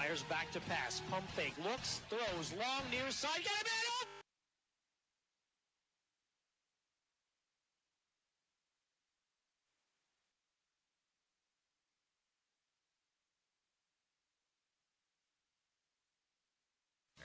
Fires back to pass. Pump fake. Looks. Throws. Long near side. Get him in!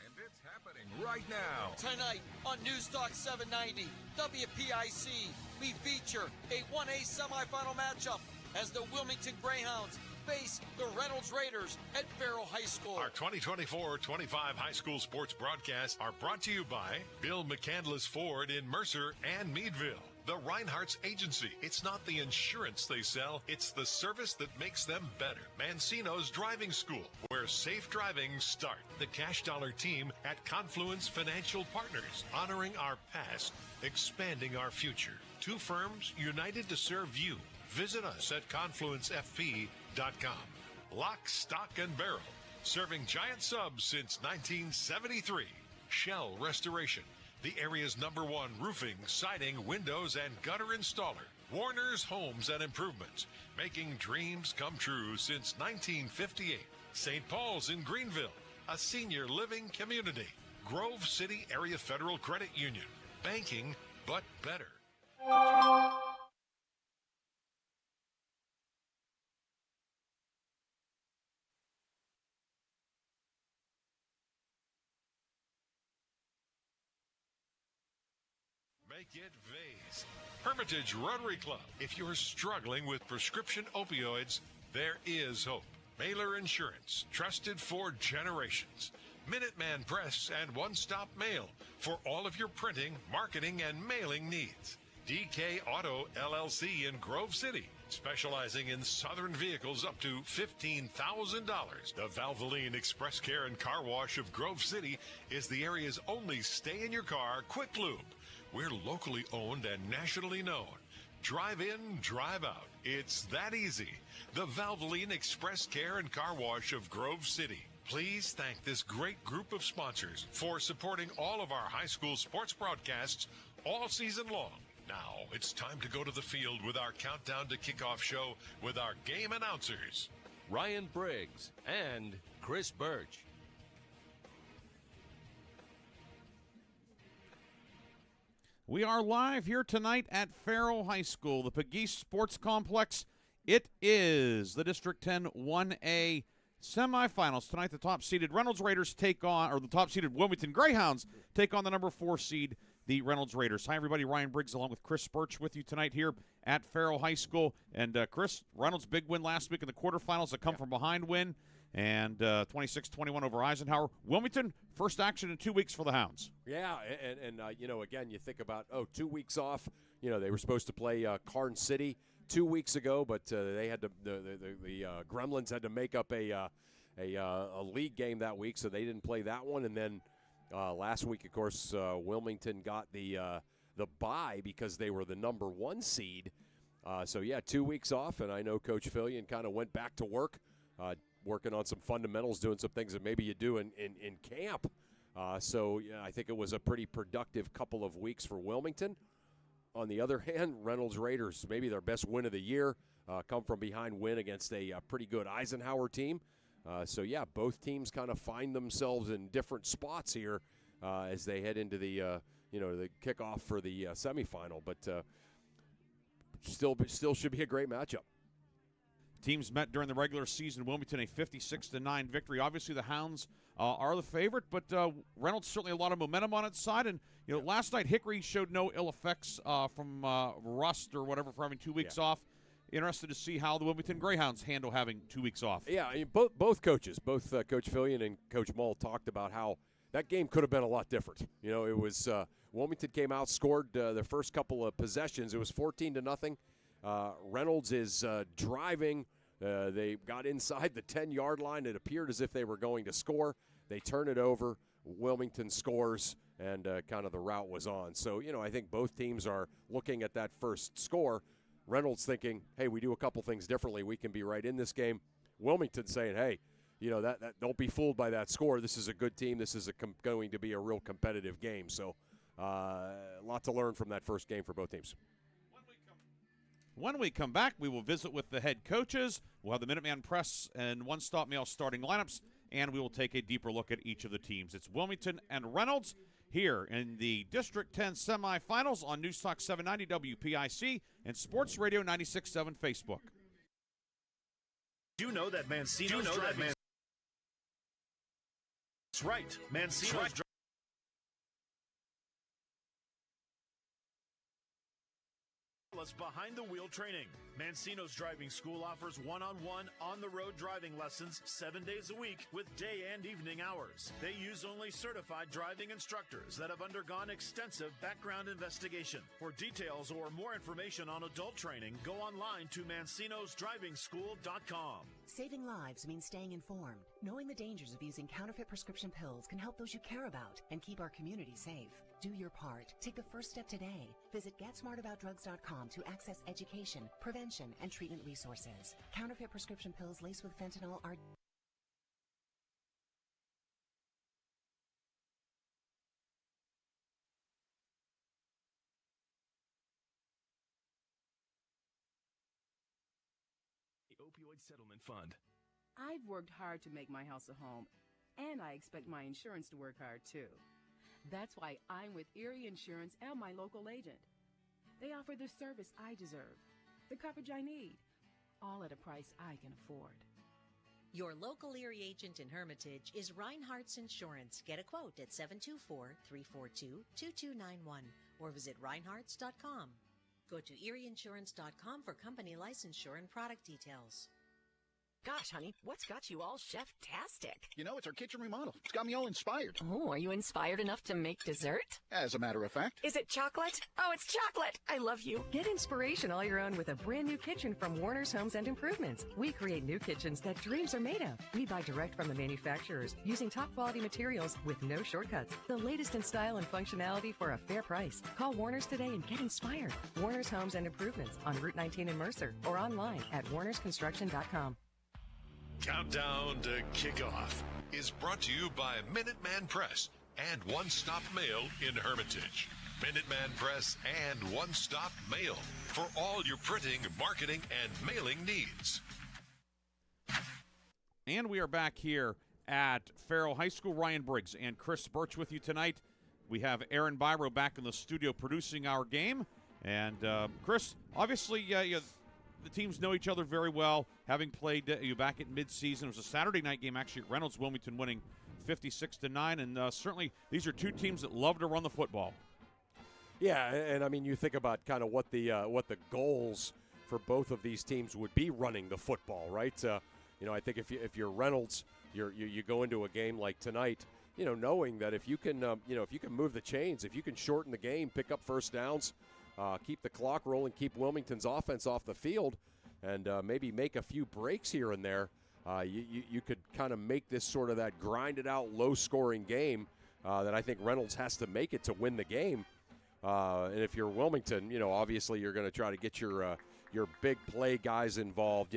And it's happening right now. Tonight on Newstalk 790 WPIC, we feature a 1A semifinal matchup as the Wilmington Greyhounds face the Reynolds Raiders at Farrell High School. Our 2024-25 high school sports broadcasts are brought to you by Bill McCandless Ford in Mercer and Meadville. The Reinhardt's Agency. It's not the insurance they sell, it's the service that makes them better. Mancino's Driving School, where safe driving starts. The Cash Dollar team at Confluence Financial Partners, honoring our past, expanding our future. Two firms united to serve you. Visit us at confluencefp.com. Lock, Stock, and Barrel, serving giant subs since 1973. Shell Restoration, the area's #1 roofing, siding, windows, and gutter installer. Warner's Homes and Improvements, making dreams come true since 1958. St. Paul's in Greenville, a senior living community. Grove City Area Federal Credit Union, banking but better. Make it Vase. Hermitage Rotary Club. If you're struggling with prescription opioids, there is hope. Mailer Insurance, trusted for generations. Minuteman Press and One Stop Mail for all of your printing, marketing, and mailing needs. DK Auto LLC in Grove City, specializing in southern vehicles up to $15,000. The Valvoline Express Care and Car Wash of Grove City is the area's only stay-in-your-car quick lube. We're locally owned and nationally known. Drive in, drive out. It's that easy. The Valvoline Express Care and Car Wash of Grove City. Please thank this great group of sponsors for supporting all of our high school sports broadcasts all season long. Now it's time to go to the field with our countdown to kickoff show with our game announcers, Ryan Briggs and Chris Burtch. We are live here tonight at Farrell High School, the Pegues Sports Complex. It is the District 10 1A semifinals. Tonight, the top-seeded Reynolds Raiders take on, or the top-seeded Wilmington Greyhounds take on the number 4 seed, the Reynolds Raiders. Hi, everybody. Ryan Briggs along with Chris Burtch with you tonight here at Farrell High School. And, Chris, Reynolds' big win last week in the quarterfinals, a come-from-behind win, and 26-21 over Eisenhower. Wilmington, first action in 2 weeks for the Hounds. Yeah, and you know, again, you think about, 2 weeks off. You know, they were supposed to play Carn City 2 weeks ago, but they had to the Gremlins had to make up a league game that week, so they didn't play that one. And then last week, of course, Wilmington got the bye because they were the number 1 seed. So, yeah, 2 weeks off, and I know Coach Fillion kind of went back to work, working on some fundamentals, doing some things that maybe you do in camp. So, yeah, I think it was a pretty productive couple of weeks for Wilmington. On the other hand, Reynolds Raiders, maybe their best win of the year, come from behind win against a pretty good Eisenhower team. So, yeah, both teams kind of find themselves in different spots here as they head into the the kickoff for the semifinal. But still should be a great matchup. Teams met during the regular season. Wilmington a 56-9 victory. Obviously, the Hounds are the favorite, but Reynolds certainly a lot of momentum on its side. And last night Hickory showed no ill effects from rust or whatever for having 2 weeks off. Interested to see how the Wilmington Greyhounds handle having 2 weeks off. Yeah, I mean, both coaches, Coach Fillion and Coach Mull, talked about how that game could have been a lot different. It was Wilmington came out, scored their first couple of possessions. It was 14-0. Reynolds is driving. They got inside the 10-yard line. It appeared as if they were going to score. They turn it over. Wilmington scores, and kind of the route was on. So, I think both teams are looking at that first score. Reynolds thinking, hey, we do a couple things differently. We can be right in this game. Wilmington saying, hey, that don't be fooled by that score. This is a good team. This is going to be a real competitive game. So a lot to learn from that first game for both teams. When we come back, we will visit with the head coaches. We'll have the Minuteman Press and One Stop Mail starting lineups and we will take a deeper look at each of the teams. It's Wilmington and Reynolds here in the District 10 semifinals on News Talk 790 WPIC and Sports Radio 96.7 Facebook. Do you know that Mancino's driving? That's right. Mancino's behind-the-wheel training. Mancino's Driving School offers one-on-one, on-the-road driving lessons 7 days a week with day and evening hours. They use only certified driving instructors that have undergone extensive background investigation. For details or more information on adult training, go online to mancinosdrivingschool.com. Saving lives means staying informed. Knowing the dangers of using counterfeit prescription pills can help those you care about and keep our community safe. Do your part. Take the first step today. Visit GetSmartAboutDrugs.com to access education, prevention, and treatment resources. Counterfeit prescription pills laced with fentanyl are... The Opioid Settlement Fund. I've worked hard to make my house a home, and I expect my insurance to work hard too. That's why I'm with Erie Insurance and my local agent. They offer the service I deserve, the coverage I need, all at a price I can afford. Your local Erie agent in Hermitage is Reinhardt's Insurance. Get a quote at 724-342-2291 or visit reinhardts.com. Go to erieinsurance.com for company licensure and product details. Gosh, honey, what's got you all chef-tastic? You know, it's our kitchen remodel. It's got me all inspired. Oh, are you inspired enough to make dessert? As a matter of fact. Is it chocolate? Oh, it's chocolate! I love you. Get inspiration all your own with a brand new kitchen from Warner's Homes and Improvements. We create new kitchens that dreams are made of. We buy direct from the manufacturers using top quality materials with no shortcuts. The latest in style and functionality for a fair price. Call Warner's today and get inspired. Warner's Homes and Improvements on Route 19 in Mercer or online at warnersconstruction.com. Countdown to Kickoff is brought to you by Minuteman Press and One Stop Mail in Hermitage. Minuteman Press and One Stop Mail for all your printing, marketing, and mailing needs. And we are back here at Farrell High School. Ryan Briggs and Chris Burtch with you tonight. We have Aaron Biro back in the studio producing our game. And Chris, obviously, the teams know each other very well, having played you back at midseason. It was a Saturday night game, actually, at Reynolds, Wilmington winning 56-9, and certainly these are two teams that love to run the football. Yeah, and I mean, you think about kind of what the goals for both of these teams would be running the football, right? I think if you're Reynolds, you go into a game like tonight, knowing that if you can move the chains, if you can shorten the game, pick up first downs. Keep the clock rolling, keep Wilmington's offense off the field, and maybe make a few breaks here and there. You could kind of make this sort of that grinded-out, low-scoring game that I think Reynolds has to make it to win the game. And if you're Wilmington, obviously you're going to try to get your big play guys involved.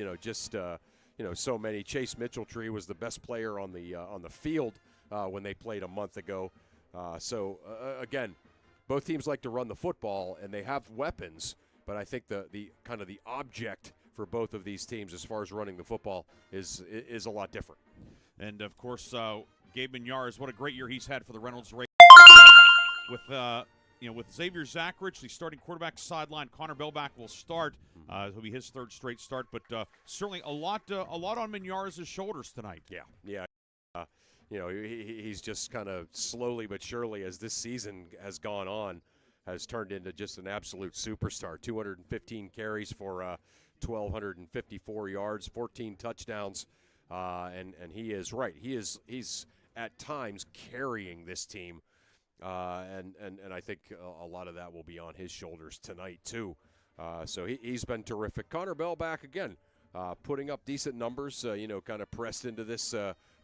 So many. Chase Mitchelltree was the best player on the field when they played a month ago. Again. Both teams like to run the football, and they have weapons, but I think the kind of the object for both of these teams as far as running the football is a lot different. And, of course, Gabe Mignarz, what a great year he's had for the Reynolds Raiders. With Xavier Zachrich, the starting quarterback sideline, Connor Bellback will start. It'll be his third straight start, but certainly a lot on Mignarz's shoulders tonight. Yeah. He's just kind of slowly but surely, as this season has gone on, has turned into just an absolute superstar. 215 carries for 1,254 yards, 14 touchdowns, and he is right. He's at times carrying this team, and I think a lot of that will be on his shoulders tonight too. So he's been terrific. Connor Bellback again, putting up decent numbers. Kind of pressed into this.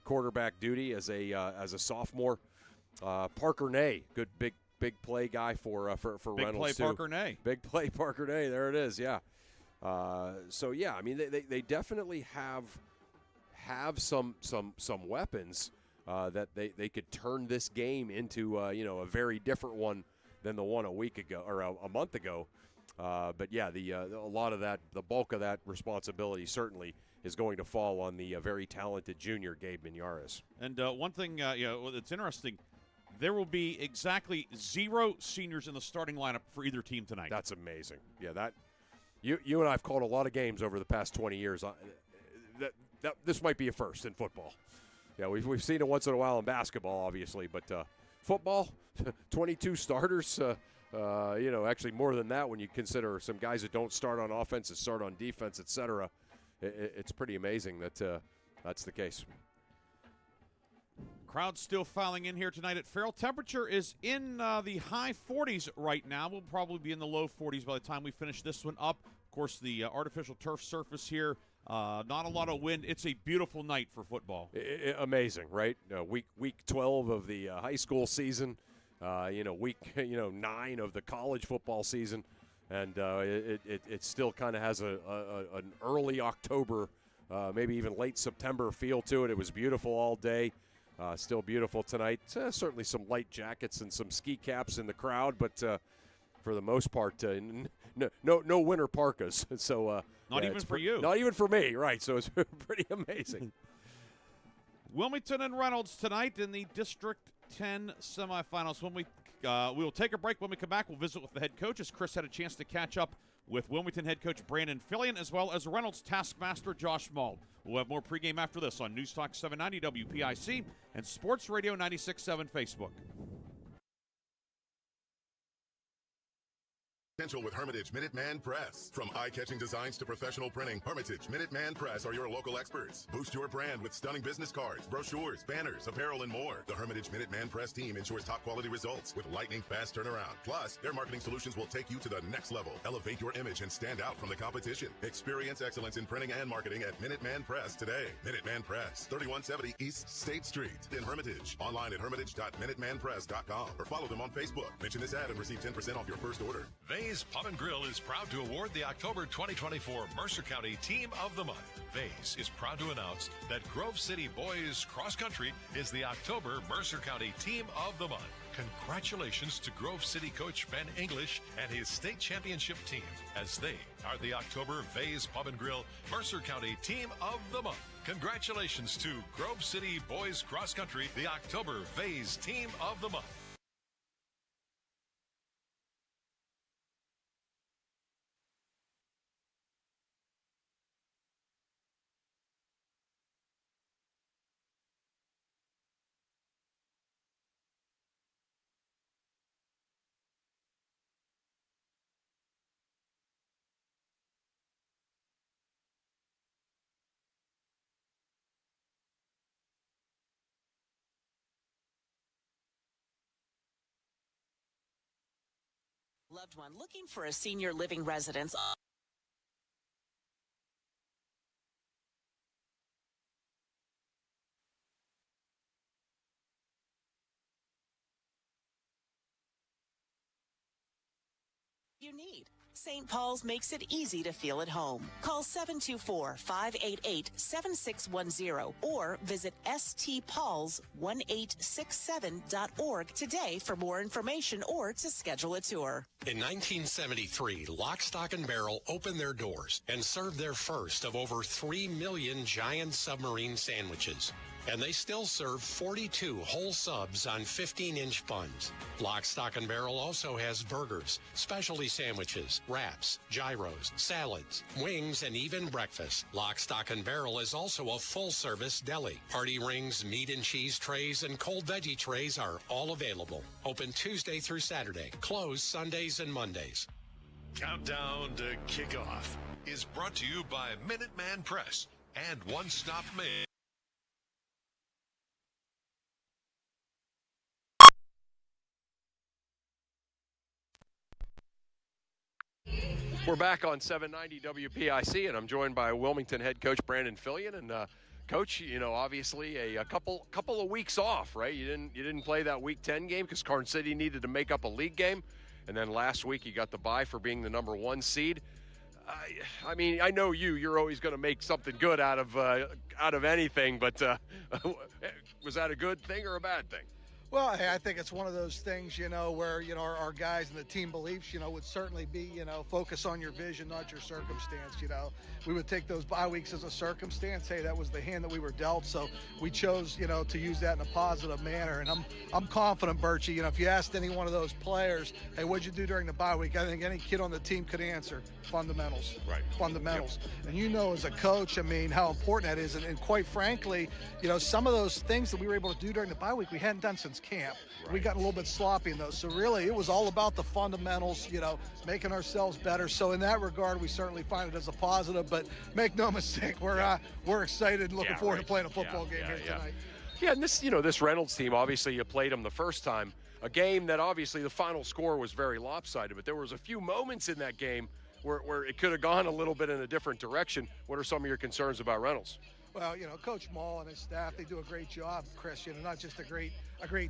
Quarterback duty as a sophomore. Parker Ney, good big play guy for Reynolds too. Big play Parker Ney. Big play Parker Ney. There it is. Yeah. I mean they definitely have some weapons that they could turn this game into a very different one than the one a week ago or a month ago. But yeah, a lot of that, the bulk of that responsibility certainly is going to fall on the very talented junior Gabe Minyares. And one thing, it's interesting. There will be exactly 0 seniors in the starting lineup for either team tonight. That's amazing. Yeah, that you and I have called a lot of games over the past 20 years. This might be a first in football. Yeah, we've seen it once in a while in basketball, obviously, but football, 22 starters. Actually more than that when you consider some guys that don't start on offense, that start on defense, etc. It's pretty amazing that that's the case. Crowd still filing in here tonight at Farrell. Temperature is in the high 40s right now. We'll probably be in the low 40s by the time we finish this one up. Of course, the artificial turf surface here, not a lot of wind. It's a beautiful night for football. Amazing, right? Week 12 of the high school season. Week 9 of the college football season, and it still kind of has an early October, maybe even late September feel to it. It was beautiful all day. Still beautiful tonight. Certainly some light jackets and some ski caps in the crowd, but for the most part, no winter parkas. So not even for you. Not even for me, right? So it's pretty amazing. Wilmington and Reynolds tonight in the District 10 semifinals. When we will take a break. When we come back, we'll visit with the head coaches. Chris had a chance to catch up with Wilmington head coach Brandon Fillion, as well as Reynolds taskmaster Josh Mull. We'll have more pregame after this on News Talk 790 WPIC and Sports Radio 96.7 Facebook. Potential with Hermitage Minuteman Press. From eye-catching designs to professional printing, Hermitage Minuteman Press are your local experts. Boost your brand with stunning business cards, brochures, banners, apparel, and more. The Hermitage Minuteman Press team ensures top-quality results with lightning-fast turnaround. Plus, their marketing solutions will take you to the next level. Elevate your image and stand out from the competition. Experience excellence in printing and marketing at Minuteman Press today. Minuteman Press, 3170 East State Street in Hermitage. Online at hermitage.minutemanpress.com or follow them on Facebook. Mention this ad and receive 10% off your first order. Vay's Pub and Grill is proud to award the October 2024 Mercer County Team of the Month. Vay's is proud to announce that Grove City Boys Cross Country is the October Mercer County Team of the Month. Congratulations to Grove City coach Ben English and his state championship team, as they are the October Vay's Pub and Grill Mercer County Team of the Month. Congratulations to Grove City Boys Cross Country, the October Vay's Team of the Month. Loved one looking for a senior living residence. You need. St. Paul's makes it easy to feel at home. Call 724-588-7610 or visit stpauls1867.org today for more information or to schedule a tour. In 1973, Lock, Stock, and Barrel opened their doors and served their first of over 3 million giant submarine sandwiches. And they still serve 42 whole subs on 15-inch buns. Lock, Stock, and Barrel also has burgers, specialty sandwiches, wraps, gyros, salads, wings, and even breakfast. Lock, Stock, and Barrel is also a full-service deli. Party rings, meat and cheese trays, and cold veggie trays are all available. Open Tuesday through Saturday. Closed Sundays and Mondays. Countdown to Kickoff is brought to you by Minuteman Press and One Stop Mail. We're back on 790 WPIC, and I'm joined by Wilmington head coach Brandon Fillion. And coach, obviously a couple of weeks off, right? You didn't play that Week 10 game because Karn City needed to make up a league game, and then last week you got the bye for being the number 1 seed. I mean, I know you're always going to make something good out of anything, but was that a good thing or a bad thing? Well, hey, I think it's one of those things, where, our guys and the team beliefs, would certainly be, focus on your vision, not your circumstance. We would take those bye weeks as a circumstance. Hey, that was the hand that we were dealt. So we chose, to use that in a positive manner. And I'm confident, Burchie, if you asked any one of those players, hey, what'd you do during the bye week? I think any kid on the team could answer fundamentals. Right. Fundamentals. Yep. And as a coach, how important that is. And quite frankly, some of those things that we were able to do during the bye week, we hadn't done since camp. Right. We got a little bit sloppy in those. So really, it was all about the fundamentals, making ourselves better. So in that regard, we certainly find it as a positive. But make no mistake, we're excited and looking forward to playing a football game here tonight. Yeah, and this Reynolds team, obviously you played them the first time. A game that obviously the final score was very lopsided, but there was a few moments in that game where it could have gone a little bit in a different direction. What are some of your concerns about Reynolds? Well, Coach Mall and his staff, they do a great job, Chris. Not just a great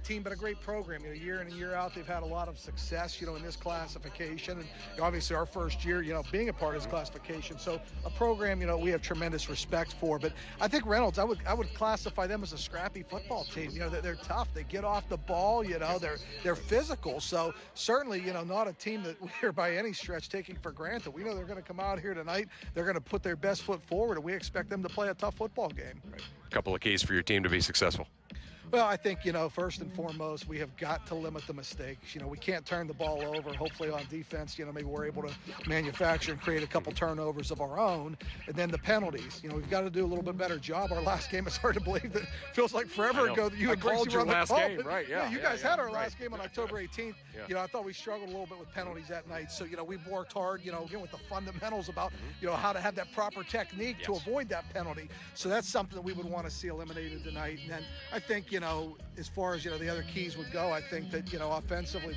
team, but a great program. Year in and year out, they've had a lot of success, in this classification. And obviously our first year, being a part of this classification. So a program, we have tremendous respect for. But I think Reynolds, I would classify them as a scrappy football team. They're tough. They get off the ball. They're physical. So certainly, not a team that we're by any stretch taking for granted. We know they're going to come out here tonight. They're going to put their best foot forward, and we expect them to play a tough football game. Right. A couple of keys for your team to be successful. Well, I think, first and foremost, we have got to limit the mistakes. We can't turn the ball over. Hopefully on defense, maybe we're able to manufacture and create a couple turnovers of our own. And then the penalties. We've got to do a little bit better job. Our last game, it's hard to believe that it feels like forever ago that you and Briggs were on the last call. Game, right? Yeah, you guys had our last game on right. October 18th. Yeah. I thought we struggled a little bit with penalties that night. So, we've worked hard, again, with the fundamentals about, how to have that proper technique to avoid that penalty. So that's something that we would want to see eliminated tonight. And then I think, as far as the other keys would go, I think that offensively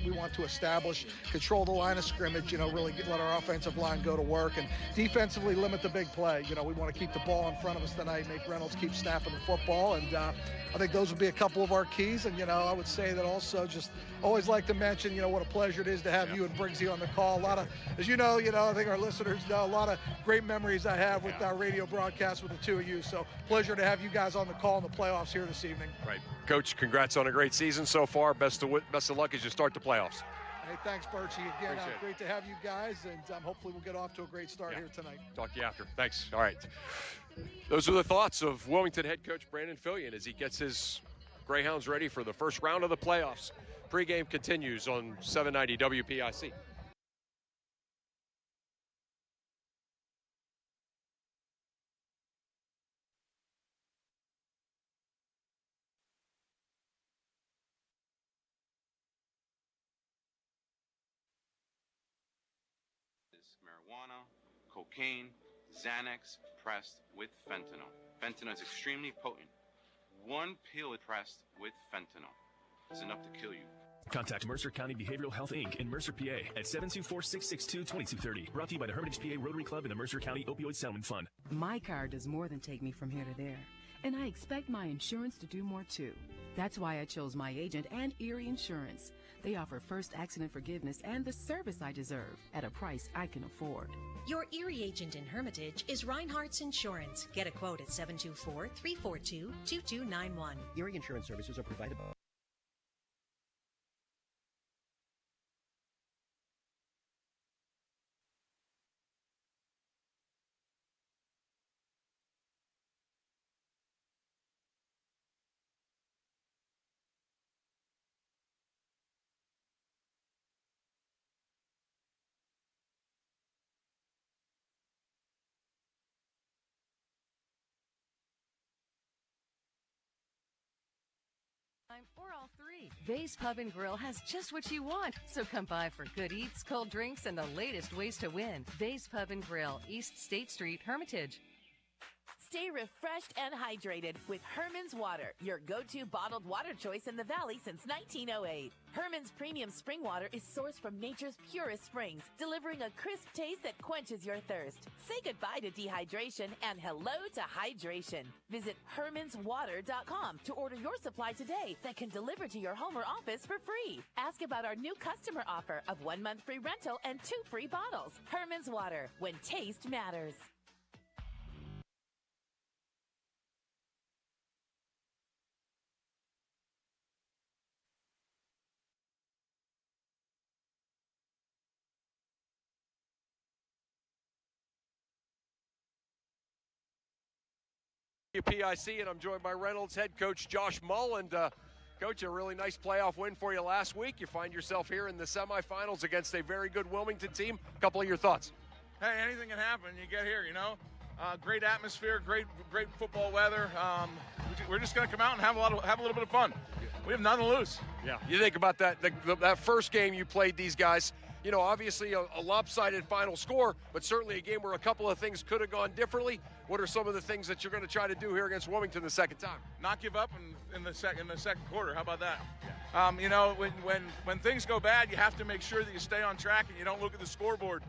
we want to establish, control the line of scrimmage, really let our offensive line go to work, and defensively limit the big play. We want to keep the ball in front of us tonight, make Reynolds keep snapping the football, and I think those would be a couple of our keys. And I would say that also just always like to mention what a pleasure it is to have you and Briggsy on the call. A lot of, as I think our listeners know, a lot of great memories I have with our radio broadcast with the two of you. So pleasure to have you guys on the call in the playoffs here this evening. Right. Coach, congrats on a great season so far. Best of luck as you start the playoffs. Hey, thanks, Burchie. Again, great to have you guys, and hopefully we'll get off to a great start here tonight. Talk to you after. Thanks. All right. Those are the thoughts of Wilmington head coach Brandon Fillion as he gets his Greyhounds ready for the first round of the playoffs. Pre-game continues on 790 WPIC. Marijuana, cocaine, Xanax pressed with fentanyl. Fentanyl is extremely potent. One pill pressed with fentanyl is enough to kill you. Contact Mercer County Behavioral Health, Inc. in Mercer, PA at 724-662-2230. Brought to you by the Hermitage PA Rotary Club and the Mercer County Opioid Settlement Fund. My car does more than take me from here to there, and I expect my insurance to do more too. That's why I chose my agent and Erie Insurance. They offer first accident forgiveness and the service I deserve at a price I can afford. Your Erie agent in Hermitage is Reinhardt's Insurance. Get a quote at 724-342-2291. Erie Insurance services are provided by... Time for all three. Vay's Pub and Grill has just what you want, so come by for good eats, cold drinks, and the latest ways to win. Vay's Pub and Grill, East State Street, Hermitage. Stay refreshed and hydrated with Herman's Water, your go-to bottled water choice in the Valley since 1908. Herman's premium spring water is sourced from nature's purest springs, delivering a crisp taste that quenches your thirst. Say goodbye to dehydration and hello to hydration. Visit hermanswater.com to order your supply today that can deliver to your home or office for free. Ask about our new customer offer of 1 month free rental and 2 free bottles. Herman's Water, when taste matters. WPIC, and I'm joined by Reynolds head coach Josh Mull. And Coach, a really nice playoff win for you last week. You find yourself here in the semifinals against a very good Wilmington team. A couple of your thoughts. Hey, anything can happen. You get here, great atmosphere, great football weather. We're just going to come out and have a little bit of fun. We have nothing to lose. Yeah. You think about that first game you played these guys. Obviously a lopsided final score, but certainly a game where a couple of things could have gone differently. What are some of the things that you're going to try to do here against Wilmington the second time? Not give up in the second quarter. How about that? Yeah. When things go bad, you have to make sure that you stay on track and you don't look at the scoreboard.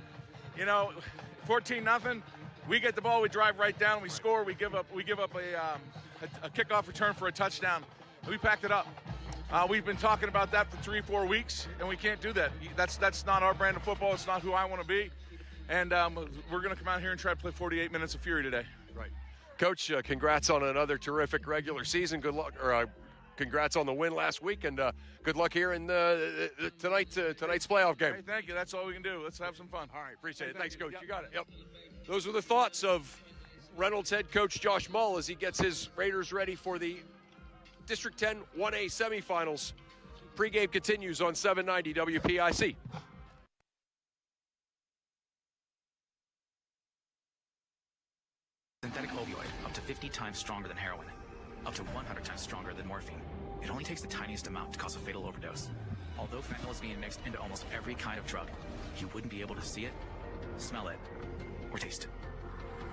14-0. We get the ball, we drive right down, we score. We give up a kickoff return for a touchdown. We packed it up. We've been talking about that for 3-4 weeks, and we can't do that. That's not our brand of football. It's not who I want to be. And we're going to come out here and try to play 48 minutes of fury today. Right. Coach, congrats on another terrific regular season. Good luck, congrats on the win last week, and good luck here in tonight's playoff game. Hey, thank you. That's all we can do. Let's have some fun. All right, appreciate it. Thanks, Coach. Yep. You got it. Yep. Those are the thoughts of Reynolds head coach Josh Mull as he gets his Raiders ready for the District 10 1A semifinals. Pregame continues on 790 WPIC. Synthetic opioid, up to 50 times stronger than heroin, up to 100 times stronger than morphine. It only takes the tiniest amount to cause a fatal overdose. Although fentanyl is being mixed into almost every kind of drug, you wouldn't be able to see it, smell it, or taste it.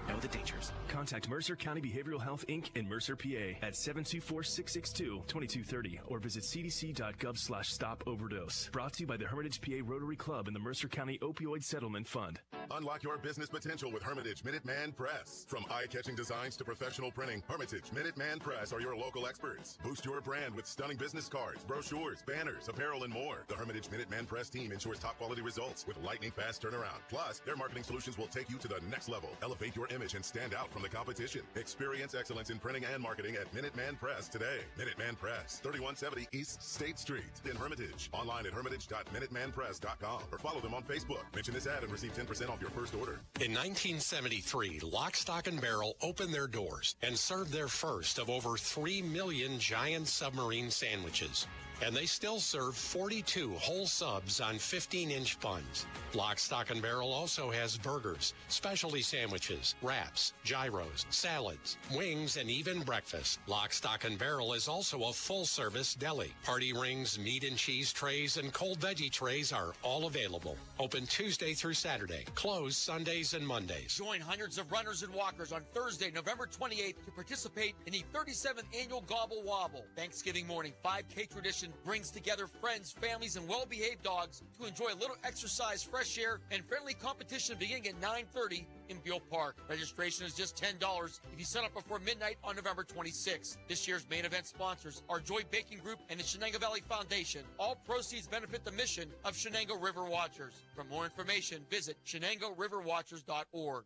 Know the dangers. Contact Mercer County Behavioral Health, Inc. in Mercer, PA at 724-662-2230 or visit cdc.gov/stop-overdose. Brought to you by the Hermitage PA Rotary Club and the Mercer County Opioid Settlement Fund. Unlock your business potential with Hermitage Minuteman Press. From eye-catching designs to professional printing, Hermitage Minuteman Press are your local experts. Boost your brand with stunning business cards, brochures, banners, apparel, and more. The Hermitage Minuteman Press team ensures top-quality results with lightning-fast turnaround. Plus, their marketing solutions will take you to the next level. Elevate your image and stand out from the competition. Experience excellence in printing and marketing at Minuteman Press today. Minuteman Press, 3170 East State Street in Hermitage. Online at hermitage.minutemanpress.com or follow them on Facebook. Mention this ad and receive 10% off your first order. In 1973, Lock, Stock, and Barrel opened their doors and served their first of over 3 million giant submarine sandwiches. And they still serve 42 whole subs on 15-inch buns. Lock, Stock, and Barrel also has burgers, specialty sandwiches, wraps, gyros, salads, wings, and even breakfast. Lock, Stock, and Barrel is also a full-service deli. Party rings, meat and cheese trays, and cold veggie trays are all available. Open Tuesday through Saturday. Closed Sundays and Mondays. Join hundreds of runners and walkers on Thursday, November 28th to participate in the 37th annual Gobble Wobble. Thanksgiving morning 5K tradition brings together friends, families, and well-behaved dogs to enjoy a little exercise, fresh air, and friendly competition beginning at 9:30 in Beale Park. Registration is just $10 if you sign up before midnight on November 26th. This year's main event sponsors are Joy Baking Group and the Shenango Valley Foundation. All proceeds benefit the mission of Shenango River Watchers. For more information, visit ShenangoRiverWatchers.org.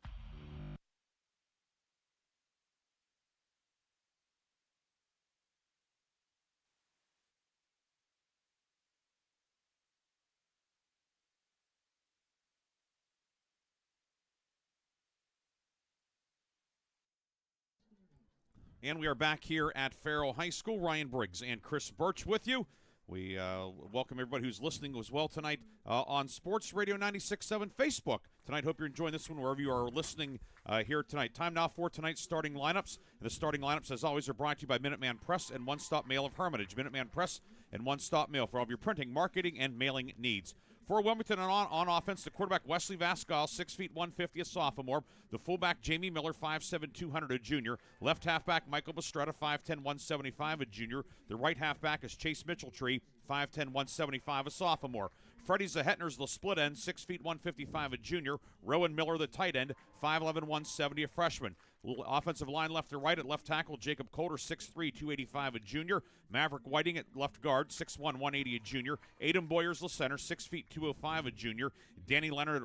And we are back here at Farrell High School. Ryan Briggs and Chris Burtch with you. We welcome everybody who's listening as well tonight on Sports Radio 96.7 Facebook. Tonight, hope you're enjoying this one wherever you are listening here tonight. Time now for tonight's starting lineups. And the starting lineups, as always, are brought to you by Minuteman Press and One Stop Mail of Hermitage. Minuteman Press and One Stop Mail for all of your printing, marketing, and mailing needs. For Wilmington on offense, the quarterback Wesley Vascal, 6 feet 150, a sophomore. The fullback Jamie Miller, 5'7", 200, a junior. Left halfback Michael Bestretta, 5'10", 175, a junior. The right halfback is Chase Mitchelltree, 5'10", 175, a sophomore. Freddie Zahetner's the split end, 6 feet 155, a junior. Rowan Miller, the tight end, 5'11", 170, a freshman. Offensive line left to right at left tackle, Jacob Coulter, 6'3", 285, a junior. Maverick Whiting at left guard, 6'1", 180, a junior. Adam Boyers, the center, 6 feet 205, a junior. Danny Leonard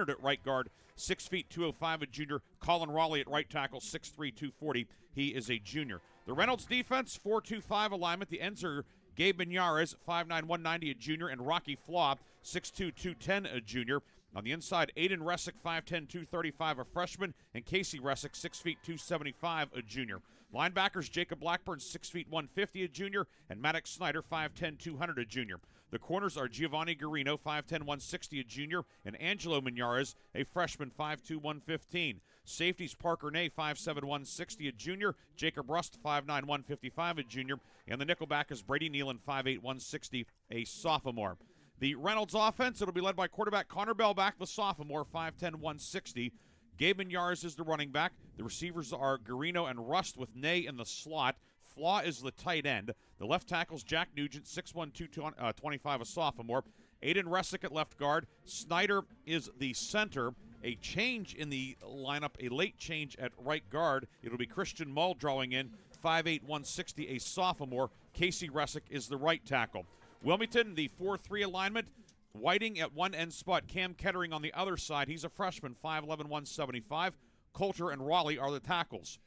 at right guard, 6 feet 205, a junior. Colin Raleigh at right tackle, 6'3", 240. He is a junior. The Reynolds defense, 4-2-5 alignment. The ends are Gabe Miñarez, 5'9", 190, a junior, and Rocky Flaw, 6'2", 210, a junior. On the inside, Aiden Ressick, 5'10", 235, a freshman, and Casey Ressick, 6 feet 275, a junior. Linebackers, Jacob Blackburn, 6 feet 150, a junior, and Maddox Snyder, 5'10", 200, a junior. The corners are Giovanni Garino, 5'10", 160, a junior, and Angelo Minares, a freshman, 5'2", 115. Safeties, Parker Ney, 5'7", 160, a junior. Jacob Rust, 5'9", 155, a junior. And the nickelback is Brady Nealon, 5'8", 160, a sophomore. The Reynolds offense, it'll be led by quarterback Connor Belback, the sophomore, 5'10", 160. Gabe Minares is the running back. The receivers are Garino and Rust with Ney in the slot. Flaw is the tight end. The left tackle's Jack Nugent, 6'1", 225, a sophomore. Aiden Ressick at left guard. Snyder is the center. A change in the lineup, a late change at right guard. It'll be Christian Mull drawing in, 5'8", 160, a sophomore. Casey Ressick is the right tackle. Wilmington, the 4-3 alignment. Whiting at one end spot, Cam Kettering on the other side. He's a freshman, 5'11", 175. Coulter and Raleigh are the tackles.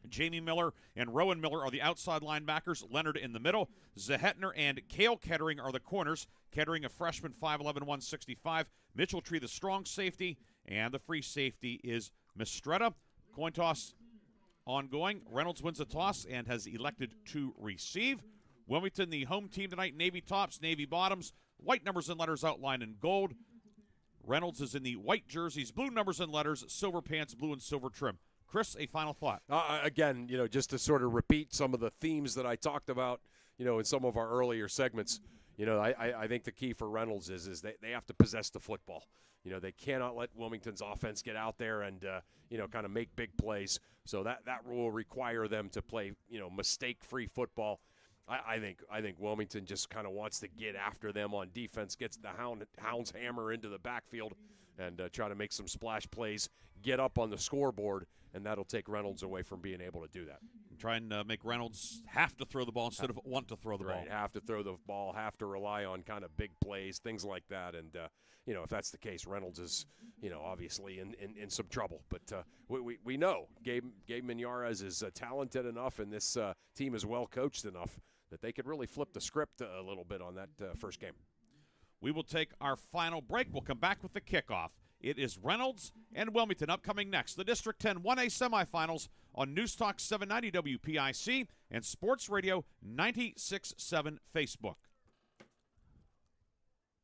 Jamie Miller and Rowan Miller are the outside linebackers. Leonard in the middle. Zahetner and Cale Kettering are the corners. Kettering, a freshman, 5'11", 165. Mitchell Tree, the strong safety. And the free safety is Mistretta. Coin toss ongoing. Reynolds wins the toss and has elected to receive. Wilmington, the home team tonight, Navy tops, Navy bottoms. White numbers and letters outlined in gold. Reynolds is in the white jerseys, blue numbers and letters, silver pants, blue and silver trim. Chris, a final thought. Again, just to sort of repeat some of the themes that I talked about, in some of our earlier segments, I think the key for Reynolds is they have to possess the football. They cannot let Wilmington's offense get out there and, kind of make big plays. So that will require them to play, mistake-free football. I think Wilmington just kind of wants to get after them on defense, gets the Hounds hammer into the backfield and try to make some splash plays, get up on the scoreboard, and that'll take Reynolds away from being able to do that. Try and make Reynolds have to throw the ball instead of want to throw the ball. Right, have to throw the ball, have to rely on kind of big plays, things like that. And, if that's the case, Reynolds is, obviously in some trouble. But we know Gabe Minares is talented enough, and this team is well coached enough that they could really flip the script a little bit on that first game. We will take our final break. We'll come back with the kickoff. It is Reynolds and Wilmington upcoming next. The District 10 1A semifinals on News Talk 790 WPIC and Sports Radio 96.7 Facebook.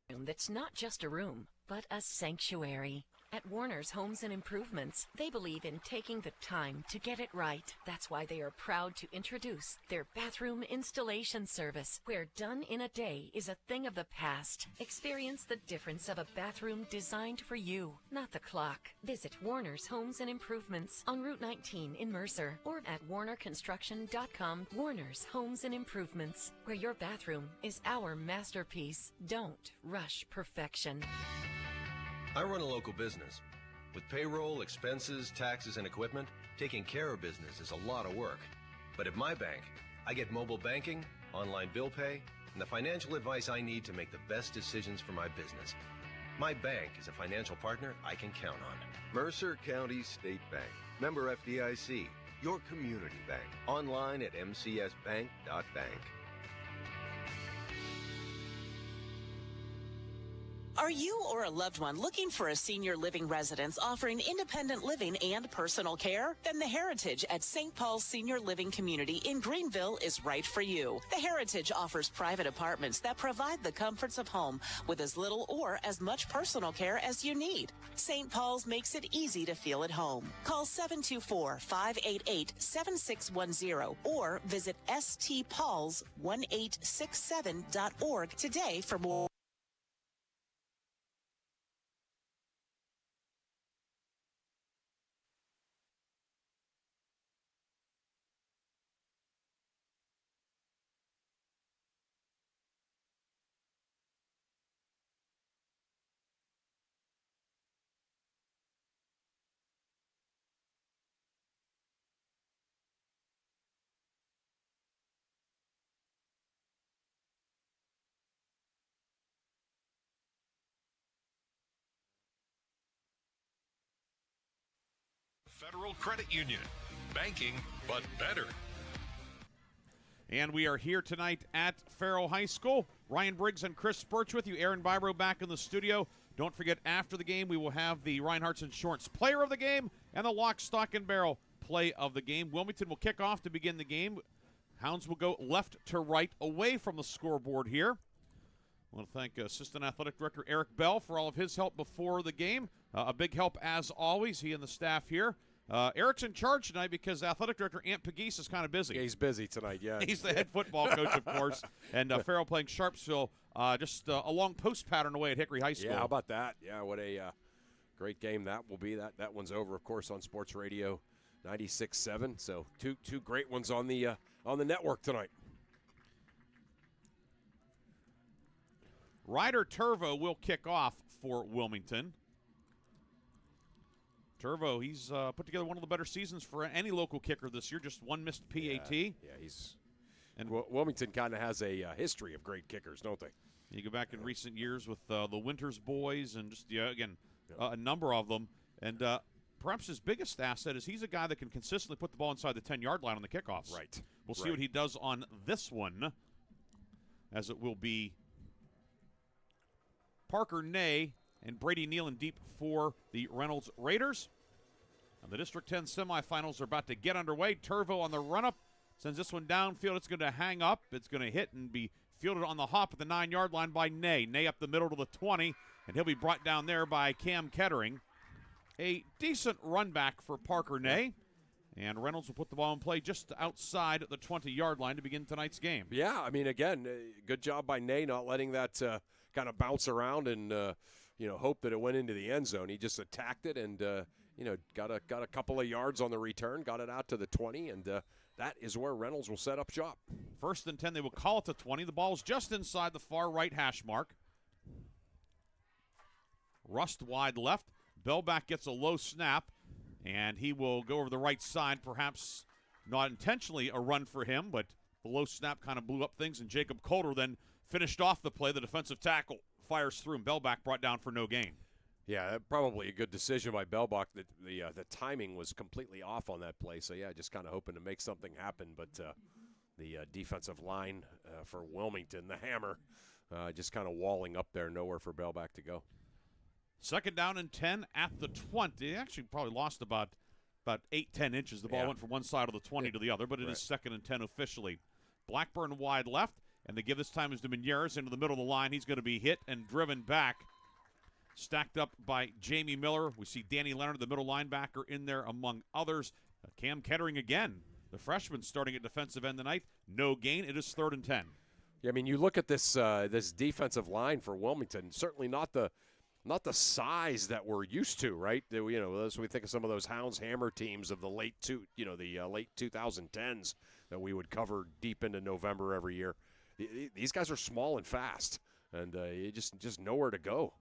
That's not just a room, but a sanctuary. At Warner's Homes and Improvements, they believe in taking the time to get it right. That's why they are proud to introduce their bathroom installation service, where done in a day is a thing of the past. Experience the difference of a bathroom designed for you, not the clock. Visit Warner's Homes and Improvements on Route 19 in Mercer or at warnerconstruction.com. Warner's Homes and Improvements, where your bathroom is our masterpiece. Don't rush perfection. I run a local business. With payroll, expenses, taxes, and equipment, taking care of business is a lot of work. But at my bank, I get mobile banking, online bill pay, and the financial advice I need to make the best decisions for my business. My bank is a financial partner I can count on. Mercer County State Bank. Member FDIC. Your community bank. Online at mcsbank.bank. Are you or a loved one looking for a senior living residence offering independent living and personal care? Then the Heritage at St. Paul's Senior Living Community in Greenville is right for you. The Heritage offers private apartments that provide the comforts of home with as little or as much personal care as you need. St. Paul's makes it easy to feel at home. Call 724-588-7610 or visit stpauls1867.org today for more. Federal Credit Union. Banking, but better. And we are here tonight at Farrell High School. Ryan Briggs and Chris Burtch with you. Aaron Bybro back in the studio. Don't forget, after the game, we will have the Reinhardt's Insurance Player of the Game and the Lock, Stock, and Barrel Play of the Game. Wilmington will kick off to begin the game. Hounds will go left to right away from the scoreboard here. I want to thank Assistant Athletic Director Eric Bell for all of his help before the game. A big help, as always, he and the staff here. Eric's in charge tonight because Athletic Director Ant Pegues is kind of busy. Yeah, he's busy tonight, yeah. He's the head football coach, of course. And Farrell playing Sharpsville, just a long post pattern away at Hickory High School. Yeah, how about that? Yeah, what a great game that will be. That one's over, of course, on Sports Radio 96.7. So two great ones on the network tonight. Ryder Turvo will kick off for Wilmington. Turvo, he's put together one of the better seasons for any local kicker this year. Just one missed PAT. Yeah, and Wilmington kind of has a history of great kickers, don't they? You go back in recent years with the Winters boys and just, a number of them. And perhaps his biggest asset is he's a guy that can consistently put the ball inside the 10-yard line on the kickoffs. Right. We'll see what he does on this one, as it will be Parker Ney and Brady Nealon deep for the Reynolds Raiders. And the District 10 semifinals are about to get underway. Turvo on the run-up sends this one downfield. It's going to hang up. It's going to hit and be fielded on the hop at the 9-yard line by Ney. Ney up the middle to the 20, and he'll be brought down there by Cam Kettering. A decent run back for Parker Ney. And Reynolds will put the ball in play just outside the 20-yard line to begin tonight's game. Yeah, I mean, again, good job by Ney not letting that kind of bounce around and hope that it went into the end zone. He just attacked it and got a couple of yards on the return, got it out to the 20, and that is where Reynolds will set up shop. 1st and 10, they will call it to 20. The ball is just inside the far right hash mark. Rust wide left. Bellback gets a low snap, and he will go over the right side, perhaps not intentionally a run for him, but the low snap kind of blew up things, and Jacob Coulter then finished off the play. The defensive tackle fires through, and Bellback brought down for no gain. Yeah, probably a good decision by Bellback. The timing was completely off on that play, so yeah, just kind of hoping to make something happen, but the defensive line for Wilmington, the Hammer, just kind of walling up there, nowhere for Bellback to go. 2nd down and 10 at the 20. They actually probably lost about 8-10 inches. The ball went from one side of the 20 to the other, but it is 2nd and 10 officially. Blackburn wide left, and they give this time is to Menieres into the middle of the line. He's going to be hit and driven back. Stacked up by Jamie Miller. We see Danny Leonard, the middle linebacker, in there among others. Cam Kettering again, the freshman starting at defensive end tonight. No gain. It is 3rd and 10. Yeah, I mean, you look at this defensive line for Wilmington. Certainly not the size that we're used to, right? As we think of some of those Hounds Hammer teams of the late 2010s that we would cover deep into November every year. These guys are small and fast, and you just nowhere to go.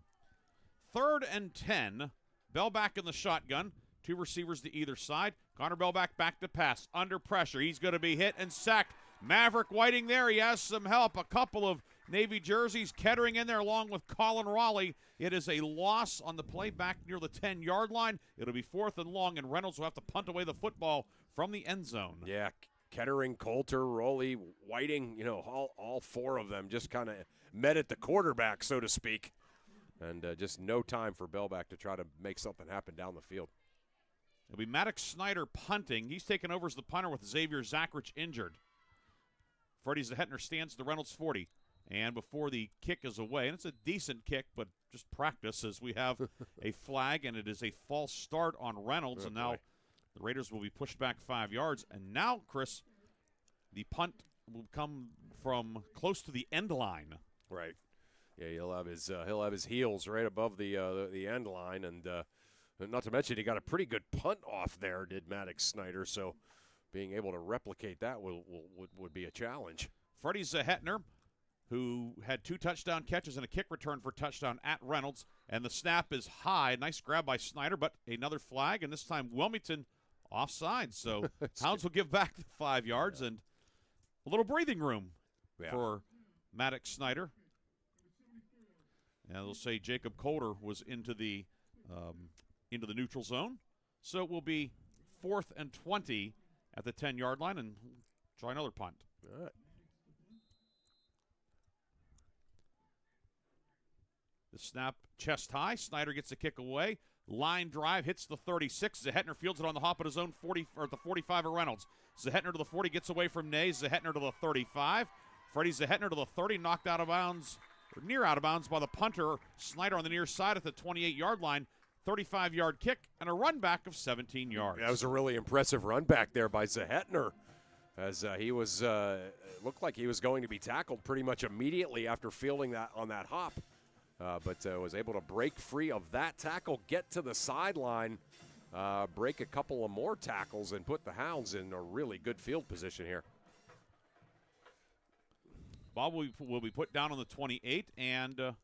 3rd and 10. Bellback in the shotgun. 2 receivers to either side. Connor Bellback back to pass. Under pressure. He's going to be hit and sacked. Maverick Whiting there. He has some help. A couple of Navy jerseys. Kettering in there along with Colin Raleigh. It is a loss on the play back near the 10-yard line. It'll be 4th and long, and Reynolds will have to punt away the football from the end zone. Yeah, Kettering, Coulter, Raleigh, Whiting, all 4 of them just kind of met at the quarterback, so to speak. And just no time for Bellback to try to make something happen down the field. It'll be Maddox Snyder punting. He's taken over as the punter with Xavier Zachrich injured. Freddie Zahetner stands at the Reynolds 40. And before the kick is away, and it's a decent kick, but just practice as we have a flag, and it is a false start on Reynolds. And now the Raiders will be pushed back 5 yards. And now, Chris, the punt will come from close to the end line. Right. Yeah, he'll have his heels right above the end line, and not to mention he got a pretty good punt off there, did Maddox Snyder. So being able to replicate that would be a challenge. Freddie Zahetner, who had 2 touchdown catches and a kick return for touchdown at Reynolds, and the snap is high. Nice grab by Snyder, but another flag, and this time Wilmington offside. So Hounds will give back the 5 yards and a little breathing room for Maddox Snyder. And they'll say Jacob Coulter was into the neutral zone. So it will be 4th and 20 at the 10-yard line, and try another punt. All right. The snap chest high. Snyder gets a kick away. Line drive hits the 36. Zehetner fields it on the hop at his own 40 or the 45 of Reynolds. Zehetner to the 40, gets away from Ney. Zehetner to the 35. Freddie Zehetner to the 30, knocked out of bounds, or near out of bounds by the punter. Snyder on the near side at the 28-yard line. 35-yard kick and a run back of 17 yards. That was a really impressive run back there by Zehetner, as he was looked like he was going to be tackled pretty much immediately after fielding that on that hop. But was able to break free of that tackle, get to the sideline, break a couple of more tackles, and put the Hounds in a really good field position here. Ball will be put down on the 28, and the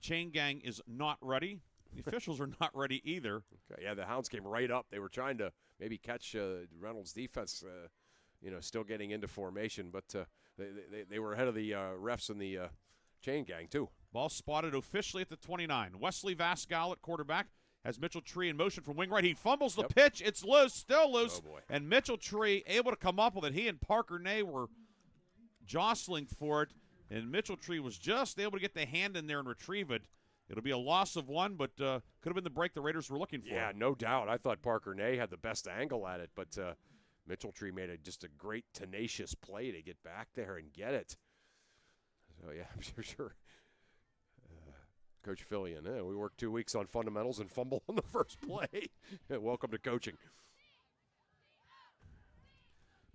chain gang is not ready. The officials are not ready either. Okay, yeah, the Hounds came right up. They were trying to maybe catch Reynolds' defense, still getting into formation, but they were ahead of the refs and the chain gang, too. Ball spotted officially at the 29. Wesley Vascal at quarterback has Mitchell Tree in motion from wing right. He fumbles the pitch. It's loose, still loose. Oh, boy. And Mitchell Tree able to come up with it. He and Parker Ney were jostling for it, and Mitchell Tree was just able to get the hand in there and retrieve it. It'll be a loss of one, but could have been the break the Raiders were looking for. Yeah, no doubt. I thought Parker Ney had the best angle at it, but Mitchell Tree made just a great, tenacious play to get back there and get it. So, yeah, I'm sure. Coach Fillion, we worked 2 weeks on fundamentals and fumble on the first play. Welcome to coaching.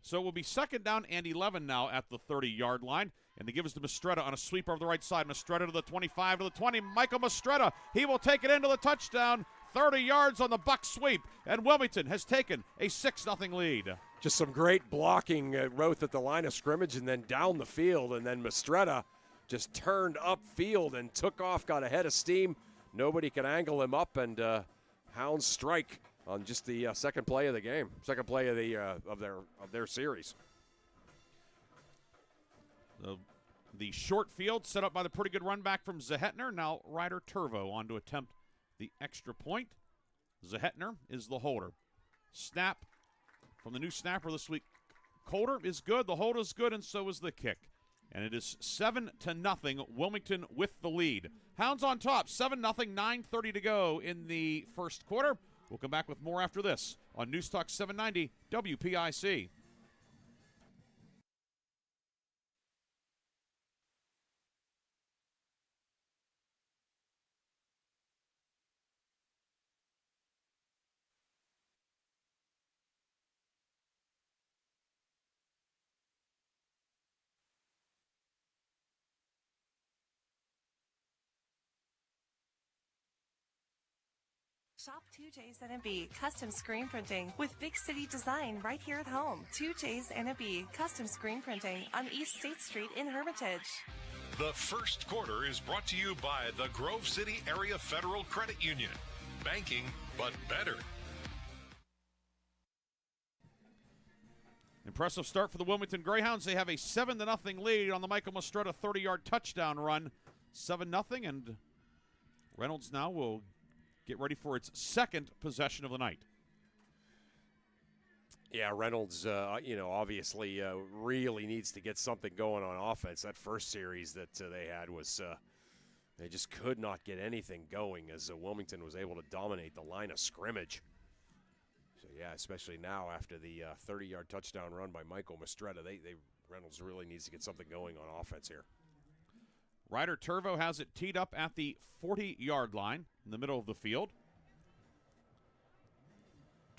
So it will be second down and 11 now at the 30-yard line. And they give us to Mistretta on a sweep over the right side. Mistretta to the 25, to the 20. Michael Mistretta, he will take it into the touchdown. 30 yards on the Buck sweep. And Wilmington has taken a 6-0 lead. Just some great blocking, Roth at the line of scrimmage and then down the field. And then Mistretta just turned upfield and took off, got ahead of steam. Nobody could angle him up, and Hounds strike on just the second play of the game, second play of their series. The short field set up by the pretty good run back from Zehetner. Now Ryder Turvo on to attempt the extra point. Zehetner is the holder. Snap from the new snapper this week. Coulter is good, the hold is good, and so is the kick. And it is 7-0, Wilmington with the lead. Hounds on top, 7-0, 9:30 to go in the first quarter. We'll come back with more after this on News Talk 790 WPIC. Shop 2J's N&B Custom Screen Printing with big city design right here at home. 2J's N&B Custom Screen Printing on East State Street in Hermitage. The first quarter is brought to you by the Grove City Area Federal Credit Union. Banking, but better. Impressive start for the Wilmington Greyhounds. They have a 7-0 lead on the Michael Mistretta 30-yard touchdown run. 7-0, and Reynolds now will get ready for its second possession of the night. Yeah, Reynolds, obviously really needs to get something going on offense. That first series that they had was they just could not get anything going as Wilmington was able to dominate the line of scrimmage. So, yeah, especially now after the 30-yard touchdown run by Michael Mistretta, Reynolds really needs to get something going on offense here. Ryder Turvo has it teed up at the 40-yard line in the middle of the field.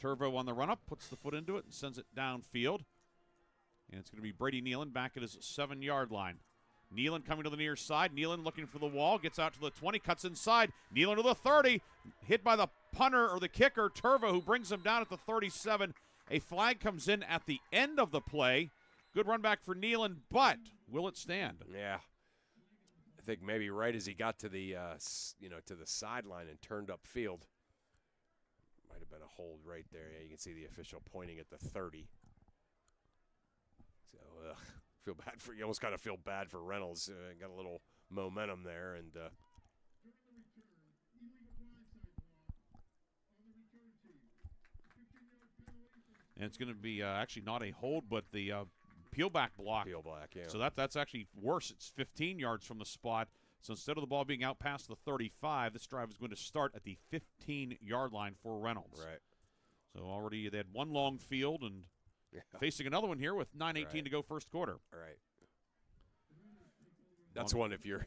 Turvo on the run-up, puts the foot into it and sends it downfield. And it's going to be Brady Nealon back at his 7-yard line. Nealon coming to the near side. Nealon looking for the wall, gets out to the 20, cuts inside. Nealon to the 30, hit by the punter or the kicker, Turvo, who brings him down at the 37. A flag comes in at the end of the play. Good run back for Nealon, but will it stand? Yeah. I think maybe right as he got to the to the sideline and turned upfield, might have been a hold right there. Yeah, you can see the official pointing at the 30. So feel bad for you. Almost kind of feel bad for Reynolds. Got a little momentum there, and it's going to be actually not a hold, but the peel back block. Peel back, yeah. So that's actually worse. It's 15 yards from the spot So instead of the ball being out past the 35, this drive is going to start at the 15-yard line for Reynolds. Right. So already they had one long field and facing another one here with 9:18 to go first quarter. Right. That's one if you're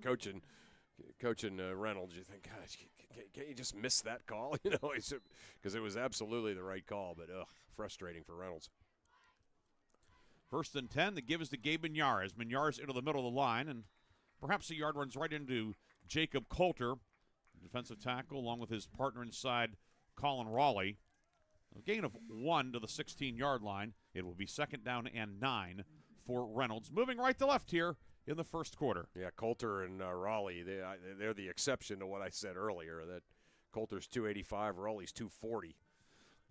coaching Reynolds, you think, gosh, can't you just miss that call? Because it was absolutely the right call, but frustrating for Reynolds. 1st and 10, the give is to Gabe Mignarez. Mignarez into the middle of the line, and perhaps a yard runs right into Jacob Coulter, defensive tackle, along with his partner inside, Colin Raleigh. A gain of 1 to the 16-yard line. It will be 2nd down and 9 for Reynolds. Moving right to left here in the first quarter. Yeah, Coulter and Raleigh, they're the exception to what I said earlier, that Coulter's 285, Raleigh's 240.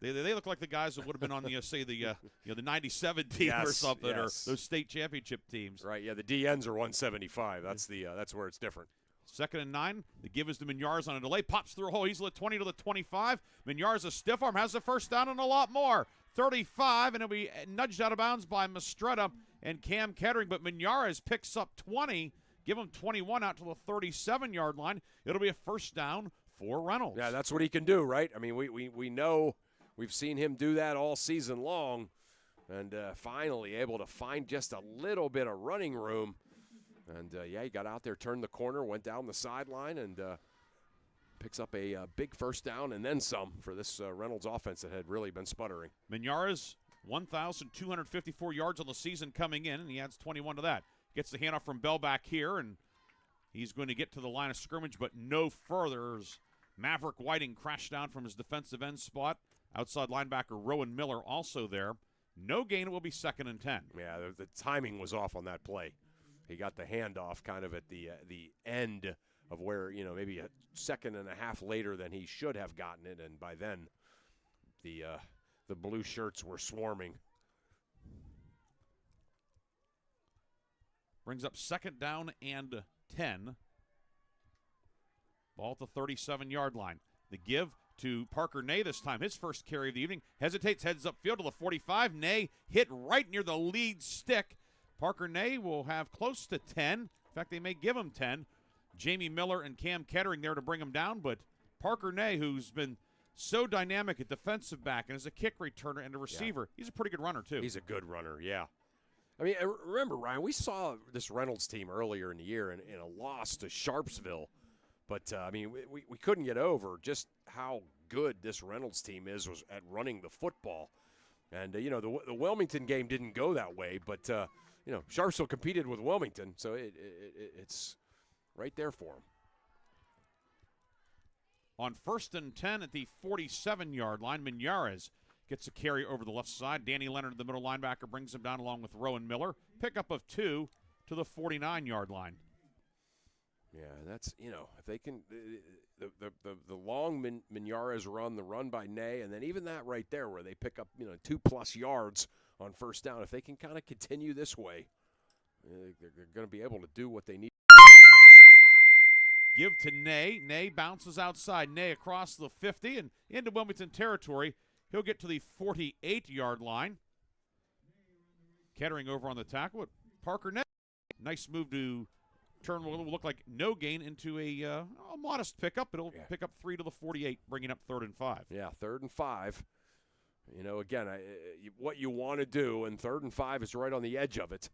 They look like the guys that would have been on the the 97 team or something, or those state championship teams. Right. Yeah, the DNs are 175. That's where it's different. 2nd and 9. The give is to Mignarez on a delay. Pops through a hole. He's at 20 to the 25. Mignarez, a stiff arm, has the first down and a lot more. 35, and it'll be nudged out of bounds by Mastretta and Cam Kettering. But Mignarez picks up 20. Give him 21 out to the 37-yard line. It'll be a first down for Reynolds. Yeah, that's what he can do, right? I mean, we know. We've seen him do that all season long, and finally able to find just a little bit of running room. And, he got out there, turned the corner, went down the sideline, and picks up a big first down and then some for this Reynolds offense that had really been sputtering. Mignarez, 1,254 yards on the season coming in, and he adds 21 to that. Gets the handoff from Bell back here, and he's going to get to the line of scrimmage, but no further. Maverick Whiting crashed down from his defensive end spot. Outside linebacker Rowan Miller also there. No gain. It will be 2nd and 10. Yeah, the timing was off on that play. He got the handoff kind of at the end of where, maybe a second and a half later than he should have gotten it, and by then the blue shirts were swarming. Brings up 2nd down and 10. Ball at the 37-yard line. The give to Parker Ney this time. His first carry of the evening. Hesitates, heads upfield to the 45. Ney hit right near the lead stick. Parker Ney will have close to 10. In fact, they may give him 10. Jamie Miller and Cam Kettering there to bring him down, but Parker Ney, who's been so dynamic at defensive back and as a kick returner and a receiver, he's a pretty good runner too. He's a good runner, yeah. I mean, remember, Ryan, we saw this Reynolds team earlier in the year in a loss to Sharpsville. But, we couldn't get over just how good this Reynolds team was at running the football. And, the Wilmington game didn't go that way. But, Sharpsville competed with Wilmington, so it's right there for them. On 1st and 10 at the 47-yard line, Mignarez gets a carry over the left side. Danny Leonard, the middle linebacker, brings him down along with Rowan Miller. Pickup of 2 to the 49-yard line. Yeah, that's, if they can, the long Mignarez run, the run by Ney, and then even that right there where they pick up, 2+ yards on first down, if they can kind of continue this way, they're going to be able to do what they need. Give to Ney. Ney bounces outside. Ney across the 50 and into Wilmington territory. He'll get to the 48-yard line. Kettering over on the tackle with Parker Ney. Nice move to turn what will look like no gain into a modest pickup. It'll pick up 3 to the 48, bringing up 3rd and 5. Yeah, 3rd and 5. Again, what you want to do, and 3rd and 5 is right on the edge of it,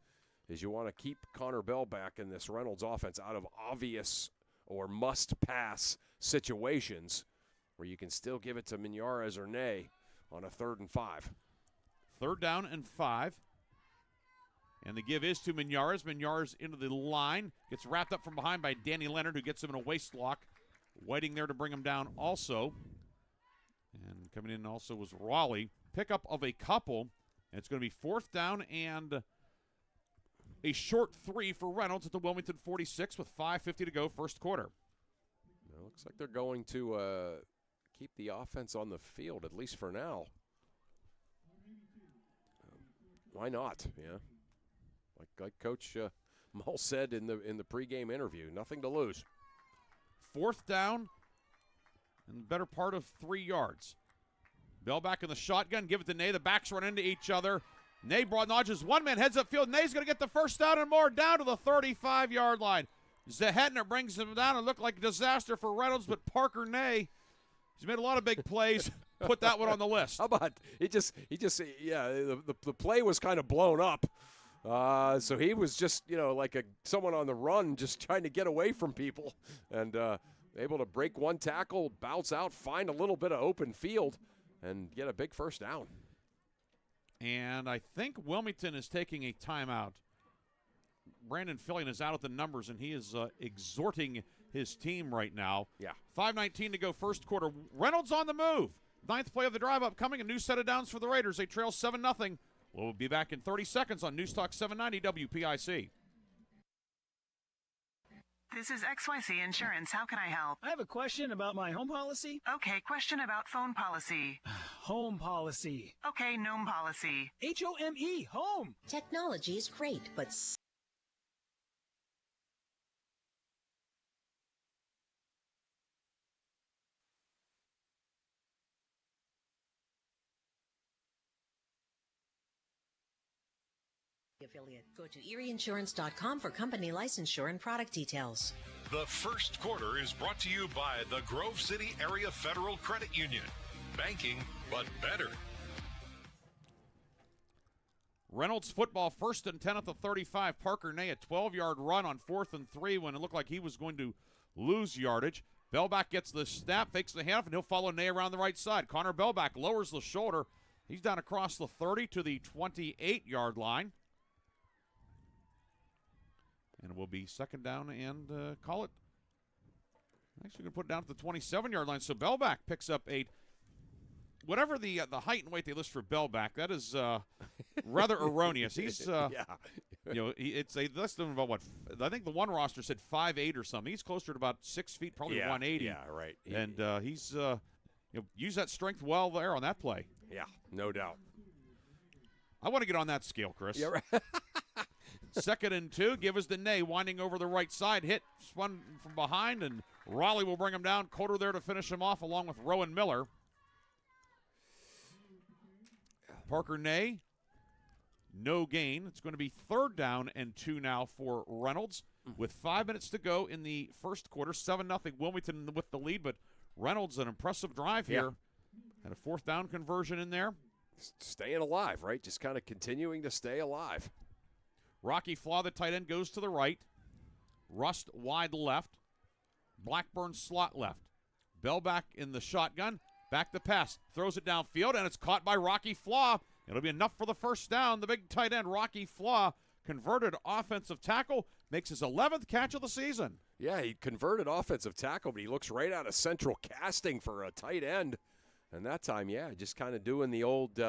is you want to keep Connor Bell back in this Reynolds offense out of obvious or must-pass situations where you can still give it to Mignarez or Ney on a 3rd and 5. 3rd down and 5. And the give is to Mignarez. Mignarez into the line. Gets wrapped up from behind by Danny Leonard, who gets him in a waist lock. Waiting there to bring him down also. And coming in also was Raleigh. Pickup of a couple. And it's going to be 4th down and a short 3 for Reynolds at the Wilmington 46 with 5:50 to go first quarter. It looks like they're going to keep the offense on the field, at least for now. Why not? Yeah. Like Coach Mull said in the pregame interview, nothing to lose. 4th down and the better part of 3 yards. Bell back in the shotgun, give it to Ney. The backs run into each other. Ney nodges one man, heads upfield. Ney's going to get the first down and more down to the 35-yard line. Zahetner brings him down. It looked like a disaster for Reynolds, but Parker Ney, he's made a lot of big plays. Put that one on the list. How about the play was kind of blown up. So he was just, like someone on the run just trying to get away from people and able to break one tackle, bounce out, find a little bit of open field, and get a big first down. And I think Wilmington is taking a timeout. Brandon Fillion is out at the numbers, and he is exhorting his team right now. Yeah. 5:19 to go first quarter. Reynolds on the move. Ninth play of the drive upcoming. A new set of downs for the Raiders. They trail 7-0. We'll be back in 30 seconds on News Talk 790 WPIC. This is XYZ Insurance. How can I help? I have a question about my home policy. Okay, question about phone policy. Home policy. Okay, gnome policy. HOME, home. Technology is great, but affiliate. Go to erieinsurance.com for company licensure and product details. The first quarter is brought to you by the Grove City Area Federal Credit Union. Banking, but better. Reynolds football, 1st and 10 at the 35. Parker Ney, a 12-yard run on 4th and 3 when it looked like he was going to lose yardage. Belback gets the snap, fakes the handoff, and he'll follow Ney around the right side. Connor Belback lowers the shoulder. He's down across the 30 to the 28-yard line. And it will be second down and call it. Actually, going to put it down at the 27-yard line. So Belback picks up 8. Whatever the height and weight they list for Belback, that is rather erroneous. He's, it's they list him about what? I think the one roster said 5'8" or something. He's closer to about 6 feet, probably 180. Yeah, right. And he's used that strength well there on that play. Yeah, no doubt. I want to get on that scale, Chris. Yeah, right. 2nd and 2, give us the Ney, winding over the right side, hit, spun from behind, and Raleigh will bring him down. Coder there to finish him off, along with Rowan Miller. Parker Ney, no gain. It's going to be 3rd down and 2 now for Reynolds, with 5 minutes to go in the first quarter. 7-0 Wilmington with the lead, but Reynolds, an impressive drive here. Had a 4th down conversion in there. Staying alive, right? Just kind of continuing to stay alive. Rocky Flaw, the tight end, goes to the right. Rust wide left. Blackburn slot left. Belback in the shotgun. Back to pass. Throws it downfield, and it's caught by Rocky Flaw. It'll be enough for the first down. The big tight end, Rocky Flaw, converted offensive tackle, makes his 11th catch of the season. Yeah, he converted offensive tackle, but he looks right out of central casting for a tight end. And that time, just kind of doing the old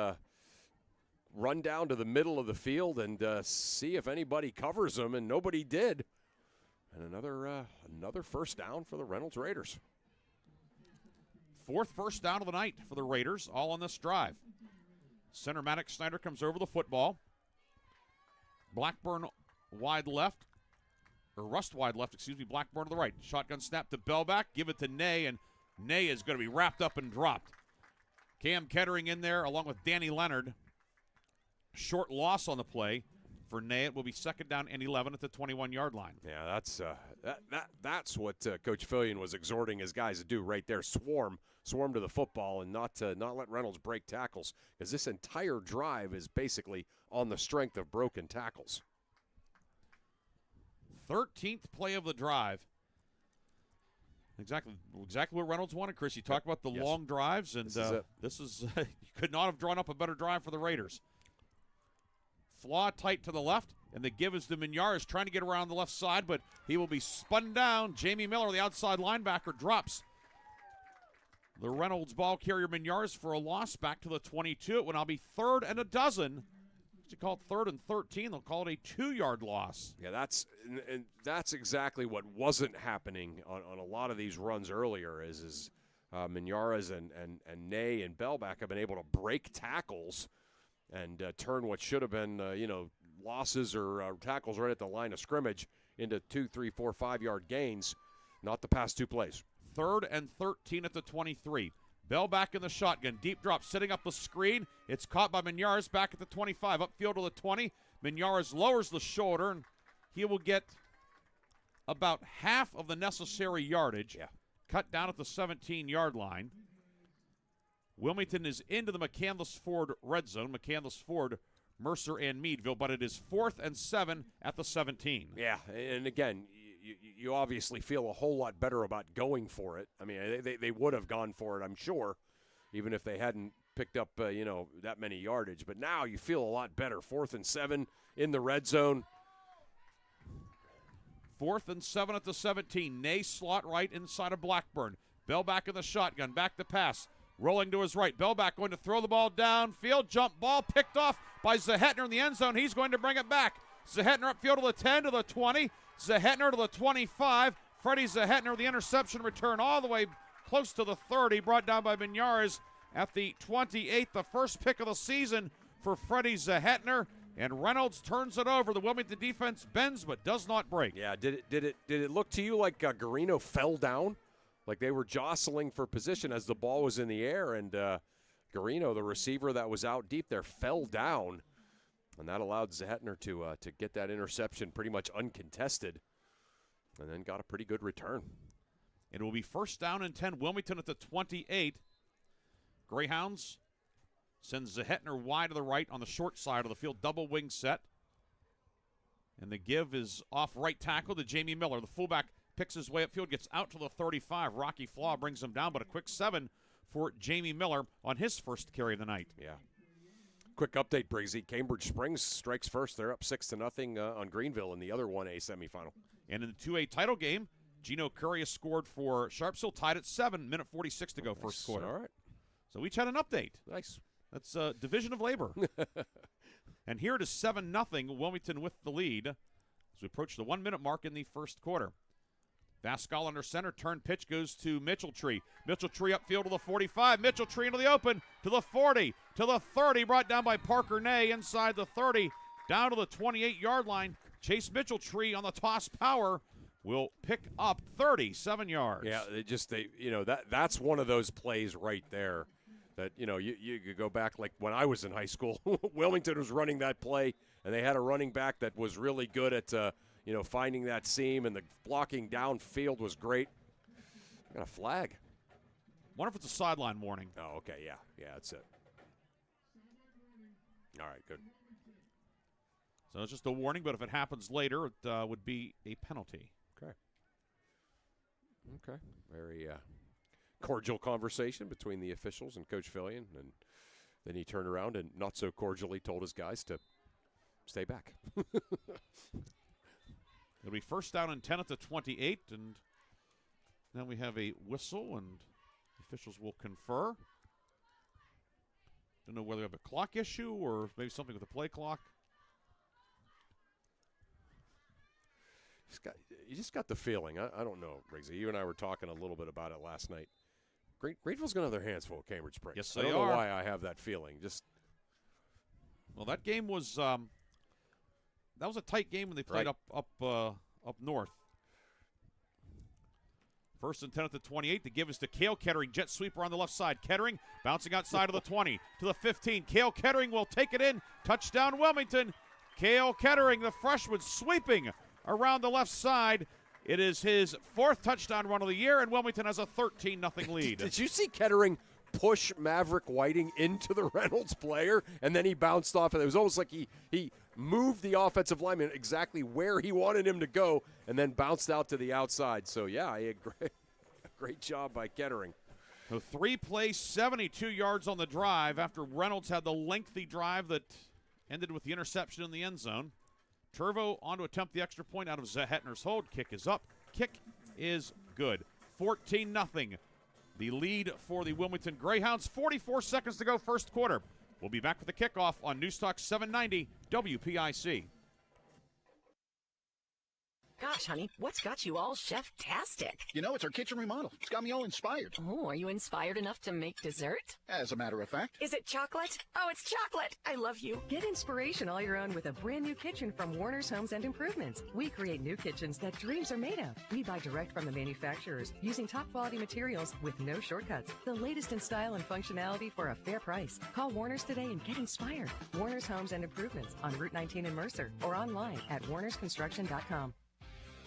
run down to the middle of the field and see if anybody covers him, and nobody did. And another first down for the Reynolds Raiders. 4th first down of the night for the Raiders, all on this drive. Center Maddox Snyder comes over the football. Blackburn wide left, or Rust wide left, Blackburn to the right. Shotgun snap to Belback, give it to Ney, and Ney is going to be wrapped up and dropped. Cam Kettering in there along with Danny Leonard. Short loss on the play for Ney. It will be 2nd down and 11 at the 21-yard line. Yeah, that's what Coach Fillion was exhorting his guys to do right there. Swarm to the football and not let Reynolds break tackles, because this entire drive is basically on the strength of broken tackles. 13th play of the drive. Exactly what Reynolds wanted, Chris. You talked about the long drives, and this is you could not have drawn up a better drive for the Raiders. Flaw tight to the left, and the give is to Mignard, trying to get around the left side, but he will be spun down. Jamie Miller, the outside linebacker, drops the Reynolds ball carrier Mignard for a loss back to the 22. It will now be 3rd and 12. They call it 3rd and 13. They'll call it a 2-yard loss. Yeah, that's exactly what wasn't happening on a lot of these runs earlier. Is Mignard and Ney and Belback have been able to break tackles and turn what should have been, losses or tackles right at the line of scrimmage into 2, 3, 4, 5-yard gains, not the past 2 plays. 3rd and 13 at the 23. Belback in the shotgun, deep drop, setting up the screen. It's caught by Mignard back at the 25, upfield to the 20. Mignard lowers the shoulder, and he will get about half of the necessary yardage. Cut down at the 17-yard line. Wilmington is into the McCandless Ford red zone. McCandless Ford, Mercer, and Meadville, but it is 4th and 7 at the 17. Yeah, and again, you obviously feel a whole lot better about going for it. I mean, they would have gone for it, I'm sure, even if they hadn't picked up, that many yardage. But now you feel a lot better. 4th and 7 in the red zone. 4th and 7 at the 17. Ney slot right inside of Blackburn. Bell back in the shotgun. Back to pass. Rolling to his right. Bellback going to throw the ball downfield. Jump ball picked off by Zahetner in the end zone. He's going to bring it back. Zahetner upfield to the 10, to the 20. Zahetner to the 25. Freddie Zahetner, the interception return all the way close to the 30. Brought down by Benares at the 28. The first pick of the season for Freddie Zahetner. And Reynolds turns it over. The Wilmington defense bends but does not break. Yeah, did it look to you like Garino fell down? Like they were jostling for position as the ball was in the air, and Garino, the receiver that was out deep there, fell down, and that allowed Zahetner to get that interception pretty much uncontested, and then got a pretty good return. It will be 1st down and 10. Wilmington at the 28. Greyhounds send Zahetner wide to the right on the short side of the field, double wing set, and the give is off right tackle to Jamie Miller, the fullback. Picks his way upfield, gets out to the 35. Rocky Flaw brings him down, but a quick 7 for Jamie Miller on his first carry of the night. Yeah. Quick update, Briggsy. Cambridge Springs strikes first. They're up 6-0 on Greenville in the other 1A semifinal. And in the 2A title game, Gino Curry has scored for Sharpsville, tied at 7, minute 46 to go, first quarter. All right. So we each had an update. Nice. That's division of labor. And here it is 7-0, Wilmington with the lead as we approach the 1-minute mark in the first quarter. Vascal under center, turn pitch goes to Mitchell-Tree. Mitchell-Tree upfield to the 45. Mitchell-Tree into the open, to the 40, to the 30, brought down by Parker Ney inside the 30, down to the 28-yard line. Chase Mitchell-Tree on the toss power will pick up 37 yards. Yeah, that's one of those plays right there that, you could go back like when I was in high school. Wilmington was running that play, and they had a running back that was really good at finding that seam, and the blocking downfield was great. Got a flag. Wonder if it's a sideline warning. Oh, okay, yeah. Yeah, that's it. All right, good. So it's just a warning, but if it happens later, it would be a penalty. Okay. Very cordial conversation between the officials and Coach Fillion, and then he turned around and not so cordially told his guys to stay back. It'll be 1st down and 10 at the 28, and then we have a whistle, and officials will confer. Don't know whether we have a clock issue or maybe something with the play clock. You just got the feeling. I don't know, Briggsy. You and I were talking a little bit about it last night. Greenville's going to have their hands full of Cambridge Springs. Yes, they are. I don't know why I have that feeling. Well, that game was that was a tight game when they played up north. 1st and 10 at the 28. The give is to Cale Kettering. Jet sweeper on the left side. Kettering bouncing outside of the 20 to the 15. Cale Kettering will take it in. Touchdown Wilmington. Cale Kettering, the freshman, sweeping around the left side. It is his 4th touchdown run of the year, and Wilmington has a 13-0 lead. Did you see Kettering push Maverick Whiting into the Reynolds player, and then he bounced off, and it was almost like he moved the offensive lineman exactly where he wanted him to go and then bounced out to the outside. So, yeah, a great job by Kettering. So 3 plays, 72 yards on the drive after Reynolds had the lengthy drive that ended with the interception in the end zone. Turvo on to attempt the extra point out of Zahetner's hold. Kick is up. Kick is good. 14-0. The lead for the Wilmington Greyhounds. 44 seconds to go, first quarter. We'll be back with the kickoff on Newstalk 790 WPIC. Gosh, honey, what's got you all chef-tastic? You know, it's our kitchen remodel. It's got me all inspired. Oh, are you inspired enough to make dessert? As a matter of fact. Is it chocolate? Oh, it's chocolate. I love you. Get inspiration all your own with a brand new kitchen from Warner's Homes and Improvements. We create new kitchens that dreams are made of. We buy direct from the manufacturers using top quality materials with no shortcuts. The latest in style and functionality for a fair price. Call Warner's today and get inspired. Warner's Homes and Improvements on Route 19 in Mercer or online at warnersconstruction.com.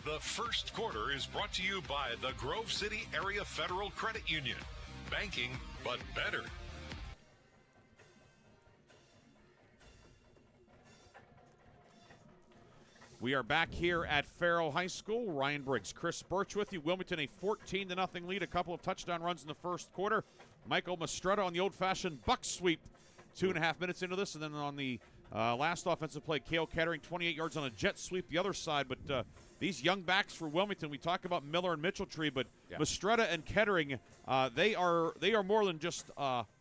The first quarter is brought to you by the Grove City Area Federal Credit Union. Banking, but better. We are back here at Farrell High School. Ryan Briggs, Chris Burtch with you. Wilmington a 14-0 lead. A couple of touchdown runs in the first quarter. Michael Mastretta on the old-fashioned buck sweep 2.5 minutes into this. And then on the last offensive play, Cale Kettering, 28 yards on a jet sweep the other side. But these young backs for Wilmington, we talk about Miller and Mitchell-Tree, but Mastretta and Kettering, they are more than just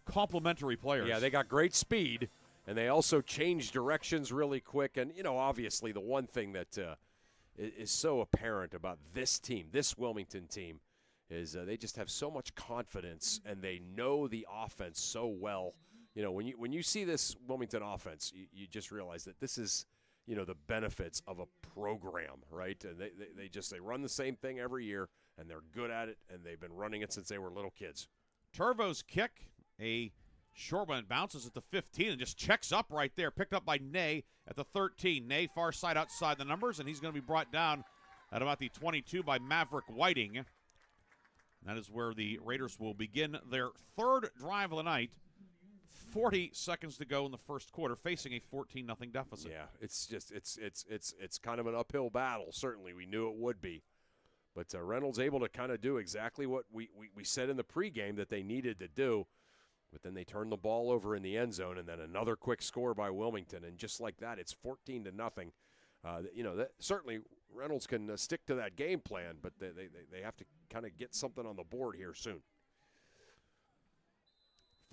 complementary players. Yeah, they got great speed. And they also change directions really quick. And, obviously the one thing that is so apparent about this team, this Wilmington team, is they just have so much confidence and they know the offense so well. When you see this Wilmington offense, you just realize that this is, the benefits of a program, right? And they run the same thing every year, and they're good at it, and they've been running it since they were little kids. Turvo's kick, a short one, bounces at the 15 and just checks up right there. Picked up by Ney at the 13. Ney far side outside the numbers, and he's going to be brought down at about the 22 by Maverick Whiting. That is where the Raiders will begin their third drive of the night. 40 seconds to go in the first quarter, facing a 14-0 deficit. Yeah, it's kind of an uphill battle. Certainly, we knew it would be. But Reynolds able to kind of do exactly what we said in the pregame that they needed to do. But then they turn the ball over in the end zone, and then another quick score by Wilmington, and just like that, it's 14-0. That certainly Reynolds can stick to that game plan, but they have to kind of get something on the board here soon.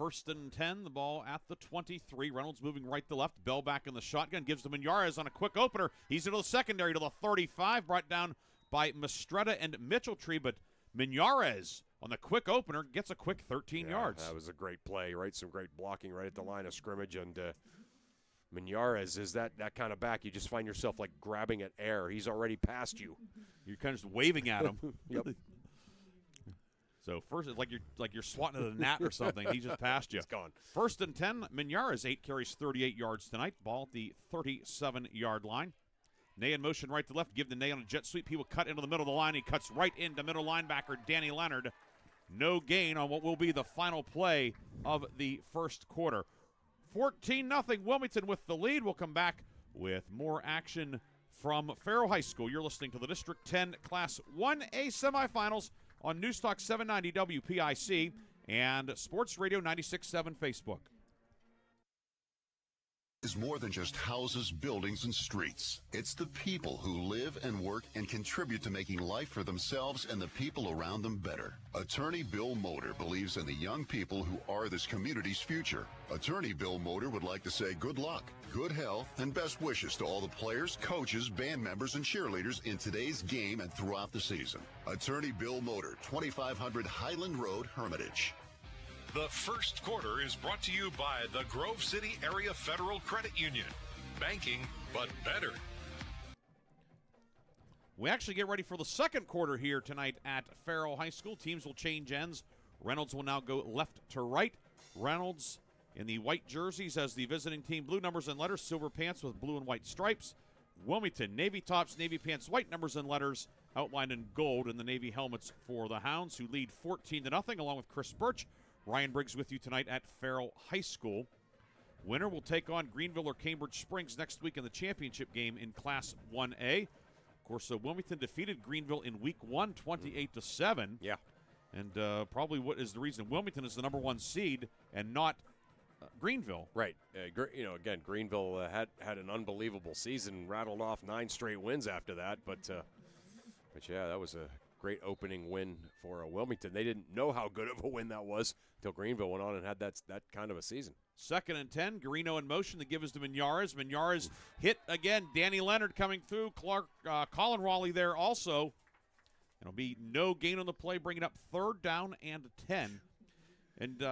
1st and 10, the ball at the 23. Reynolds moving right to left. Bell back in the shotgun, gives to Miñarez on a quick opener. He's into the secondary to the 35, brought down by Mastretta and Mitchell-Tree, but Miñarez on the quick opener gets a quick 13 yards. That was a great play, right? Some great blocking right at the line of scrimmage, and Miñarez is that kind of back. You just find yourself like grabbing at air. He's already past you. You're kind of just waving at him. Yep. So first, it's like you're swatting at a gnat or something. He just passed you. It's gone. 1st and 10. Miñarez 8 carries, 38 yards tonight. Ball at the 37-yard line. Ney in motion right to left. Give the Ney on a jet sweep. He will cut into the middle of the line. He cuts right into middle linebacker Danny Leonard. No gain on what will be the final play of the first quarter. 14-0 Wilmington with the lead. We'll come back with more action from Farrell High School. You're listening to the District 10 Class 1A semifinals on Newstalk 790 WPIC and Sports Radio 96.7 Facebook. Is more than just houses, buildings, and streets. It's the people who live and work and contribute to making life for themselves and the people around them better. Attorney Bill Motor believes in the young people who are this community's future. Attorney Bill Motor would like to say good luck, good health, and best wishes to all the players, coaches, band members, and cheerleaders in today's game and throughout the season. Attorney Bill Motor, 2500 Highland Road, Hermitage. The first quarter is brought to you by the Grove City Area Federal Credit Union. Banking, but better. We actually get ready for the second quarter here tonight at Farrell High School. Teams will change ends. Reynolds will now go left to right. Reynolds in the white jerseys as the visiting team. Blue numbers and letters, silver pants with blue and white stripes. Wilmington, navy tops, navy pants, white numbers and letters outlined in gold, and the navy helmets for the Hounds, who lead 14-0, along with Chris Burtch. Ryan Briggs with you tonight at Farrell High School. Winner will take on Greenville or Cambridge Springs next week in the championship game in Class 1A. Of course, Wilmington defeated Greenville in Week 1, 28-7. Yeah. And probably what is the reason Wilmington is the number 1 seed and not Greenville. Right. Again, Greenville had an unbelievable season, rattled off 9 straight wins after that. But yeah, that was a great opening win for Wilmington. They didn't know how good of a win that was until Greenville went on and had that kind of a season. 2nd and 10. Garino in motion. The give is to Miñarez. Miñarez hit again. Danny Leonard coming through. Colin Raleigh there also. It'll be no gain on the play, bringing up 3rd down and 10. And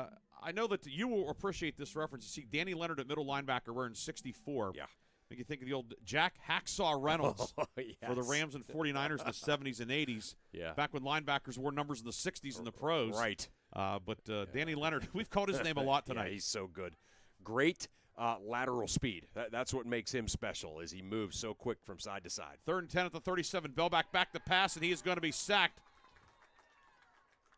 I know that you will appreciate this reference. You see Danny Leonard at middle linebacker wearing 64. Yeah. Make you think of the old Jack Hacksaw Reynolds yes. for the Rams and 49ers in the 70s and 80s. Yeah. Back when linebackers wore numbers in the 60s in the pros. Right. But Danny Leonard, we've called his name a lot tonight. Yeah, he's so good. Great lateral speed. That's what makes him special, is he moves so quick from side to side. 3rd and 10 at the 37. Belback back to pass, and he is going to be sacked.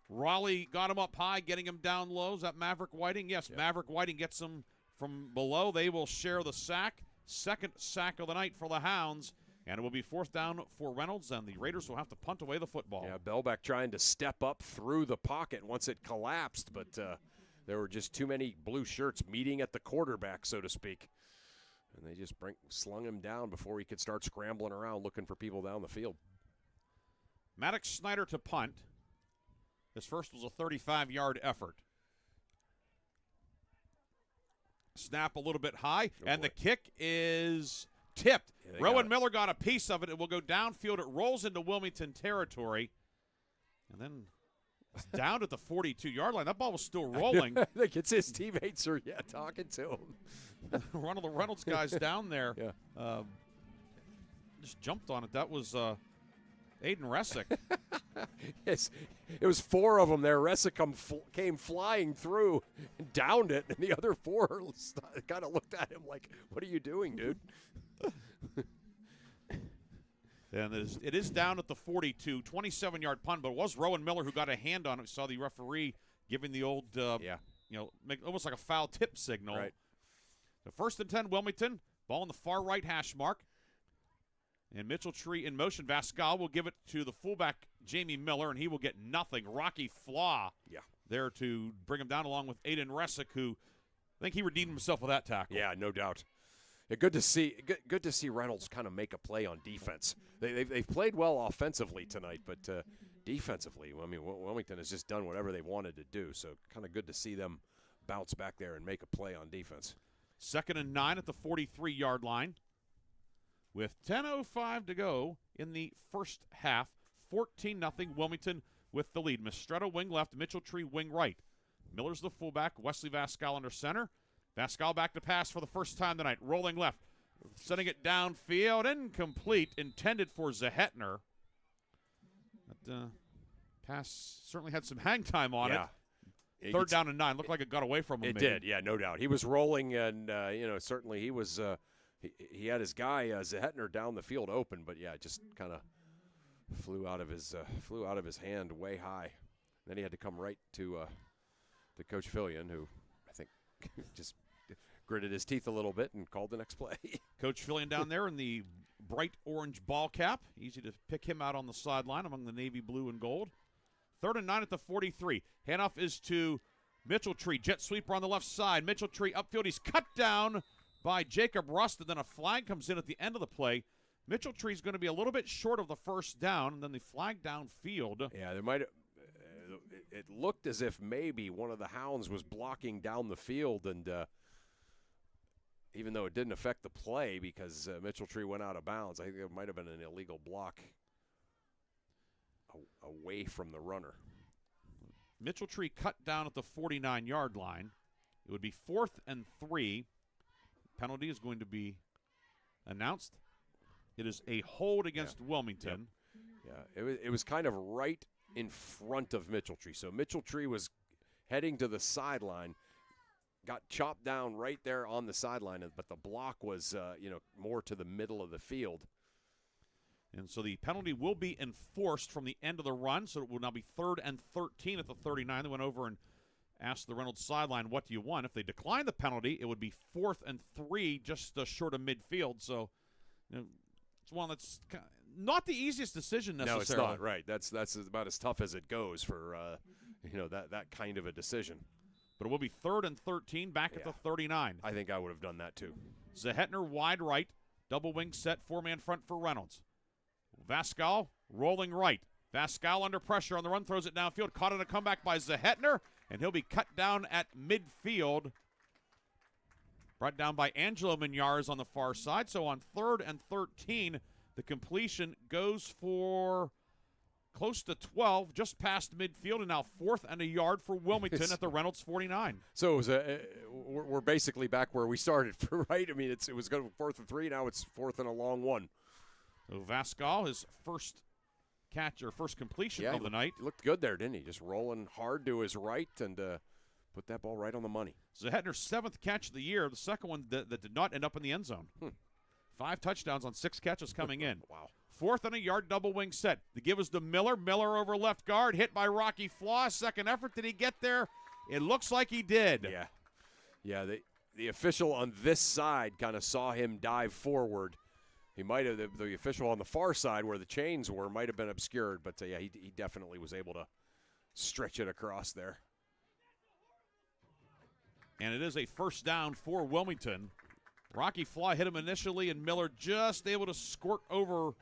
Raleigh got him up high, getting him down low. Is that Maverick Whiting? Yes, yep. Maverick Whiting gets him from below. They will share the sack. 2nd sack of the night for the Hounds. And it will be 4th down for Reynolds, and the Raiders will have to punt away the football. Yeah, Belback trying to step up through the pocket once it collapsed, but there were just too many blue shirts meeting at the quarterback, so to speak. And they just slung him down before he could start scrambling around looking for people down the field. Maddox Snyder to punt. His first was a 35-yard effort. Snap a little bit high, and the kick is tipped. Yeah, Rowan Miller got a piece of it. It will go downfield. It rolls into Wilmington territory. And then it's down at the 42-yard line. That ball was still rolling. I think it's his teammates are talking to him. One of the Reynolds guys down there just jumped on it. That was Aiden Ressick. Yes, it was 4 of them there. Ressick came flying through and downed it, and the other 4 kind of looked at him like, what are you doing, dude? And it is down at the 42, 27-yard punt, but it was Rowan Miller who got a hand on it. We saw the referee giving the old, almost like a foul tip signal. Right. The 1st and 10, Wilmington. Ball on the far right hash mark. And Mitchell Tree in motion. Vascal will give it to the fullback, Jamie Miller, and he will get nothing. Rocky Flaw there to bring him down along with Aiden Ressick, who I think he redeemed himself with that tackle. Yeah, no doubt. Yeah, good to see Reynolds kind of make a play on defense. They've played well offensively tonight, but defensively, I mean, Wilmington has just done whatever they wanted to do. So kind of good to see them bounce back there and make a play on defense. 2nd and 9 at the 43-yard line. With 10:05 to go in the first half, 14-0 Wilmington with the lead. Mistretto wing left, Mitchell Tree wing right. Miller's the fullback, Wesley Vascal under center. Vascal back to pass for the first time tonight, rolling left, setting it downfield, incomplete, intended for Zehetner. That pass certainly had some hang time on it. 3rd down and 9, looked like it got away from him. It did, no doubt. He was rolling, and certainly he was. He had his guy Zehetner down the field open, but just kind of flew out of his hand way high. Then he had to come right to Coach Fillion, who I think just gritted his teeth a little bit and called the next play. Coach Fillion down there in the bright orange ball cap. Easy to pick him out on the sideline among the navy blue and gold. 3rd and 9 at the 43. Handoff is to Mitchell Tree. Jet sweeper on the left side. Mitchell Tree upfield. He's cut down by Jacob Rust, and then a flag comes in at the end of the play. Mitchell Tree is going to be a little bit short of the first down, and then the flag downfield. Yeah, there might. It looked as if maybe one of the Hounds was blocking down the field, and even though it didn't affect the play because Mitchell Tree went out of bounds, I think it might have been an illegal block away from the runner. Mitchell Tree cut down at the 49-yard line. It would be 4th and 3. Penalty is going to be announced. It is a hold against Wilmington. Yeah, it was kind of right in front of Mitchell Tree. So Mitchell Tree was heading to the sideline, got chopped down right there on the sideline, but the block was more to the middle of the field. And so the penalty will be enforced from the end of the run, so it will now be 3rd and 13 at the 39. They went over and asked the Reynolds sideline, what do you want? If they decline the penalty, it would be 4th and 3, just short of midfield. So it's one that's not the easiest decision necessarily. No, it's not, right. That's about as tough as it goes for that kind of a decision. But it will be 3rd and 13 back at the 39. I think I would have done that too. Zehetner wide right, double wing set, 4-man front for Reynolds. Vascal rolling right. Vascal under pressure on the run, throws it downfield, caught on a comeback by Zehetner, and he'll be cut down at midfield. Brought down by Angelo Mignars on the far side. So on 3rd and 13, the completion goes for close to 12, just past midfield, and now 4th and a yard for Wilmington at the Reynolds 49. So it was we're basically back where we started, right? I mean, it was going 4th and 3, now it's 4th and a long one. So Vascal, his first catch or first completion of the night. He looked good there, didn't he? Just rolling hard to his right and put that ball right on the money. Zehetner's 7th catch of the year, the second one that did not end up in the end zone. 5 touchdowns on 6 catches coming in. Wow. 4th and a yard double wing set. The give is to Miller. Miller over left guard, hit by Rocky Flaw. Second effort. Did he get there? It looks like he did. Yeah. Yeah, the official on this side kind of saw him dive forward. He might have, the official on the far side where the chains were might have been obscured, but yeah, he definitely was able to stretch it across there. And it is a first down for Wilmington. Rocky Flaw hit him initially, and Miller just able to squirt over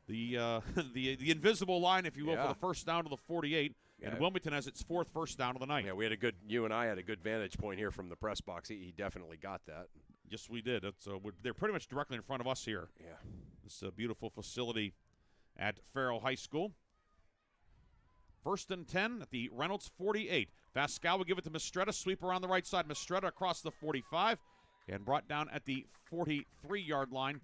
the invisible line, if you will, for the first down to the 48. And Wilmington has its 4th first down of the night. Yeah, you and I had a good vantage point here from the press box. He definitely got that. Yes, we did. They're pretty much directly in front of us here. Yeah. This beautiful facility at Farrell High School. 1st and 10 at the Reynolds 48. Vascal will give it to Mistretta. Sweep around the right side. Mistretta across the 45 and brought down at the 43-yard line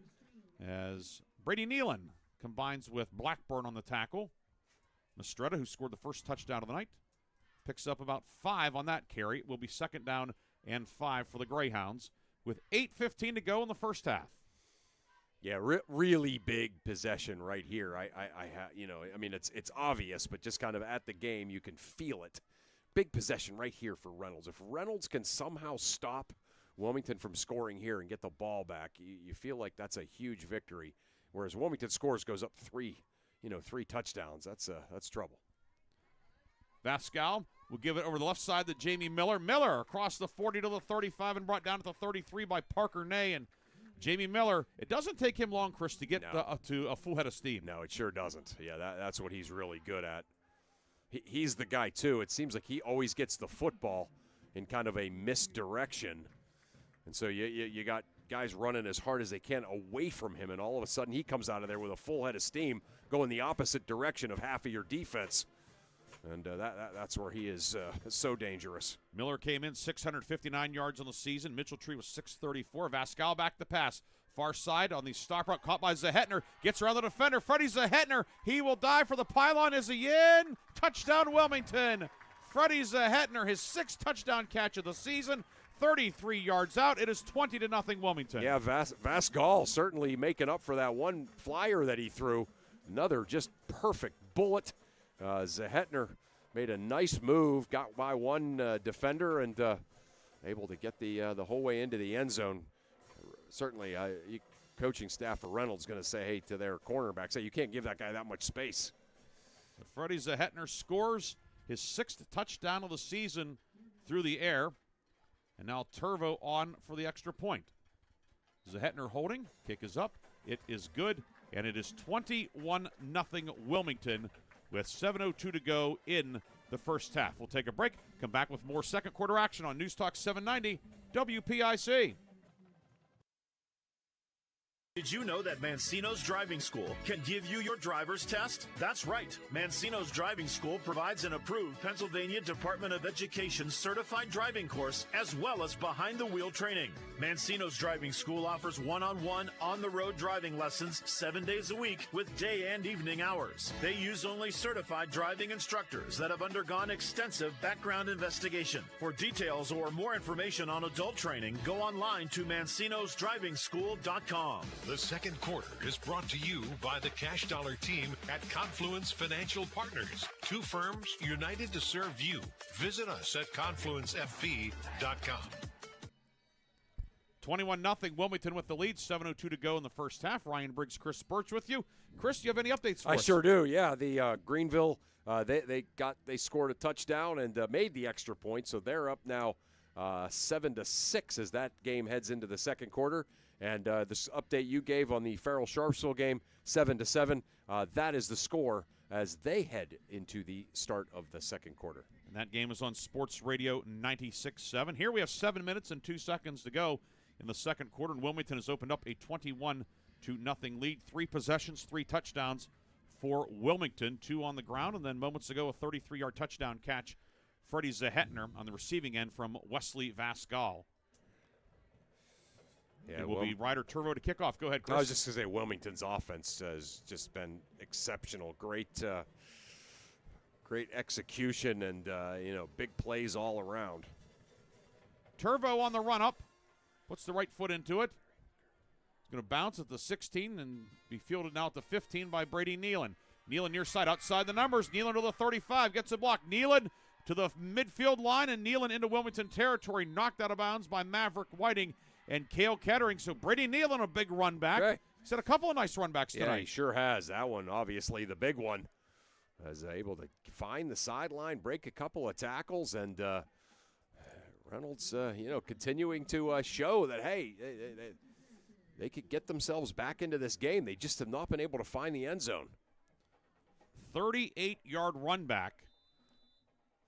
as Brady Nealon combines with Blackburn on the tackle. Mistretta, who scored the first touchdown of the night, picks up about 5 on that carry. It will be 2nd down and 5 for the Greyhounds with 8:15 to go in the first half. Yeah, really big possession right here. It's obvious, but just kind of at the game, you can feel it. Big possession right here for Reynolds. If Reynolds can somehow stop Wilmington from scoring here and get the ball back, you feel like that's a huge victory. Whereas Wilmington scores, goes up 3 touchdowns. That's trouble. Vascal will give it over the left side to Jamie Miller. Miller across the 40 to the 35 and brought down to the 33 by Parker Ney. And Jamie Miller, it doesn't take him long, Chris, to get to a full head of steam. No, it sure doesn't. Yeah, that's what he's really good at. He's the guy, too. It seems like he always gets the football in kind of a misdirection. And so you got guys running as hard as they can away from him, and all of a sudden he comes out of there with a full head of steam going the opposite direction of half of your defense. And that's where he is so dangerous. Miller came in 659 yards on the season. Mitchell Tree was 634. Vascal back to pass. Far side on the stop route, caught by Zehetner. Gets around the defender. Freddie Zehetner. He will dive for the pylon. Is he in? Touchdown, Wilmington. Freddie Zehetner, his 6th touchdown catch of the season. 33 yards out. It is 20-0 Wilmington. Yeah, Vascal certainly making up for that one flyer that he threw. Another just perfect bullet. Zehetner made a nice move, got by one defender, and able to get the whole way into the end zone. Certainly, coaching staff for Reynolds going to say, hey, to their cornerback, say you can't give that guy that much space. Freddie Zehetner scores his 6th touchdown of the season through the air. And now Turvo on for the extra point. Zehetner holding. Kick is up. It is good. And it is 21-0 Wilmington with 7:02 to go in the first half. We'll take a break. Come back with more second quarter action on News Talk 790 WPIC. Did you know that Mancino's Driving School can give you your driver's test? That's right. Mancino's Driving School provides an approved Pennsylvania Department of Education certified driving course as well as behind-the-wheel training. Mancino's Driving School offers one-on-one, on-the-road driving lessons 7 days a week with day and evening hours. They use only certified driving instructors that have undergone extensive background investigation. For details or more information on adult training, go online to mancinosdrivingschool.com. The second quarter is brought to you by the Cash Dollar team at Confluence Financial Partners. 2 firms united to serve you. Visit us at confluencefp.com. 21-0 Wilmington with the lead. 7:02 to go in the first half. Ryan Briggs, Chris Burtch with you. Chris, do you have any updates for us? I sure do. Yeah, the Greenville they scored a touchdown and made the extra point, so they're up now 7-6 as that game heads into the second quarter. And this update you gave on the Farrell-Sharpsville game, 7-7, that is the score as they head into the start of the second quarter. And that game is on Sports Radio 96.7. Here we have 7 minutes and 2 seconds to go in the second quarter, and Wilmington has opened up a 21-0 lead. 3 possessions, 3 touchdowns for Wilmington, 2 on the ground, and then moments ago a 33-yard touchdown catch, Freddie Zehetner on the receiving end from Wesley Vascal. Yeah, it will be Ryder Turvo to kick off. Go ahead, Chris. I was just going to say Wilmington's offense has just been exceptional. Great execution and, big plays all around. Turvo on the run up. Puts the right foot into it. It's going to bounce at the 16 and be fielded now at the 15 by Brady Nealon. Nealon near side, outside the numbers. Nealon to the 35, gets a block. Nealon to the midfield line, and Nealon into Wilmington territory. Knocked out of bounds by Maverick Whiting and Cale Kettering. So Brady Nealon, a big run back. Okay. He's had a couple of nice run backs tonight. Yeah, he sure has. That one, obviously, the big one. Was able to find the sideline, break a couple of tackles, and Reynolds, continuing to show that, hey, they could get themselves back into this game. They just have not been able to find the end zone. 38-yard run back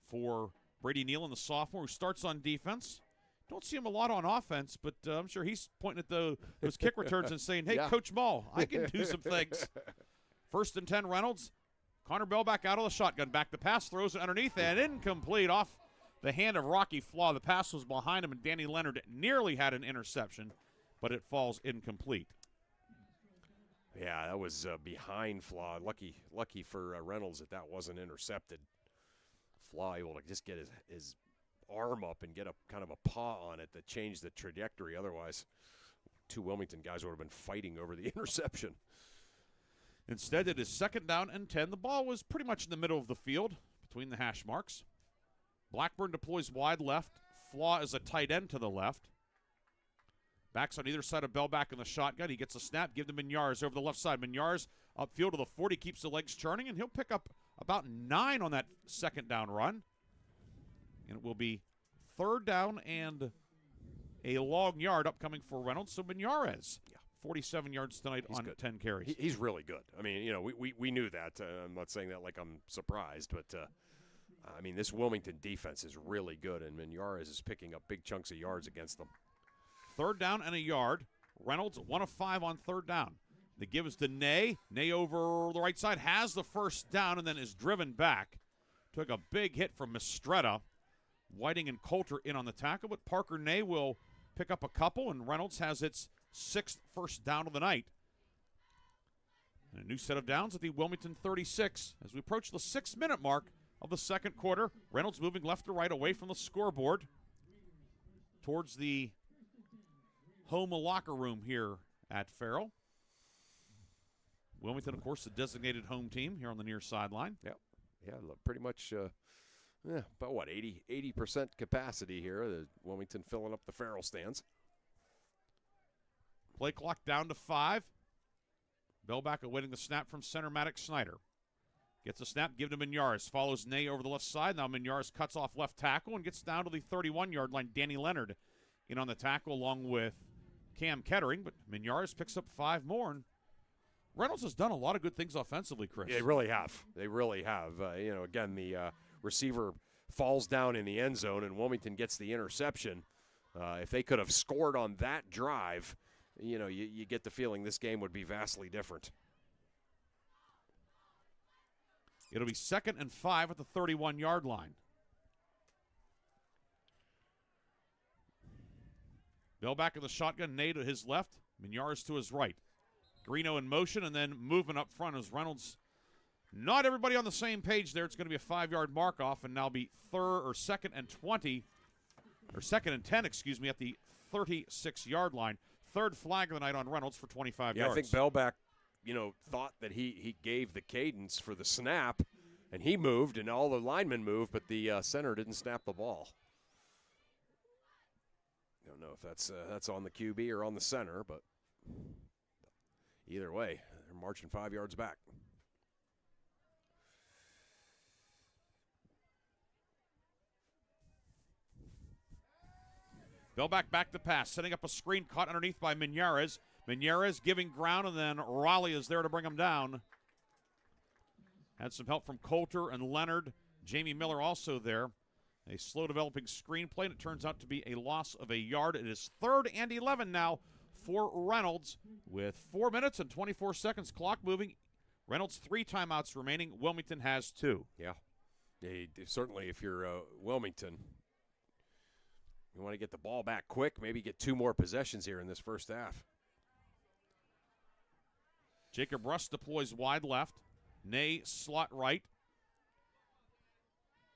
for Brady Nealon, the sophomore, who starts on defense. Don't see him a lot on offense, but I'm sure he's pointing at those kick returns and saying, hey, Yeah. Coach Ball, I can do some things. 1st and 10, Reynolds. Connor Bell back out of the shotgun. Back the pass, throws it underneath, and incomplete off the hand of Rocky Flaw. The pass was behind him, and Danny Leonard nearly had an interception, but it falls incomplete. Yeah, that was behind Flaw. Lucky for Reynolds that wasn't intercepted. Flaw able to just get his arm up and get a kind of a paw on it that changed the trajectory. Otherwise, two Wilmington guys would have been fighting over the interception. Instead, it is 2nd down and 10. The ball was pretty much in the middle of the field between the hash marks. Blackburn deploys wide left. Flaw is a tight end to the left. Backs on either side of Bell back in the shotgun. He gets a snap, give to Mignarz over the left side. Mignarz upfield to the 40, keeps the legs churning, and he'll pick up about 9 on that 2nd down run. And it will be 3rd down and a long yard upcoming for Reynolds. So Mignarz, 47 yards tonight on good. 10 carries. He's really good. I mean, we knew that. I'm not saying that like I'm surprised, but this Wilmington defense is really good, and Mignarz is picking up big chunks of yards against them. 3rd down and a yard. Reynolds, 1 of 5 on 3rd down. The give is to Ney. Ney over the right side has the 1st down and then is driven back. Took a big hit from Mistretta. Whiting and Coulter in on the tackle, but Parker Ney will pick up a couple, and Reynolds has its 6th first down of the night. And a new set of downs at the Wilmington 36 as we approach the 6-minute mark of the 2nd quarter. Reynolds moving left to right away from the scoreboard towards the home locker room here at Farrell. Wilmington, of course, the designated home team here on the near sideline. Yep. Yeah, pretty much about what, 80% capacity here. The Wilmington filling up the Farrell stands. Play clock down to 5. Bellback awaiting the snap from center Maddox Snyder. Gets a snap, give to Mignarz. Follows Ney over the left side. Now Mignarz cuts off left tackle and gets down to the 31-yard line. Danny Leonard in on the tackle along with Cam Kettering, but Mignarz picks up 5 more. And Reynolds has done a lot of good things offensively, Chris. Yeah, they really have. They really have. Again, the receiver falls down in the end zone, and Wilmington gets the interception. If they could have scored on that drive, you get the feeling this game would be vastly different. It'll be 2nd and 5 at the 31-yard line. Bell back in the shotgun, Ney to his left, Mignarz to his right. Greeno in motion, and then moving up front as Reynolds. Not everybody on the same page there. It's going to be a 5-yard mark off, and now be 2nd and 20, or 2nd and 10, at the 36-yard line. 3rd flag of the night on Reynolds for 25 yards. I think Bellback, thought that he gave the cadence for the snap, and he moved, and all the linemen moved, but the center didn't snap the ball. Don't know if that's on the QB or on the center, but either way, they're marching 5 yards back. Bellback back to pass, setting up a screen caught underneath by Mignarz. Mignarz giving ground, and then Raleigh is there to bring him down. Had some help from Coulter and Leonard. Jamie Miller also there. A slow developing screen play, and it turns out to be a loss of a yard. It is 3rd and 11 now for Reynolds with 4 minutes and 24 seconds. Clock moving. Reynolds 3 timeouts remaining. Wilmington has 2. Yeah. Certainly if you're Wilmington, you want to get the ball back quick, maybe get 2 more possessions here in this first half. Jacob Russ deploys wide left. Ney slot right.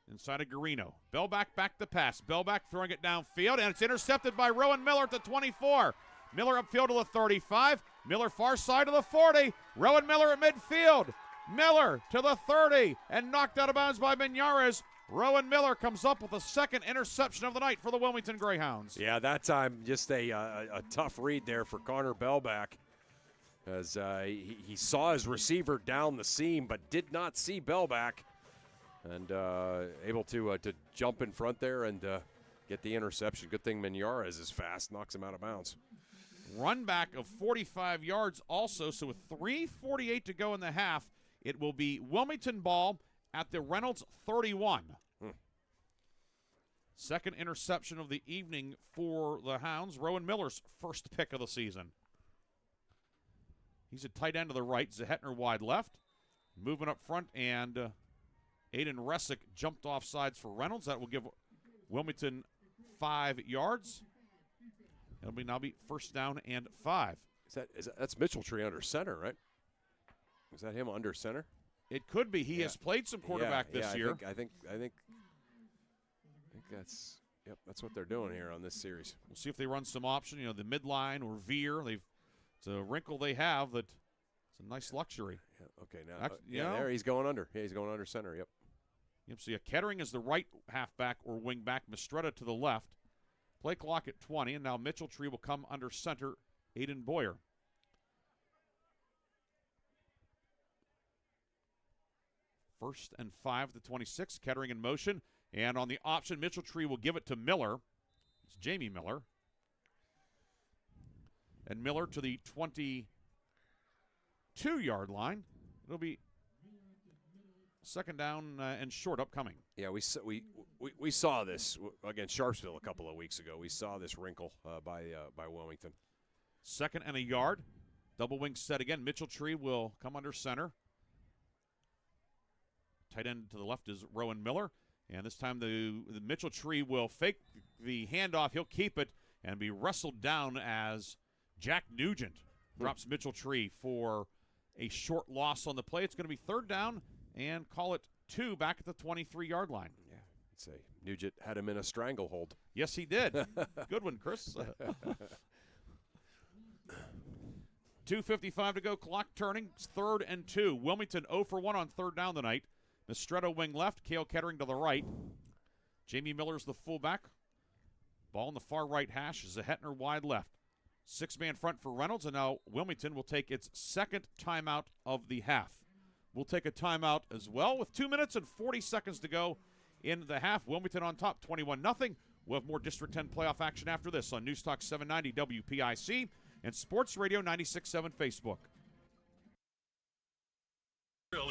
inside of Garino. Bellback back to pass. Bellback throwing it downfield, and it's intercepted by Rowan Miller at the 24. Miller upfield to the 35. Miller far side to the 40. Rowan Miller at midfield. Miller to the 30 and knocked out of bounds by Benares. Rowan Miller comes up with the second interception of the night for the Wilmington Greyhounds. Yeah, that time just a tough read there for Connor Bellback, as he saw his receiver down the seam but did not see Bellback, and able to jump in front there and get the interception. Good thing Benares is fast, knocks him out of bounds. Run back of 45 yards also, so with 3:48 to go in the half, it will be Wilmington ball at the Reynolds 31. Second interception of the evening for the Hounds. Rowan Miller's first pick of the season. He's a tight end to the right. Zahetner wide left. Moving up front, and Aiden Resick jumped off sides for Reynolds. That will give Wilmington 5 yards. It'll now be first down and 5. That's Mitchell Tree under center, right? Is that him under center? It could be. He has played some quarterback this year. I think that's what they're doing here on this series. We'll see if they run some option, the midline or veer. It's a wrinkle they have that it's a nice luxury. Yeah, okay, now there he's going under. Yeah, he's going under center. Yep. So Kettering is the right halfback or wing back. Mistretta to the left. Play clock at 20, and now Mitchell Tree will come under center. Aiden Boyer. First and 5 to 26. Kettering in motion. And on the option, Mitchell Tree will give it to Miller. It's Jamie Miller. And Miller to the 22-yard line. It'll be second down and short upcoming. Yeah, we saw this against Sharpsville a couple of weeks ago. We saw this wrinkle by Wilmington. Second and a yard. Double wing set again. Mitchell Tree will come under center. Tight end to the left is Rowan Miller. And this time the Mitchell Tree will fake the handoff. He'll keep it and be wrestled down as Jack Nugent drops Mitchell Tree for a short loss on the play. It's going to be third down and call it 2 back at the 23-yard line. Yeah, I'd say Nugent had him in a stranglehold. Yes, he did. Good one, Chris. 2:55 to go. Clock turning. It's 3rd and 2. Wilmington 0 for 1 on third down tonight. Mistretta wing left, Cale Kettering to the right. Jamie Miller's the fullback. Ball in the far right hash. Zahetner wide left. 6-man front for Reynolds, and now Wilmington will take its second timeout of the half. We'll take a timeout as well with 2 minutes and 40 seconds to go in the half. Wilmington on top, 21-0. We'll have more District 10 playoff action after this on News Talk 790 WPIC and Sports Radio 96.7 Facebook.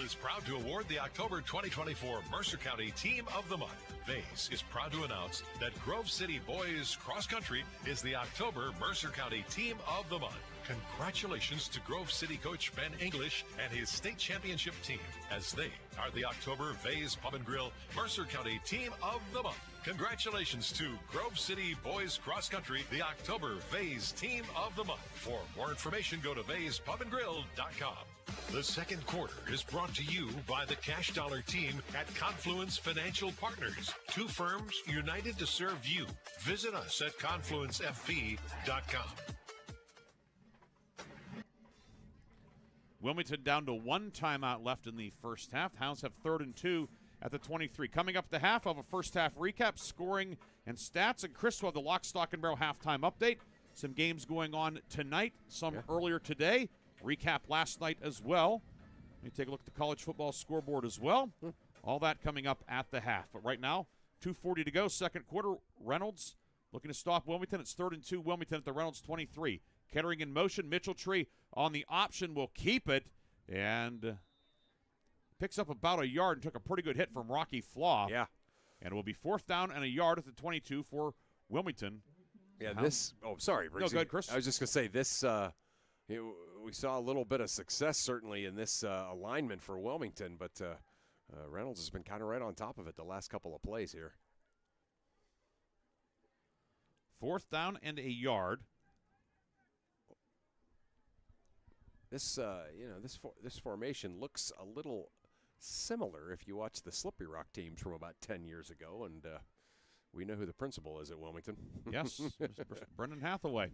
Is proud to award the October 2024 Mercer County Team of the Month. Vase is proud to announce that Grove City Boys Cross Country is the October Mercer County Team of the Month. Congratulations to Grove City coach Ben English and his state championship team, as they are the October Vase Pub and Grill Mercer County Team of the Month. Congratulations to Grove City Boys Cross Country, the October Vase Team of the Month. For more information, go to vasepubandgrill.com. The second quarter is brought to you by the Cash Dollar team at Confluence Financial Partners. 2 firms united to serve you. Visit us at confluencefp.com. Wilmington down to 1 timeout left in the first half. Hounds have 3rd and 2 at the 23. Coming up the half of a first half recap, scoring and stats. And Chris will have the Lock, Stock, and Barrel halftime update. Some games going on tonight, some earlier today. Recap last night as well. Let me take a look at the college football scoreboard as well. All that coming up at the half. But right now, 2:40 to go, second quarter. Reynolds looking to stop Wilmington. It's 3rd and 2. Wilmington at the Reynolds 23. Kettering in motion. Mitchell Tree on the option will keep it and picks up about a yard and took a pretty good hit from Rocky Flaw. Yeah. And it will be 4th down and a yard at the 22 for Wilmington. Yeah, sorry, Briggs. No, go ahead, Chris. I was just going to say this. We saw a little bit of success certainly in this alignment for Wilmington, but Reynolds has been kind of right on top of it the last couple of plays here. 4th down and a yard. This this formation looks a little similar if you watch the Slippery Rock teams from about 10 years ago, and we know who the principal is at Wilmington. Yes, Brendan Hathaway.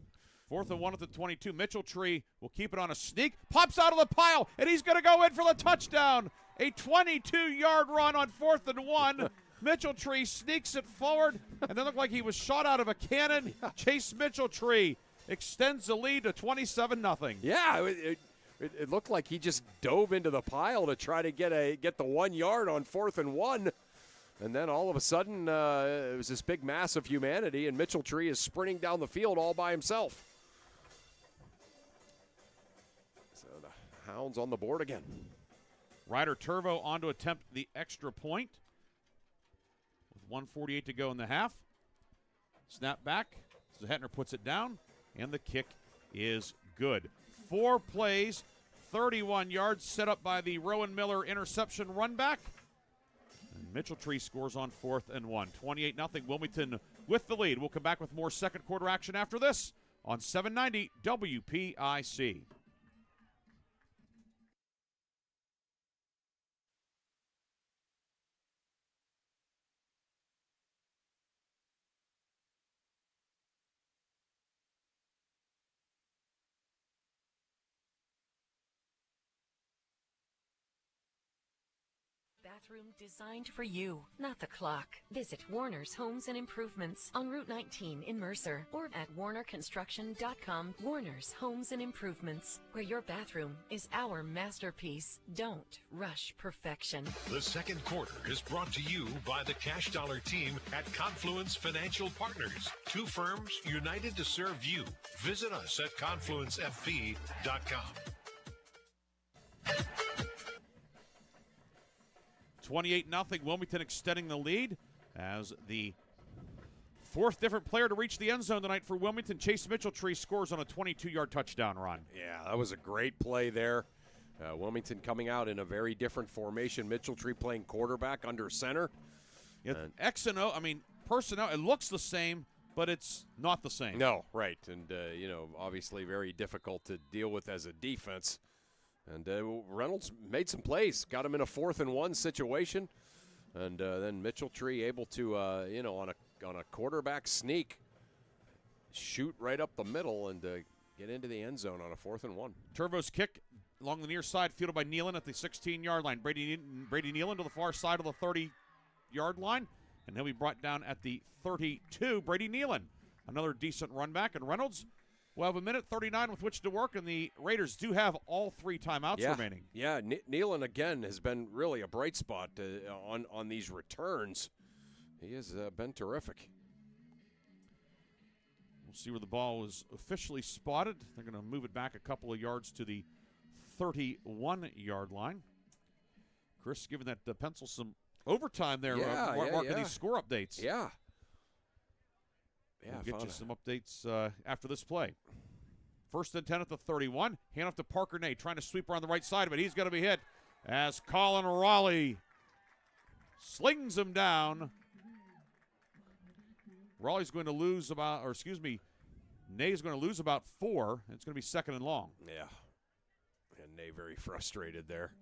4th and 1 at the 22. Mitchell Tree will keep it on a sneak. Pops out of the pile, and he's going to go in for the touchdown. A 22-yard run on 4th and 1. Mitchell Tree sneaks it forward, and it looked like he was shot out of a cannon. Chase Mitchell Tree extends the lead to 27-0. Yeah, it looked like he just dove into the pile to try to get the 1 yard on 4th and 1. And then all of a sudden, it was this big mass of humanity, and Mitchell Tree is sprinting down the field all by himself. So the Hounds on the board again. Ryder Turvo on to attempt the extra point with 1:48 to go in the half. Snap back. Hetner puts it down, and the kick is good. 4 plays, 31 yards set up by the Rowan Miller interception run back. And Mitchell Tree scores on 4th and 1. 28-0 Wilmington with the lead. We'll come back with more second quarter action after this on 790 WPIC. Bathroom designed for you, not the clock. Visit Warner's Homes and Improvements on Route 19 in Mercer or at warnerconstruction.com. Warner's Homes and Improvements, where your bathroom is our masterpiece. Don't rush perfection. The second quarter is brought to you by the Cash Dollar team at Confluence Financial Partners. 2 firms united to serve you. Visit us at confluencefp.com. 28-0 Wilmington extending the lead as the 4th different player to reach the end zone tonight for Wilmington. Chase Mitchell Tree scores on a 22-yard touchdown run. Yeah, that was a great play there. Wilmington coming out in a very different formation. Mitchell Tree playing quarterback under center. Yeah, X and O, personnel, it looks the same, but it's not the same. No, right. And, obviously very difficult to deal with as a defense. And Reynolds made some plays, got him in a 4th and 1 situation. And then Mitchell Tree able to, on a quarterback sneak, shoot right up the middle and get into the end zone on a 4th and 1. Turvo's kick along the near side, fielded by Nealon at the 16-yard line. Brady Nealon to the far side of the 30-yard line, and he'll be brought down at the 32. Brady Nealon, another decent run back, and Reynolds will have 1:39 with which to work, and the Raiders do have all 3 timeouts remaining. Yeah, Nealon again has been really a bright spot on these returns. He has been terrific. We'll see where the ball is officially spotted. They're going to move it back a couple of yards to the 31-yard line. Chris giving that pencil some overtime there, marking these score updates. Yeah. We'll get you some updates after this play. 1st and 10 at the 31. Hand off to Parker Ney, trying to sweep around the right side of it. He's going to be hit as Colin Raleigh slings him down. Raleigh's going to lose Ney's going to lose about 4. It's going to be 2nd and long. Yeah. And Ney very frustrated there,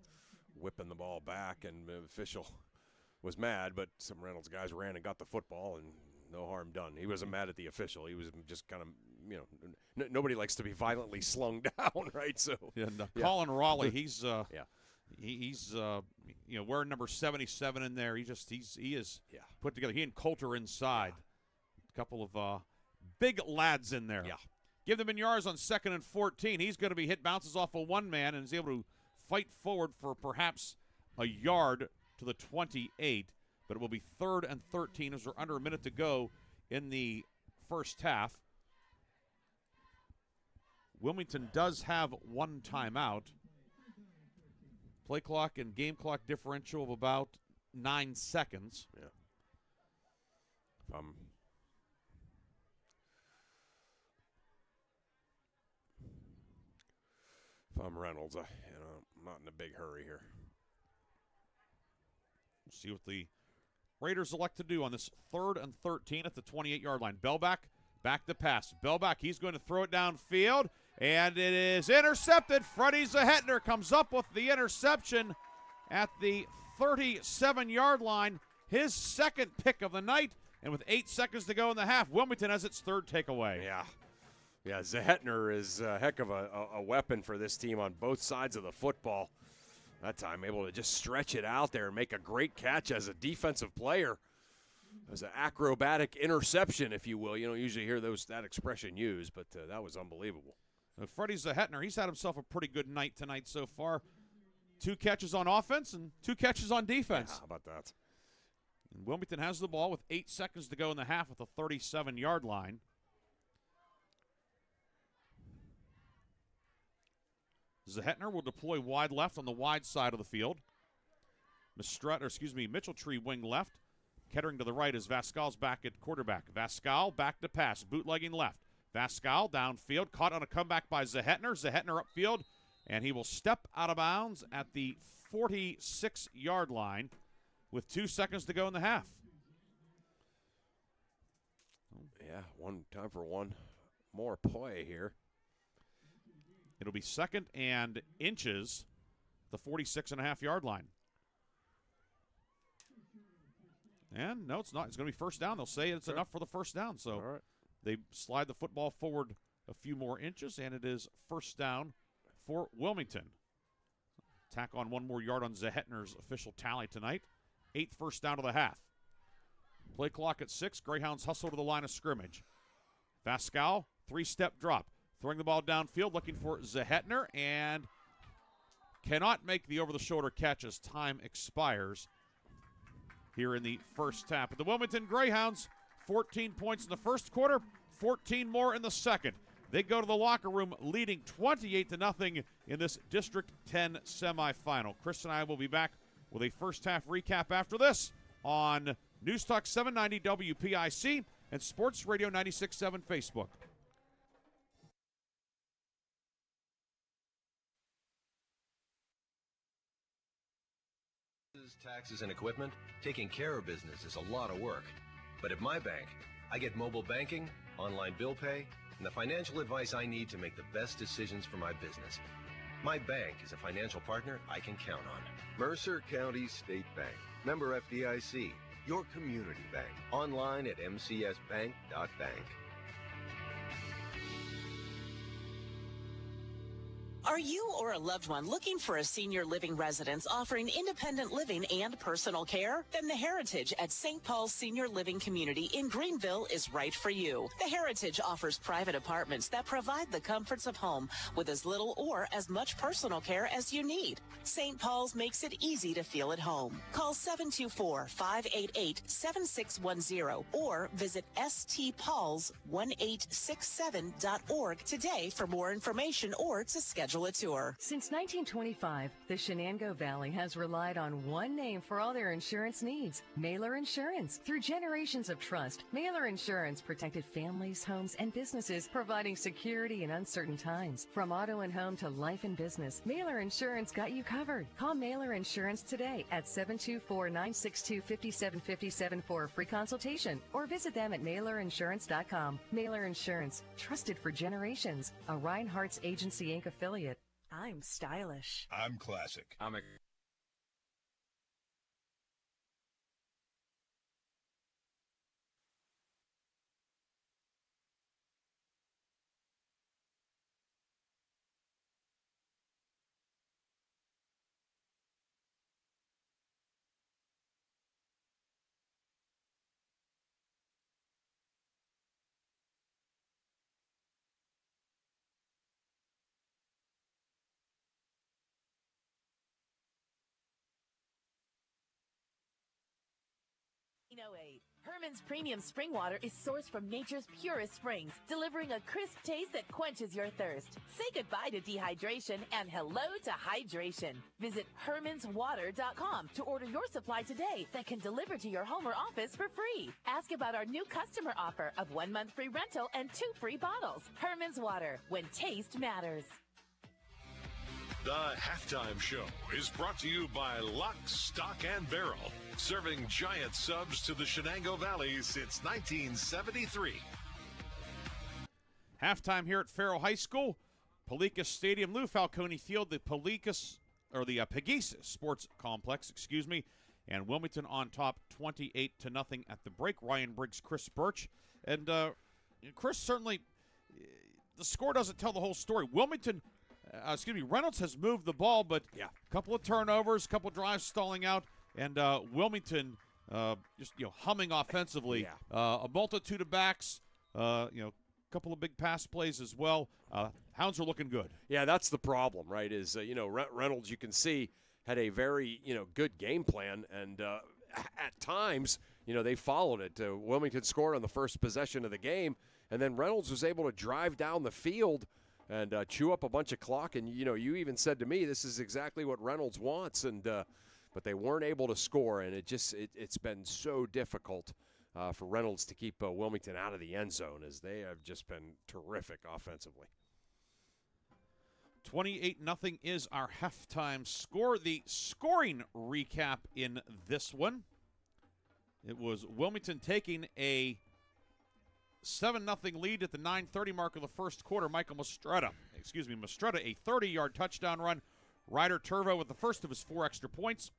whipping the ball back, and the official was mad, but some Reynolds guys ran and got the football, and no harm done. He wasn't mad at the official. He was just kind of, nobody likes to be violently slung down, right? So Colin Raleigh, he's wearing number 77 in there. He is put together. He and Coulter inside. A couple of big lads in there. Yeah. Give them Minyarz on 2nd and 14. He's going to be hit, bounces off of one man, and is able to fight forward for perhaps a yard to the 28. But it will be 3rd and 13 as we're under a minute to go in the first half. Wilmington does have 1 timeout. Play clock and game clock differential of about 9 seconds. Yeah. If I'm Reynolds, I'm not in a big hurry here. We'll see what the Raiders elect to do on this 3rd and 13 at the 28-yard line. Bellback, back to pass. Bellback, he's going to throw it downfield, and it is intercepted. Freddie Zahetner comes up with the interception, at the 37-yard line. His second pick of the night, and with 8 seconds to go in the half, Wilmington has its third takeaway. Yeah, Zehetner is a heck of a weapon for this team on both sides of the football. That time able to just stretch it out there and make a great catch as a defensive player. As an acrobatic interception, if you will. You don't usually hear that expression used, but that was unbelievable. Freddie Zehetner, he's had himself a pretty good night tonight so far. 2 catches on offense and 2 catches on defense. Yeah, how about that? And Wilmington has the ball with 8 seconds to go in the half at the 37-yard line. Zehetner will deploy wide left on the wide side of the field. Mitchell-Tree wing left. Kettering to the right as Vascal's back at quarterback. Vascal back to pass, bootlegging left. Vascal downfield, caught on a comeback by Zehetner. Zehetner upfield, and he will step out of bounds at the 46-yard line with 2 seconds to go in the half. Yeah, time for one more play here. It'll be 2nd and inches, the 46.5-yard line. And no, it's not. It's going to be first down. They'll say it's enough for the first down. So they slide the football forward a few more inches, and it is first down for Wilmington. Tack on 1 more yard on Zehetner's official tally tonight. 8th first down of the half. Play clock at 6. Greyhounds hustle to the line of scrimmage. Vascal, 3-step drop. Throwing the ball downfield, looking for Zehetner, and cannot make the over-the-shoulder catch as time expires here in the first half. But the Wilmington Greyhounds, 14 points in the first quarter, 14 more in the second. They go to the locker room leading 28-0 in this District 10 semifinal. Chris and I will be back with a first half recap after this on News Talk 790 WPIC and Sports Radio 96.7 Facebook. Taxes and equipment, taking care of business is a lot of work. But at my bank, I get mobile banking, online bill pay, and the financial advice I need to make the best decisions for my business. My bank is a financial partner I can count on. Mercer County State Bank. Member FDIC. Your community bank. Online at mcsbank.bank. Are you or a loved one looking for a senior living residence offering independent living and personal care? Then the Heritage at St. Paul's Senior Living Community in Greenville is right for you. The Heritage offers private apartments that provide the comforts of home with as little or as much personal care as you need. St. Paul's makes it easy to feel at home. Call 724-588-7610 or visit stpauls1867.org today for more information or to schedule a tour. Since 1925, the Shenango Valley has relied on one name for all their insurance needs, Mailer Insurance. Through generations of trust, Mailer Insurance protected families, homes, and businesses, providing security in uncertain times. From auto and home to life and business, Mailer Insurance got you covered. Call Mailer Insurance today at 724-962-5757 for a free consultation or visit them at mailerinsurance.com. Mailer Insurance, trusted for generations. A Reinhardt's Agency Inc. affiliate. I'm stylish. I'm classic. I'm a Herman's Premium Spring Water is sourced from nature's purest springs, delivering a crisp taste that quenches your thirst. Say goodbye to dehydration and hello to hydration. Visit hermanswater.com to order your supply today that can deliver to your home or office for free. Ask about our new customer offer of 1 month free rental and 2 free bottles. Herman's Water, when taste matters. The Halftime Show is brought to you by Lock, Stock, and Barrel, serving giant subs to the Shenango Valley since 1973. Halftime here at Farrell High School, Peleicas Stadium, Lou Falcone Field. The Peleicas Pegues Sports Complex, and Wilmington on top 28-0 at the break. Ryan Briggs, Chris Burtch. And Chris, certainly the score doesn't tell the whole story. Reynolds has moved the ball, but a couple of turnovers, a couple of drives stalling out, and Wilmington just humming offensively. A multitude of backs, a couple of big pass plays as well. Hounds are looking good. Yeah, that's the problem, right? Is Reynolds, you can see, had a very good game plan, and at times they followed it. Wilmington scored on the first possession of the game, and then Reynolds was able to drive down the field and chew up a bunch of clock. And you even said to me, this is exactly what Reynolds wants, and but they weren't able to score, and it's been so difficult for Reynolds to keep Wilmington out of the end zone, as they have just been terrific offensively. 28-0 is our halftime score. The scoring recap in this one, it was Wilmington taking a 7-0 lead at the 9:30 mark of the first quarter. Mastretta, a 30-yard touchdown run. Ryder Turvo with the first of his 4 extra points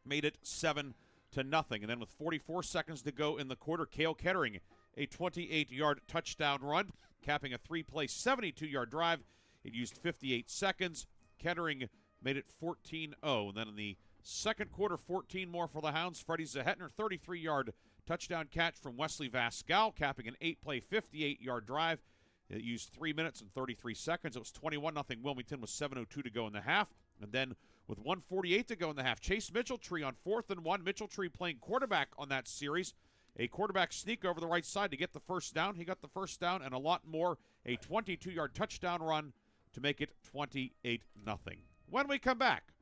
made it 7-0. And then with 44 seconds to go in the quarter, Cale Kettering, a 28-yard touchdown run, capping a 3-play 72-yard drive. It used 58 seconds. Kettering made it 14-0. And then in the second quarter, 14 more for the Hounds. Freddie Zahetner, 33-yard touchdown catch from Wesley Vascal, capping an 8-play 58-yard drive. It used 3 minutes and 33 seconds. It was 21-0 Wilmington with 7:02 to go in the half. And then with 1:48 to go in the half, Chase Mitchelltree on 4th and 1. Mitchelltree playing quarterback on that series. A quarterback sneak over the right side to get the first down. He got the first down and a lot more. A 22-yard touchdown run to make it 28-0. When we come back,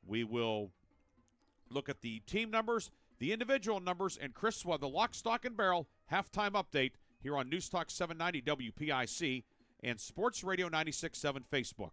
we will look at the team numbers, the individual numbers, and Chris Swab, the lock, stock, and barrel halftime update here on News Talk 790 WPIC and Sports Radio 96.7 Facebook.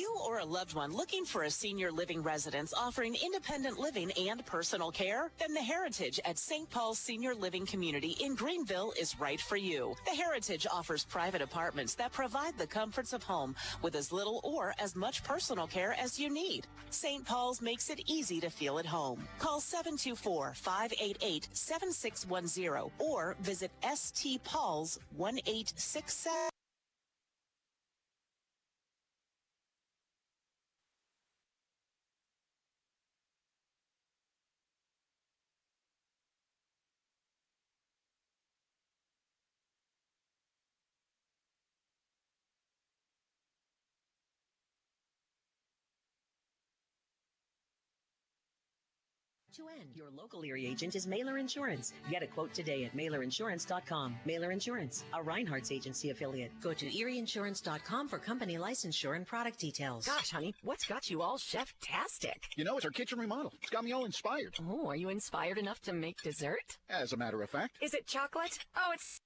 You or a loved one looking for a senior living residence offering independent living and personal care? Then the Heritage at St. Paul's Senior Living Community in Greenville is right for you. The Heritage offers private apartments that provide the comforts of home with as little or as much personal care as you need. St. Paul's makes it easy to feel at home. Call 724-588-7610 or visit stpauls1867. To end, your local Erie agent is Mailer Insurance. Get a quote today at mailerinsurance.com. Mailer Insurance, a Reinhardt's agency affiliate. Go to erieinsurance.com for company licensure and product details. Gosh, honey, what's got you all chef-tastic? It's our kitchen remodel. It's got me all inspired. Oh, are you inspired enough to make dessert? As a matter of fact. Is it chocolate? Oh, it's...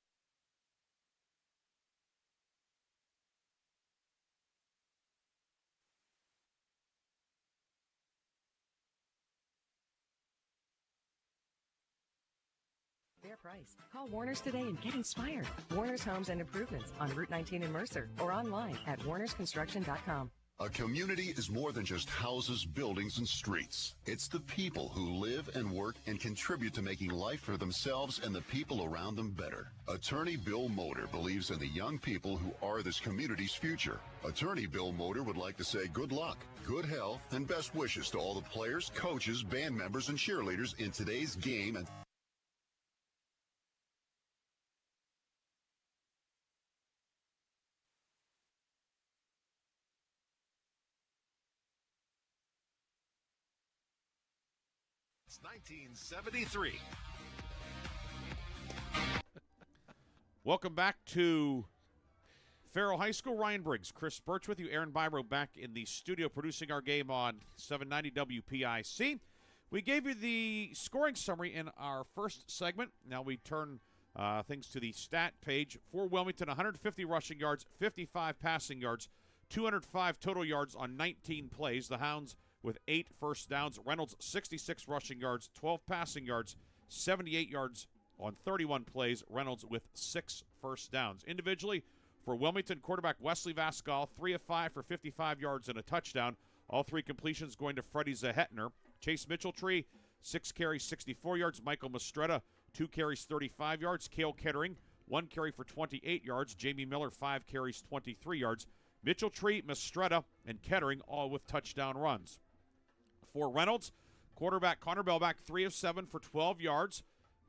Fair price. Call Warner's today and get inspired. Warner's Homes and Improvements on Route 19 in Mercer or online at warnersconstruction.com. A community is more than just houses, buildings, and streets. It's the people who live and work and contribute to making life for themselves and the people around them better. Attorney Bill Motor believes in the young people who are this community's future. Attorney Bill Motor would like to say good luck, good health, and best wishes to all the players, coaches, band members, and cheerleaders in today's game and It's 1973. Welcome back to Farrell High School. Ryan Briggs, Chris Burtch with you. Aaron Biro back in the studio producing our game on 790 WPIC. We gave you the scoring summary in our first segment. Now we turn things to the stat page. For Wilmington, 150 rushing yards, 55 passing yards, 205 total yards on 19 plays. The Hounds with 8 first downs. Reynolds, 66 rushing yards, 12 passing yards, 78 yards on 31 plays. Reynolds with 6 first downs. Individually, for Wilmington, quarterback Wesley Vascal, 3 of 5 for 55 yards and a touchdown. All 3 completions going to Freddie Zahetner. Chase Mitchelltree, 6 carries, 64 yards. Michael Mastretta, 2 carries, 35 yards. Cale Kettering, 1 carry for 28 yards. Jamie Miller, 5 carries, 23 yards. Mitchelltree, Mastretta, and Kettering all with touchdown runs. For Reynolds, quarterback Connor Belback, 3 of 7 for 12 yards.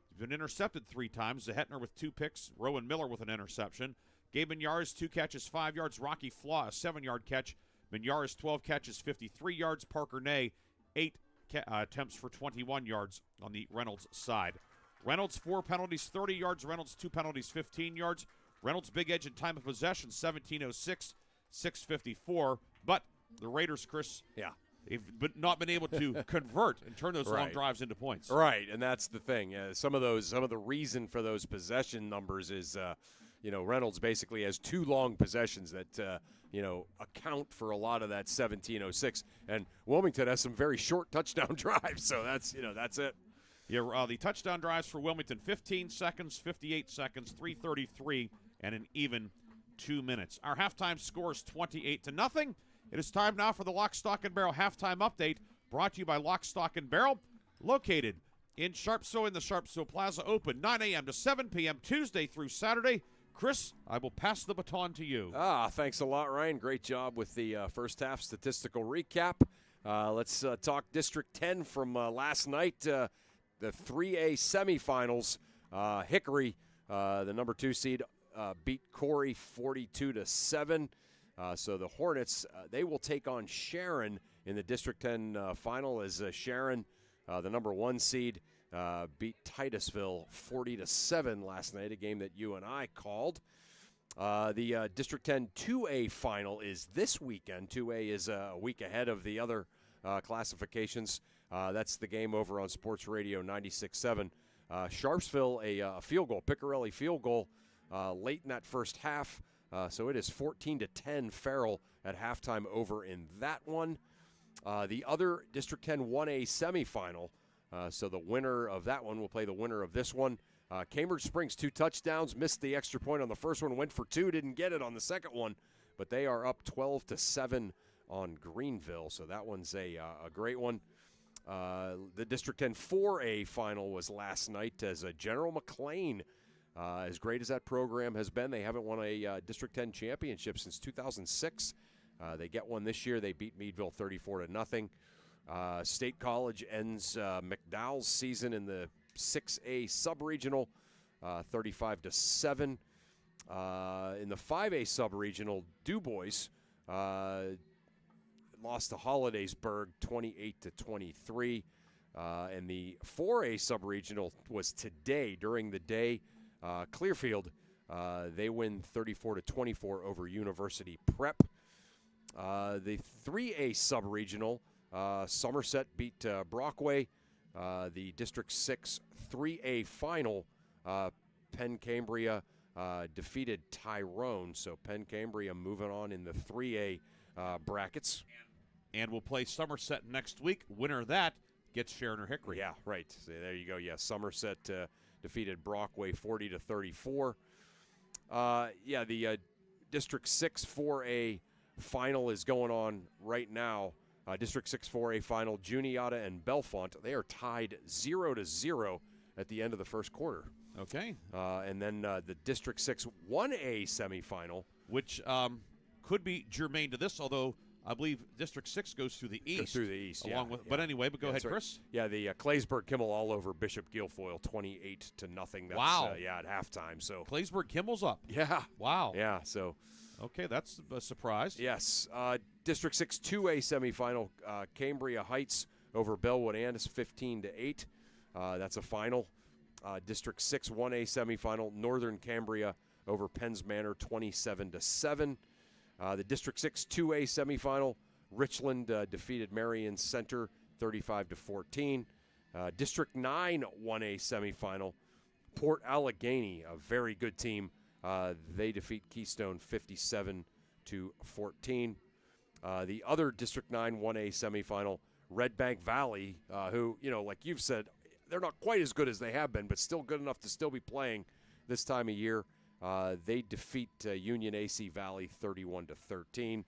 He's been intercepted 3 times. Zahetner with 2 picks. Rowan Miller with an interception. Gabe Minyar's 2 catches, 5 yards. Rocky Flaw, a 7-yard catch. Minyar's 12 catches, 53 yards. Parker Ney, 8 attempts for 21 yards on the Reynolds side. Reynolds 4 penalties, 30 yards. Reynolds 2 penalties, 15 yards. Reynolds big edge in time of possession, 17:06, 6:54. But the Raiders, Chris, they've not been able to convert and turn those long drives into points. Right, and that's the thing. Some of the reason for those possession numbers is, Reynolds basically has 2 long possessions that account for a lot of that 17:06, and Wilmington has some very short touchdown drives. So that's it. Yeah, the touchdown drives for Wilmington: 15 seconds, 58 seconds, 3:33, and an even 2 minutes. Our halftime score is 28-0. It is time now for the Lock, Stock, and Barrel halftime update, brought to you by Lock, Stock, and Barrel, located in Sharpsville in the Sharpsville Plaza, open 9 a.m. to 7 p.m. Tuesday through Saturday. Chris, I will pass the baton to you. Thanks a lot, Ryan. Great job with the first half statistical recap. Let's talk District 10 from last night. The 3A semifinals. Hickory, the number 2 seed, beat Corey 42-7. So the Hornets, they will take on Sharon in the District 10 final, as Sharon, the number 1 seed, beat Titusville 40-7 last night, a game that you and I called. The District 10 2A final is this weekend. 2A is a week ahead of the other classifications. That's the game over on Sports Radio 96.7. Sharpsville, a field goal, Piccarelli field goal late in that first half. So it is 14-10 Farrell at halftime over in that one. The other District 10 1A semifinal, so the winner of that one will play the winner of this one. Cambridge Springs, 2 touchdowns, missed the extra point on the first one, went for 2, didn't get it on the second one, but they are up 12-7 on Greenville, so that one's a great one. The District 10 4A final was last night, as General McLean, as great as that program has been, they haven't won a District 10 championship since 2006. They get one this year. They beat Meadville 34-0. State College ends McDowell's season in the 6A sub-regional, 35-7. In the 5A sub-regional, DuBois lost to Hollidaysburg 28-23. And the 4A sub-regional was today, during the day. Clearfield, they win 34-24 over University Prep. The 3A sub-regional, Somerset beat Brockway. The District 6 3A final, Penn Cambria defeated Tyrone. So Penn Cambria moving on in the 3A brackets. And we'll play Somerset next week. Winner of that gets Sharon or Hickory. Yeah, right. So there you go. Yeah, Somerset defeated Brockway 40-34. The District 6 4A final is going on right now. District 6 4A final, Juniata and Bellefonte, they are tied 0-0 at the end of the first quarter. Okay. And then the District 6 1A semifinal. Which could be germane to this, although I believe District 6 goes through the East. Goes through the East, along with, But anyway, go ahead, Chris. Right. Yeah, the Claysburg-Kimmel all over Bishop Guilfoyle, 28-0. That's, wow. At halftime. So Claysburg-Kimmel's up. Yeah. Wow. Yeah, so. Okay, that's a surprise. Yes. District 6 2A semifinal, Cambria Heights over Bellwood Andis, 15-8. That's a final. District 6 1A semifinal, Northern Cambria over Penns Manor, 27-7. The District 6 2A semifinal, Richland defeated Marion Center, 35-14. District 9 1A semifinal, Port Allegheny, a very good team. They defeat Keystone 57-14. The other District 9 1A semifinal, Red Bank Valley, who, like you've said, they're not quite as good as they have been, but still good enough to still be playing this time of year. They defeat Union AC Valley 31-13.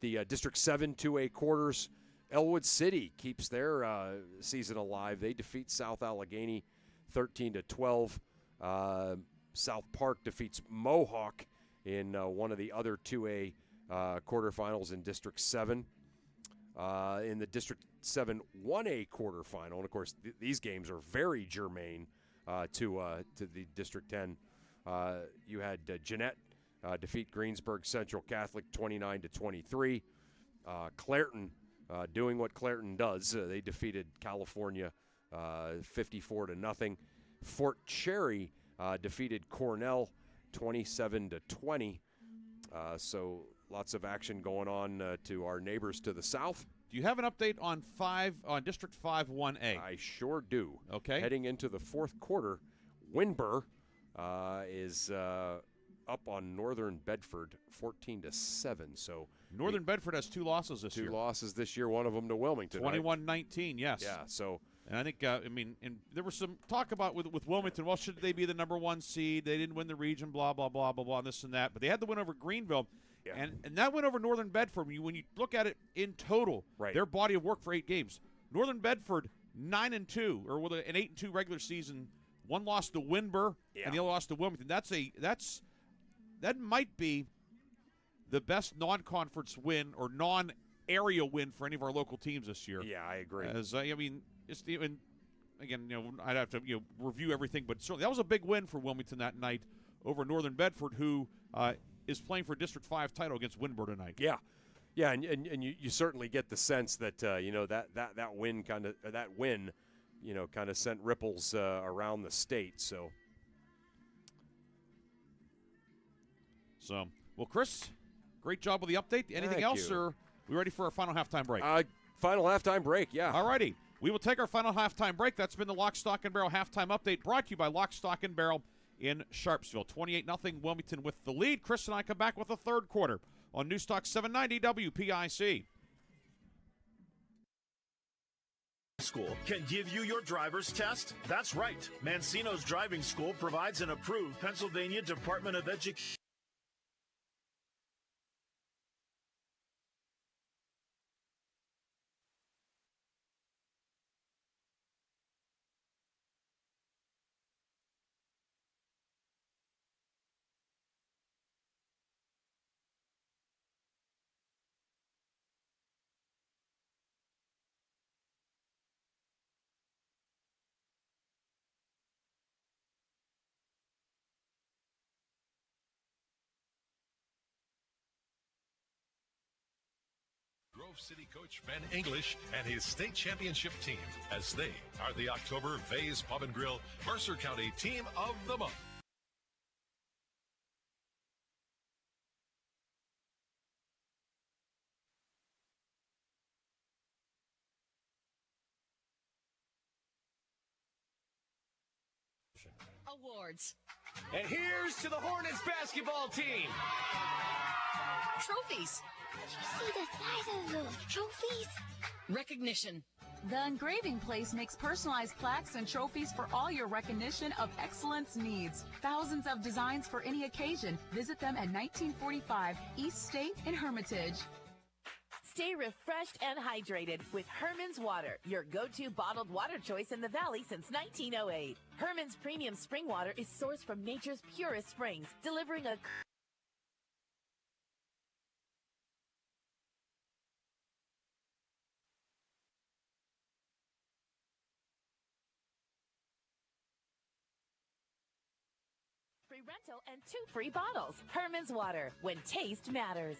The District 7 2A quarters, Elwood City keeps their season alive. They defeat South Allegheny 13-12. South Park defeats Mohawk in one of the other 2A quarterfinals in District 7. In the District 7 1A quarterfinal, and of course these games are very germane to the District 10. You had Jeanette defeat Greensburg Central Catholic 29-23. Clairton doing what Clairton does. They defeated California 54-0. Fort Cherry defeated Cornell 27-20. So lots of action going on to our neighbors to the south. Do you have an update on District 5 1A? I sure do. Okay. Heading into the fourth quarter, Winburn is up on Northern Bedford 14-7. So Northern Bedford has 2 losses this year. 2 losses this year, one of them to Wilmington. 21-19, yes. Yeah, so. And I think, and there was some talk about with Wilmington, well, should they be the number 1 seed? They didn't win the region, blah, blah, blah, blah, blah, and this and that. But they had the win over Greenville. Yeah. And that win over Northern Bedford, when you look at it in total, their body of work for 8 games, Northern Bedford 9-2, or with an 8-2 regular season, 1 loss to Winburn and the other loss to Wilmington. That might be the best non-conference win or non-area win for any of our local teams this year. Yeah, I agree. It's even again, I'd have to review everything, but certainly that was a big win for Wilmington that night over Northern Bedford, who is playing for District 5 title against Winburn tonight. Yeah, and you certainly get the sense that that win kind of sent ripples around the state. So, well, Chris, great job with the update. Anything else, or are we ready for our final halftime break? Final halftime break, yeah. All righty. We will take our final halftime break. That's been the Lock, Stock, and Barrel halftime update brought to you by Lock, Stock, and Barrel in Sharpsville. 28-0 Wilmington with the lead. Chris and I come back with the third quarter on Newstalk 790 WPIC. School can give you your driver's test? That's right. Mancino's Driving School provides an approved Pennsylvania Department of Education. Grove City coach Ben English and his state championship team, as they are the October Vase Pub and Grill Mercer County Team of the Month. Awards. And here's to the Hornets basketball team. Trophies. Did you see the size of those trophies? Recognition. The Engraving Place makes personalized plaques and trophies for all your recognition of excellence needs. Thousands of designs for any occasion. Visit them at 1945 East State in Hermitage. Stay refreshed and hydrated with Herman's Water, your go-to bottled water choice in the Valley since 1908. Herman's premium spring water is sourced from nature's purest springs, delivering a free rental and 2 free bottles. Herman's Water, when taste matters.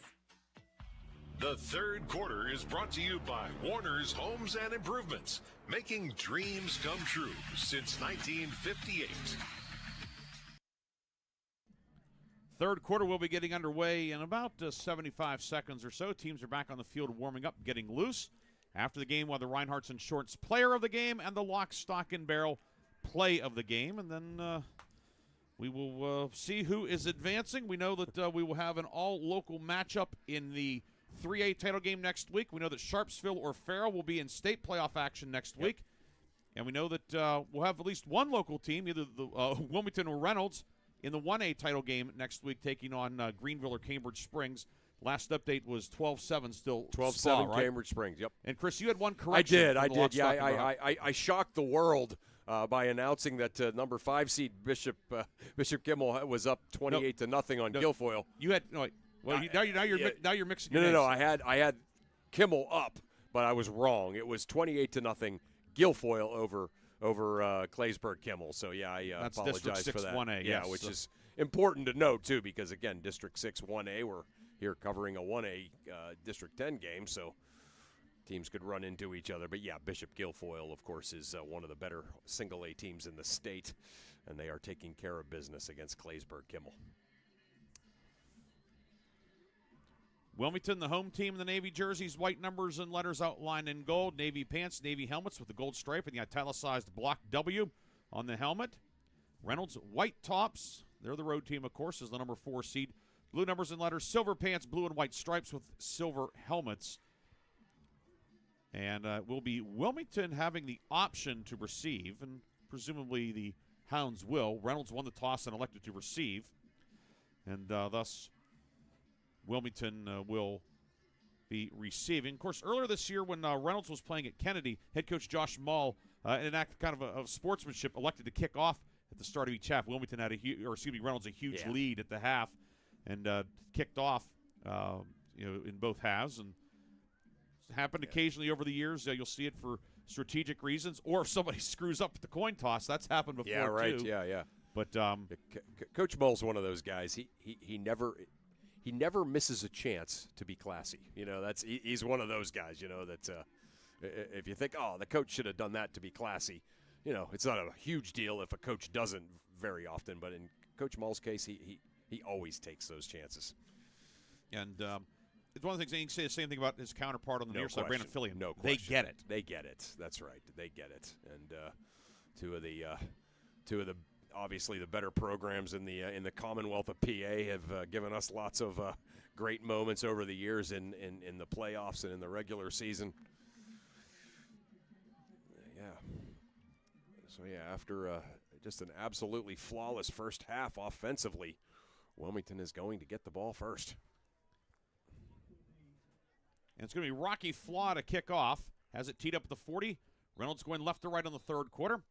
The third quarter is brought to you by Warner's Homes and Improvements, making dreams come true since 1958. Third quarter will be getting underway in about 75 seconds or so. Teams are back on the field warming up, getting loose. After the game, we'll have the Reinhardt's Insurance Player of the Game and the Lock, Stock, and Barrel Play of the Game. And then we will see who is advancing. We know that we will have an all-local matchup in the 3A title game next week. We know that Sharpsville or Farrell will be in state playoff action next week. And we know that we'll have at least one local team, either the Wilmington or Reynolds, in the 1A title game next week, taking on Greenville or Cambridge Springs. Last update was 12-7 still. 12-7 right? Cambridge Springs, yep. And, Chris, you had one correction. I did. Yeah, I shocked the world by announcing that number 5 seed Bishop Kimmel was up 28-0 on Guilfoyle. You had now you're mixing. No. I had Kimmel up, but I was wrong. It was 28-0 Guilfoyle over Claysburg Kimmel. So yeah, I that's apologize District for that. 1A, yeah, which is important to note too, because again, District 6 1A, we're here covering a 1A District 10 game, so teams could run into each other. But yeah, Bishop Guilfoyle, of course, is one of the better single A teams in the state, and they are taking care of business against Claysburg Kimmel. Wilmington, the home team in the Navy jerseys, white numbers and letters outlined in gold. Navy pants, Navy helmets with the gold stripe and the italicized block W on the helmet. Reynolds, white tops. They're the road team, of course, is the number 4 seed. Blue numbers and letters, silver pants, blue and white stripes with silver helmets. And will be Wilmington having the option to receive, and presumably the Hounds will. Reynolds won the toss and elected to receive. And thus Wilmington will be receiving. Of course, earlier this year when Reynolds was playing at Kennedy, head coach Josh Mull, in an act kind of sportsmanship, elected to kick off at the start of each half. Wilmington had Reynolds a huge lead at the half, and kicked off, in both halves. And it's happened occasionally over the years. You'll see it for strategic reasons, or if somebody screws up the coin toss. That's happened before. Yeah, right. Too. Yeah. But Coach Mull's one of those guys. He never misses a chance to be classy. He's one of those guys. That if you think, the coach should have done that to be classy, it's not a huge deal if a coach doesn't very often. But in Coach Mull's case, he always takes those chances. And it's one of the things, and you can say the same thing about his counterpart on the near side, Brandon Fillion. No question. They get it. They get it. That's right. They get it. And two of the obviously the better programs in the Commonwealth of PA have given us lots of great moments over the years in the playoffs and in the regular season. Yeah. So after just an absolutely flawless first half offensively, Wilmington is going to get the ball first. And it's going to be Rocky Flaw to kick off. Has it teed up at the 40. Reynolds going left to right on the third quarter.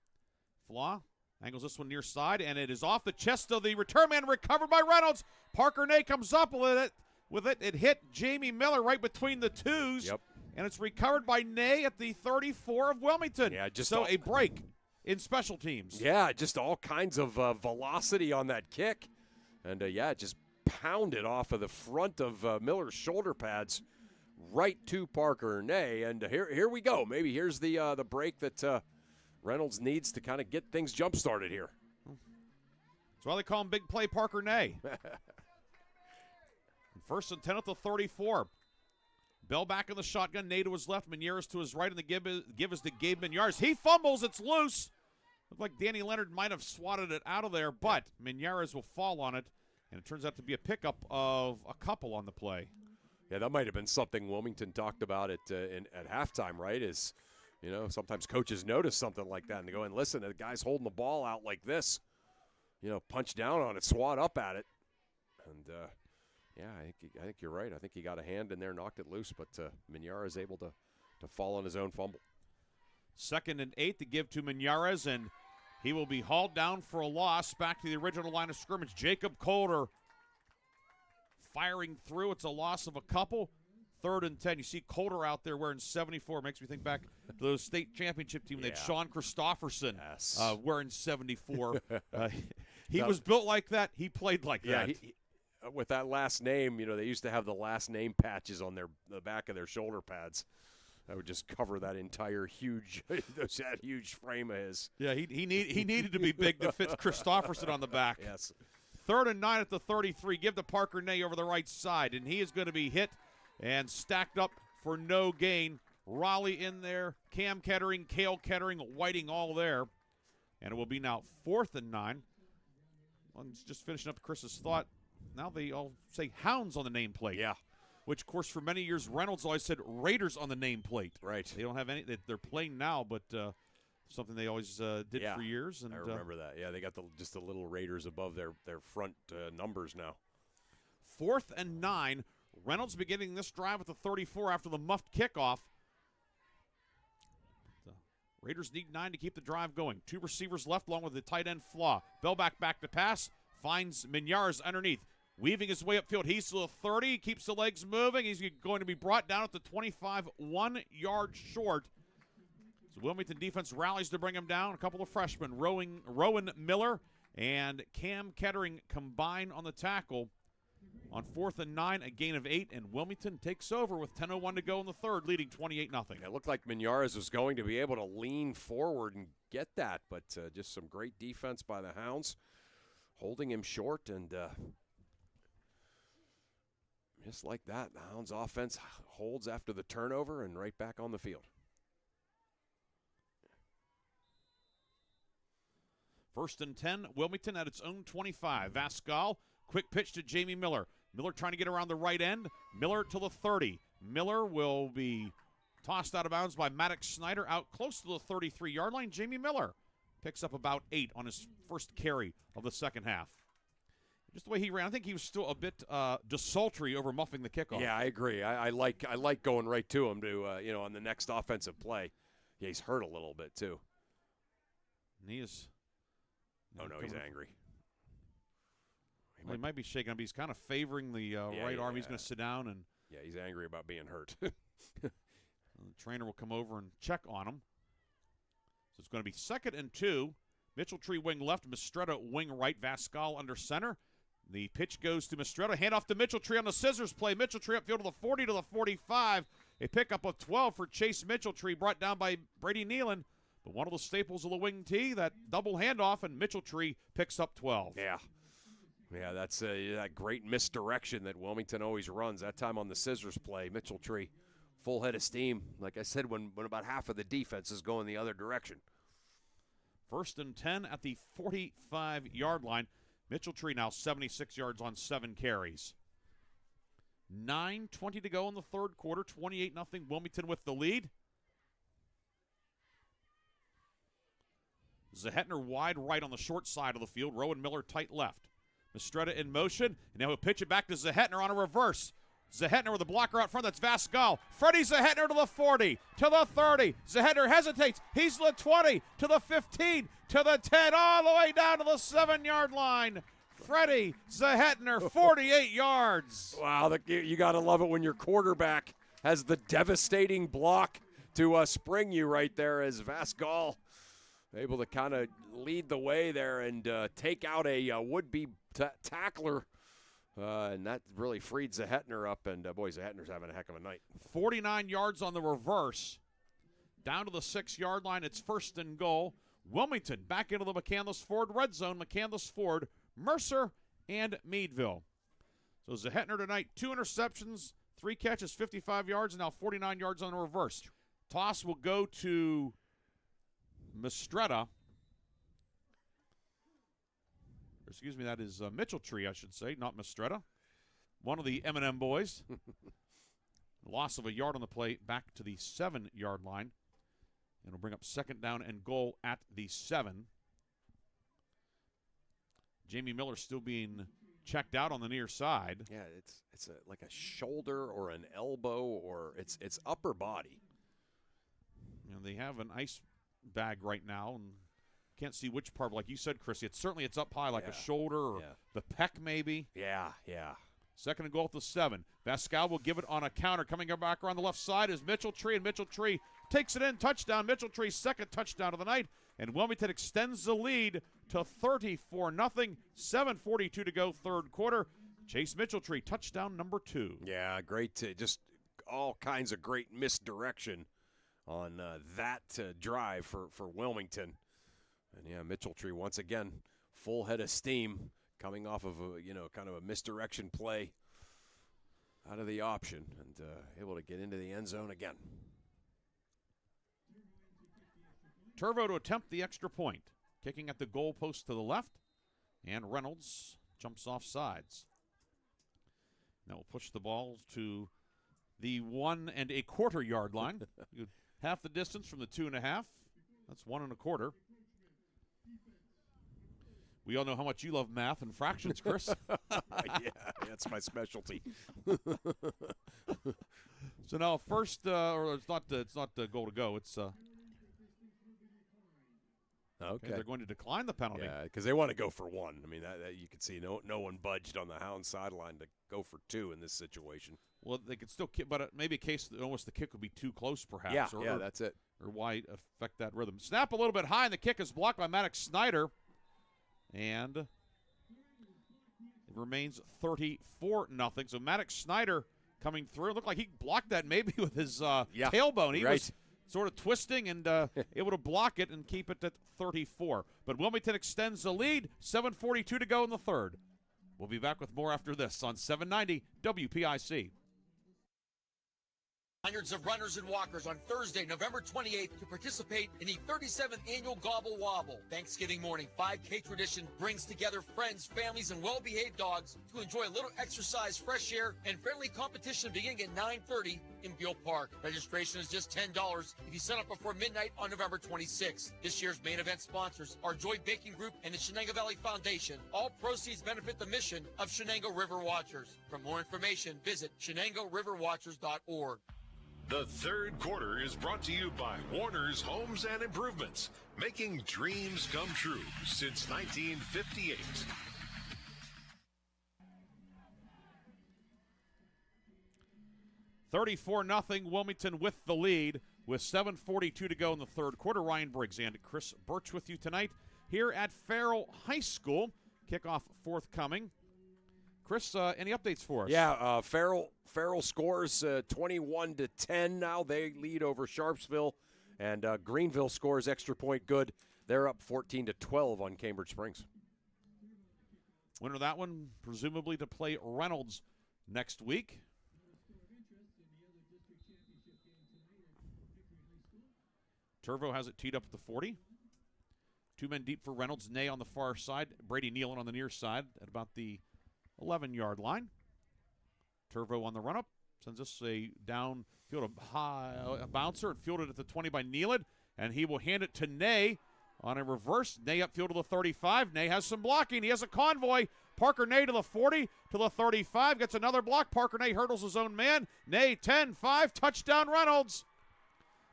Flaw angles this one near side, and it is off the chest of the return man, recovered by Reynolds. Parker Ney comes up with it. It hit Jamie Miller right between the twos. Yep. And it's recovered by Ney at the 34 of Wilmington. Yeah, a break in special teams. Yeah, just all kinds of velocity on that kick. And, just pounded off of the front of Miller's shoulder pads right to Parker Ney. And here we go. Maybe here's the break that Reynolds needs to kind of get things jump-started here. That's why they call him Big Play Parker Ney. First and 10 at the 34. Bell back in the shotgun. Ney to his left. Menieres to his right. And the give is to Gabe Menieres. He fumbles. It's loose. Looked like Danny Leonard might have swatted it out of there, but Menieres will fall on it, and it turns out to be a pickup of a couple on the play. Yeah, that might have been something Wilmington talked about at halftime, right? Is, sometimes coaches notice something like that and they go, and listen, the guy's holding the ball out like this, punch down on it, swat up at it. And, I think you're right. I think he got a hand in there, knocked it loose, but Menieres is able to fall on his own fumble. 2nd and 8 to give to Menieres, and he will be hauled down for a loss back to the original line of scrimmage. Jacob Coulter firing through. It's a loss of a couple. 3rd and 10. You see Coulter out there wearing 74. Makes me think back to those state championship team. They had Sean Christopherson wearing 74. He was built like that. He played like that. With that last name, they used to have the last name patches on the back of their shoulder pads. That would just cover that entire huge frame of his. Yeah, he needed to be big to fit Christopherson on the back. Yes. 3rd and 9 at the 33. Give to Parker Ney over the right side, and he is going to be hit and stacked up for no gain. Raleigh in there, Cam Kettering, Cale Kettering, Whiting all there. And it will be now 4th and 9. I'm just finishing up Chris's thought. Now they all say Hounds on the nameplate. Yeah. which, of course, for many years, Reynolds always said Raiders on the nameplate. Right. They don't have any. They're playing now, but something they always did for years. And I remember that. Yeah, they got just the little Raiders above their front numbers now. 4th and 9. Reynolds beginning this drive with the 34 after the muffed kickoff. The Raiders need 9 to keep the drive going. 2 receivers left along with the tight end Flaw. Bellback back to pass. Finds Minyarz underneath. Weaving his way upfield. He's to the 30. Keeps the legs moving. He's going to be brought down at the 25, 1 yard short. So Wilmington defense rallies to bring him down. A couple of freshmen, Rowan Miller and Cam Kettering, combine on the tackle. On 4th and 9, a gain of 8, and Wilmington takes over with 10:01 to go in the third, leading 28-0. It looked like Minyarz was going to be able to lean forward and get that, but just some great defense by the Hounds, holding him short, and just like that, the Hounds' offense holds after the turnover and right back on the field. 1st and 10, Wilmington at its own 25. Vascal, quick pitch to Jamie Miller. Miller trying to get around the right end. Miller to the 30. Miller will be tossed out of bounds by Maddox Snyder out close to the 33-yard line. Jamie Miller picks up about 8 on his first carry of the second half. Just the way he ran, I think he was still a bit desultory over muffing the kickoff. Yeah, I agree. I like going right to him to on the next offensive play. Yeah, he's hurt a little bit too. And he is. Oh no, he's angry. He might be shaking up. He's kind of favoring the right arm. He's going to sit down and. Yeah, he's angry about being hurt. The trainer will come over and check on him. So it's going to be 2nd and 2. Mitchell-Tree wing left, Mistretta wing right, Vascal under center. The pitch goes to Mistretta. Handoff to Mitchell-Tree on the scissors play. Mitchell-Tree upfield to the 40 to the 45. A pickup of 12 for Chase Mitchell-Tree, brought down by Brady Nealon. But one of the staples of the wing tee, that double handoff, and Mitchell-Tree picks up 12. Yeah, that's that great misdirection that Wilmington always runs. That time on the scissors play, Mitchell-Tree, full head of steam. Like I said, when about half of the defense is going the other direction. 1st and 10 at the 45-yard line. Mitchell-Tree now 76 yards on 7 carries. 9:20 to go in the third quarter. 28-0 Wilmington with the lead. Zahetner wide right on the short side of the field. Rowan Miller tight left. Mistretta in motion. And now he'll pitch it back to Zahetner on a reverse. Zahetner with a blocker out front. That's Vascal. Freddie Zahetner to the 40, to the 30. Zahetner hesitates. He's to the 20, to the 15, to the 10, all the way down to the 7-yard line. Freddie Zahetner, 48 yards. Wow, you got to love it when your quarterback has the devastating block to spring you right there, as Vascal able to kind of lead the way there and take out a would-be tackler. And that really freed Zahetner up, and boy, Zahetner's having a heck of a night. 49 yards on the reverse. Down to the 6-yard line, it's 1st and goal. Wilmington back into the McCandless Ford red zone. McCandless Ford, Mercer, and Meadville. So Zahetner tonight, 2 interceptions, 3 catches, 55 yards, and now 49 yards on the reverse. Toss will go to Mistretta. Excuse me, that is Mitchell-Tree, I should say, not Mistretta. One of the M&M boys. Loss of a yard on the play, back to the 7-yard line. And will bring up 2nd down and goal at the 7. Jamie Miller still being checked out on the near side. Yeah, it's like a shoulder or an elbow, or it's upper body. You know, they have an ice bag right now, and can't see which part, like you said, Chrissy. It's up high, like a shoulder or the pec, maybe. Yeah. 2nd and goal at the 7. Vascal will give it on a counter. Coming back around the left side is Mitchell-Tree, and Mitchell-Tree takes it in. Touchdown. Mitchell-Tree's 2nd touchdown of the night, and Wilmington extends the lead to 34-0. 7:42 to go, third quarter. Chase Mitchell-Tree, touchdown number 2. Yeah, great. Just all kinds of great misdirection on that drive for Wilmington. And yeah, Mitchell-Tree once again, full head of steam, coming off of a kind of a misdirection play out of the option, and able to get into the end zone again. Turvo to attempt the extra point, kicking at the goal post to the left, and Reynolds jumps off sides. Now we'll push the ball to the 1 1/4 yard line. Half the distance from the 2 1/2. That's 1 1/4. We all know how much you love math and fractions, Chris. Yeah, that's my specialty. So now first, or it's not the goal to go. It's okay. They're going to decline the penalty. Yeah, because they want to go for 1. I mean, that you can see no one budged on the Hound sideline to go for 2 in this situation. Well, they could still kick, but maybe a case that almost the kick would be too close, perhaps. Yeah, that's it. Or why affect that rhythm? Snap a little bit high, and the kick is blocked by Maddox Snyder. And it remains 34-0. So Maddox Snyder coming through. It looked like he blocked that maybe with his tailbone. He was sort of twisting and able to block it and keep it at 34. But Wilmington extends the lead. 7:42 to go in the third. We'll be back with more after this on 790 WPIC. Hundreds of runners and walkers on Thursday, November 28th to participate in the 37th annual Gobble Wobble. Thanksgiving morning 5K tradition brings together friends, families, and well-behaved dogs to enjoy a little exercise, fresh air, and friendly competition beginning at 9:30 in Beale Park. Registration is just $10 if you sign up before midnight on November 26th. This year's main event sponsors are Joy Baking Group and the Shenango Valley Foundation. All proceeds benefit the mission of Shenango River Watchers. For more information, visit ShenangoRiverWatchers.org. The third quarter is brought to you by Warner's Homes and Improvements, making dreams come true since 1958. $34-0 Wilmington with the lead with 7:42 to go in the third quarter. Ryan Briggs and Chris Burtch with you tonight here at Farrell High School. Kickoff forthcoming. Chris, any updates for us? Yeah, Farrell scores 21-10 now. They lead over Sharpsville, and Greenville scores extra point good. They're up 14-12 on Cambridge Springs. Winner of that one, presumably to play Reynolds next week. Turvo has it teed up at the 40. 2 men deep for Reynolds. Ney on the far side. Brady Nealon on the near side at about the 11-yard line. Turvo on the run-up. Sends us a downfield, a bouncer, and fielded at the 20 by Nealon. And he will hand it to Ney on a reverse. Ney upfield to the 35. Ney has some blocking. He has a convoy. Parker Ney to the 40, to the 35. Gets another block. Parker Ney hurdles his own man. Ney 10-5. Touchdown Reynolds.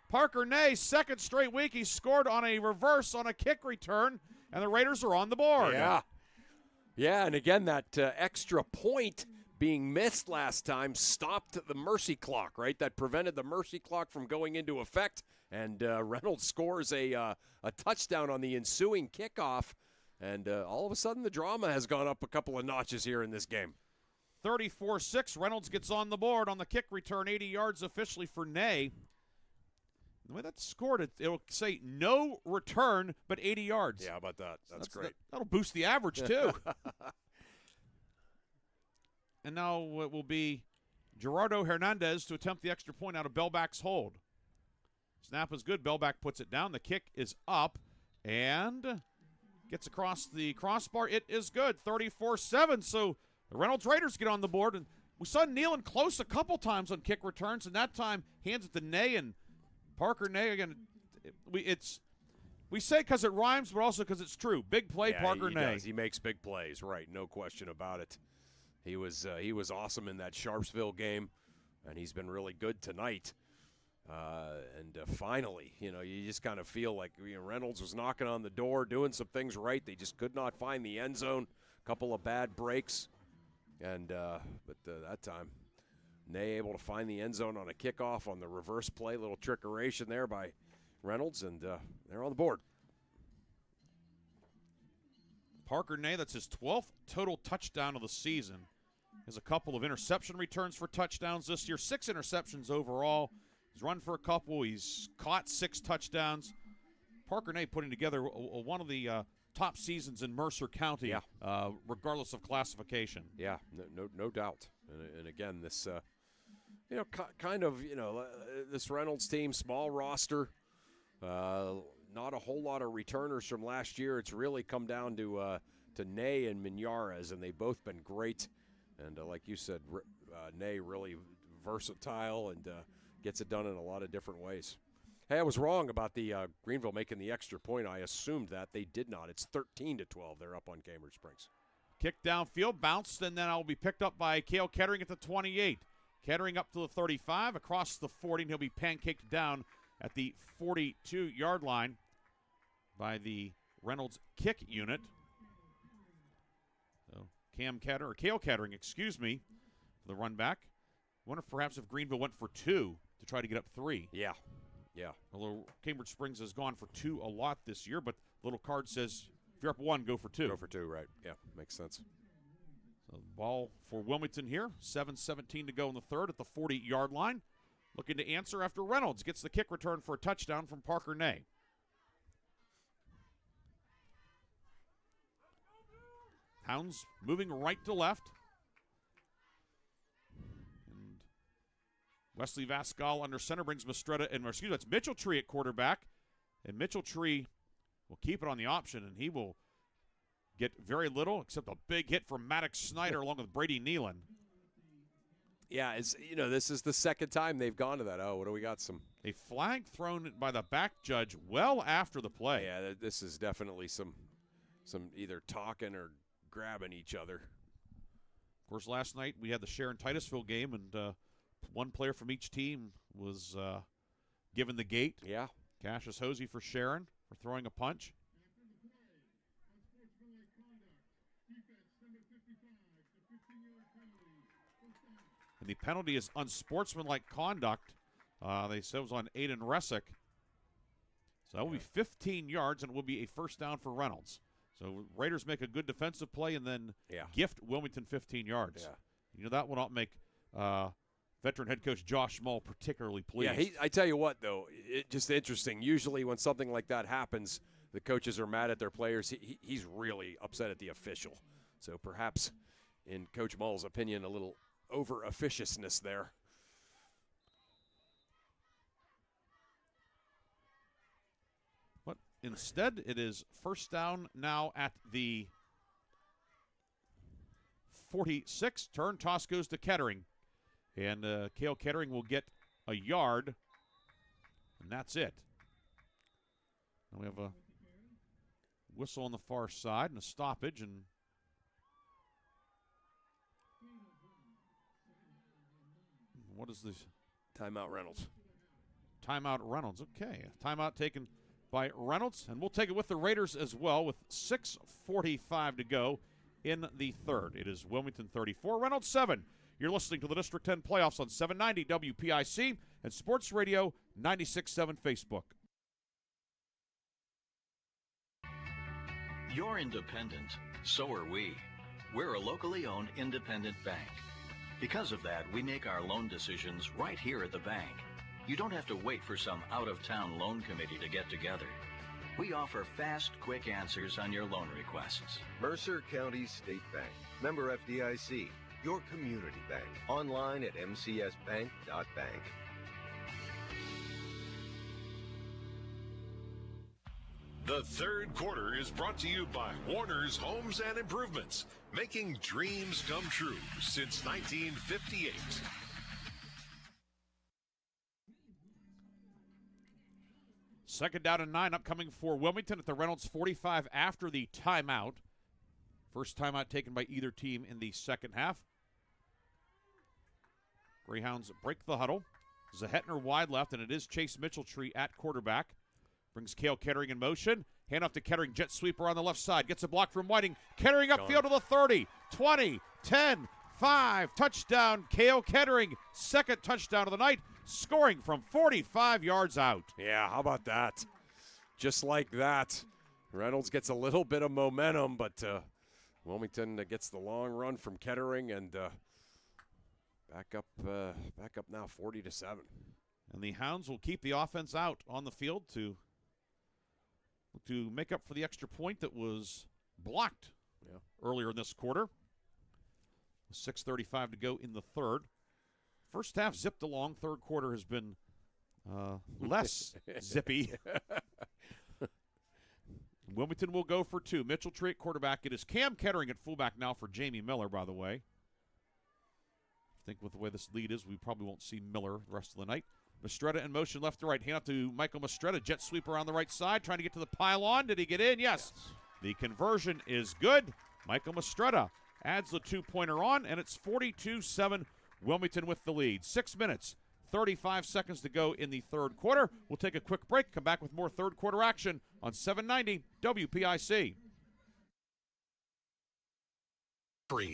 Parker Ney, second straight week. He scored on a reverse on a kick return, and the Raiders are on the board. Yeah, and again, that extra point being missed last time stopped the mercy clock, right? That prevented the mercy clock from going into effect, and Reynolds scores a touchdown on the ensuing kickoff, and all of a sudden the drama has gone up a couple of notches here in this game. 34-6, Reynolds gets on the board on the kick return, 80 yards officially for Ney. The way that's scored, it'll say no return, but 80 yards. Yeah, how about that? That's great. That'll boost the average, too. And now it will be Gerardo Hernandez to attempt the extra point out of Bellback's hold. Snap is good. Bellback puts it down. The kick is up and gets across the crossbar. It is good. 34-7. So the Reynolds Raiders get on the board. And we saw Nealon close a couple times on kick returns, and that time hands it to Ney, and Parker Ney, again, we say because it rhymes, but also because it's true. Big play, Parker Ney. He makes big plays, right? No question about it. He was awesome in that Sharpsville game, and he's been really good tonight. And finally, you just kind of feel like Reynolds was knocking on the door, doing some things right. They just could not find the end zone. A couple of bad breaks, and but that time, Ney able to find the end zone on a kickoff on the reverse play. Little trickeration there by Reynolds, and they're on the board. Parker Ney, that's his 12th total touchdown of the season. Has a couple of interception returns for touchdowns this year. 6 interceptions overall. He's run for a couple. He's caught 6 touchdowns. Parker Ney putting together one of the top seasons in Mercer County, regardless of classification. Yeah, no doubt. And again, this this Reynolds team, small roster, not a whole lot of returners from last year. It's really come down to Ney and Minyares, and they've both been great. And like you said, Ney really versatile and gets it done in a lot of different ways. Hey, I was wrong about the Greenville making the extra point. I assumed that. They did not. It's 13-12. They're up on Cambridge Springs. Kick downfield, bounced, and then I'll be picked up by Cale Kettering at the 28. Kettering up to the 35, across the 40, and he'll be pancaked down at the 42-yard line by the Reynolds kick unit. So Cale Kettering, excuse me, for the run back. Wonder if perhaps if Greenville went for 2 to try to get up 3. Yeah. Although Cambridge Springs has gone for 2 a lot this year, but the little card says if you're up 1, go for 2. Go for 2, right. Yeah, makes sense. So the ball for Wilmington here. 7:17 to go in the third at the 40-yard line. Looking to answer after Reynolds gets the kick return for a touchdown from Parker Ney. Hounds moving right to left. And Wesley Vascal under center brings that's Mitchell Tree at quarterback. And Mitchell Tree will keep it on the option, and he will get very little except a big hit from Maddox Snyder along with Brady Nealon. Yeah, this is the second time they've gone to that. Oh, what do we got? A flag thrown by the back judge well after the play. Yeah, this is definitely some either talking or grabbing each other. Of course, last night we had the Sharon-Titusville game, and one player from each team was given the gate. Yeah. Cassius Hosey for Sharon for throwing a punch. And the penalty is unsportsmanlike conduct. They said it was on Aiden Resick. So that will be 15 yards, and it will be a first down for Reynolds. So Raiders make a good defensive play and then gift Wilmington 15 yards. Yeah. That will not make veteran head coach Josh Mull particularly pleased. Yeah, I tell you what, though, just interesting. Usually when something like that happens, the coaches are mad at their players. He's really upset at the official. So perhaps, in Coach Mull's opinion, a little over-officiousness there. But instead, it is first down now at the 46. Turn toss goes to Kettering. And Cale Kettering will get a yard, and that's it. Now we have a whistle on the far side and a stoppage, and what is this? Timeout Reynolds. Timeout Reynolds. Okay. Timeout taken by Reynolds, and we'll take it with the Raiders as well with 6:45 to go in the third. It is Wilmington 34, Reynolds 7. You're listening to the District 10 playoffs on 790 WPIC and Sports Radio 96.7 Facebook. You're independent. So are we. We're a locally owned independent bank. Because of that, we make our loan decisions right here at the bank. You don't have to wait for some out-of-town loan committee to get together. We offer fast, quick answers on your loan requests. Mercer County State Bank. Member FDIC. Your community bank. Online at mcsbank.bank. The third quarter is brought to you by Warner's Homes and Improvements, making dreams come true since 1958. Second down and 9 upcoming for Wilmington at the Reynolds 45 after the timeout. First timeout taken by either team in the second half. Greyhounds break the huddle. Zahetner wide left, and it is Chase Mitchelltree at quarterback. Brings Cale Kettering in motion. Hand off to Kettering, jet sweeper on the left side. Gets a block from Whiting. Kettering upfield to the 30, 20, 10, 5. Touchdown, Cale Kettering. Second touchdown of the night, scoring from 45 yards out. Yeah, how about that? Just like that. Reynolds gets a little bit of momentum, but Wilmington gets the long run from Kettering and back up now 40-7. And the Hounds will keep the offense out on the field to make up for the extra point that was blocked earlier in this quarter. 6:35 to go in the third. First half zipped along. Third quarter has been less zippy. Wilmington will go for 2. Mitchelltree at quarterback. It is Cam Kettering at fullback now for Jamie Miller, by the way. think with the way this lead is, we probably won't see Miller the rest of the night. Mastretta in motion left to right. Hand up to Michael Mastretta. Jet sweep around the right side, trying to get to the pylon. Did he get in? Yes. The conversion is good. Michael Mastretta adds the 2-pointer on, and it's 42-7. Wilmington with the lead. 6 minutes, 35 seconds to go in the third quarter. We'll take a quick break, come back with more third quarter action on 790 WPIC.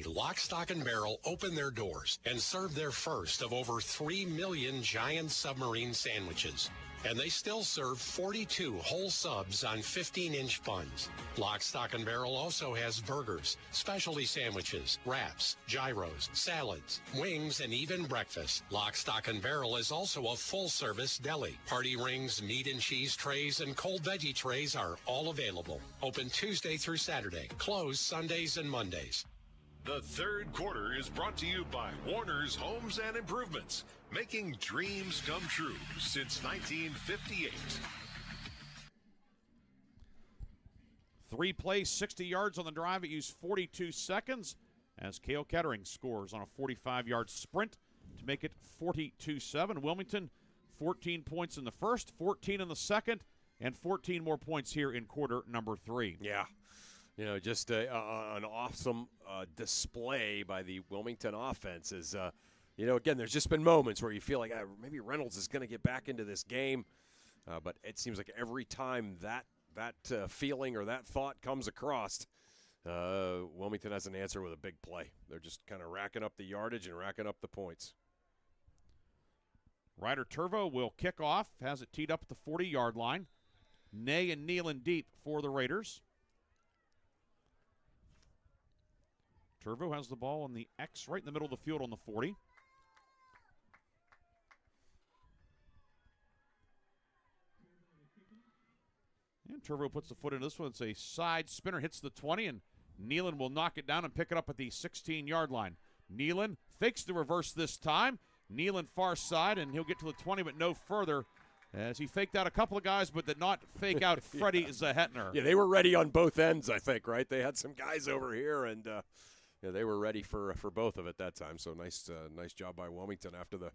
Lock, Stock, and Barrel open their doors and serve their first of over 3 million giant submarine sandwiches. And they still serve 42 whole subs on 15-inch buns. Lock, Stock, and Barrel also has burgers, specialty sandwiches, wraps, gyros, salads, wings, and even breakfast. Lock, Stock, and Barrel is also a full-service deli. Party rings, meat and cheese trays, and cold veggie trays are all available. Open Tuesday through Saturday. Closed Sundays and Mondays. The third quarter is brought to you by Warner's Homes and Improvements, making dreams come true since 1958. 3 plays, 60 yards on the drive. It used 42 seconds as Cale Kettering scores on a 45-yard sprint to make it 42-7. Wilmington, 14 points in the first, 14 in the second, and 14 more points here in quarter number 3. Yeah. You know, just an awesome display by the Wilmington offense. You know, again, there's just been moments where you feel like maybe Reynolds is going to get back into this game. But it seems like every time that feeling or that thought comes across, Wilmington has an answer with a big play. They're just kind of racking up the yardage and racking up the points. Ryder Turvo will kick off, has it teed up at the 40-yard line. Ney and Nealon deep for the Raiders. Turvo has the ball on the X right in the middle of the field on the 40. And Turvo puts the foot into this one. It's a side spinner, hits the 20, and Nealon will knock it down and pick it up at the 16-yard line. Nealon fakes the reverse this time. Nealon far side, and he'll get to the 20, but no further, as he faked out a couple of guys, but did not fake out Freddie Zahetner. Yeah, they were ready on both ends, I think, right? They had some guys over here, and yeah, they were ready for both of it that time. So nice job by Wilmington after the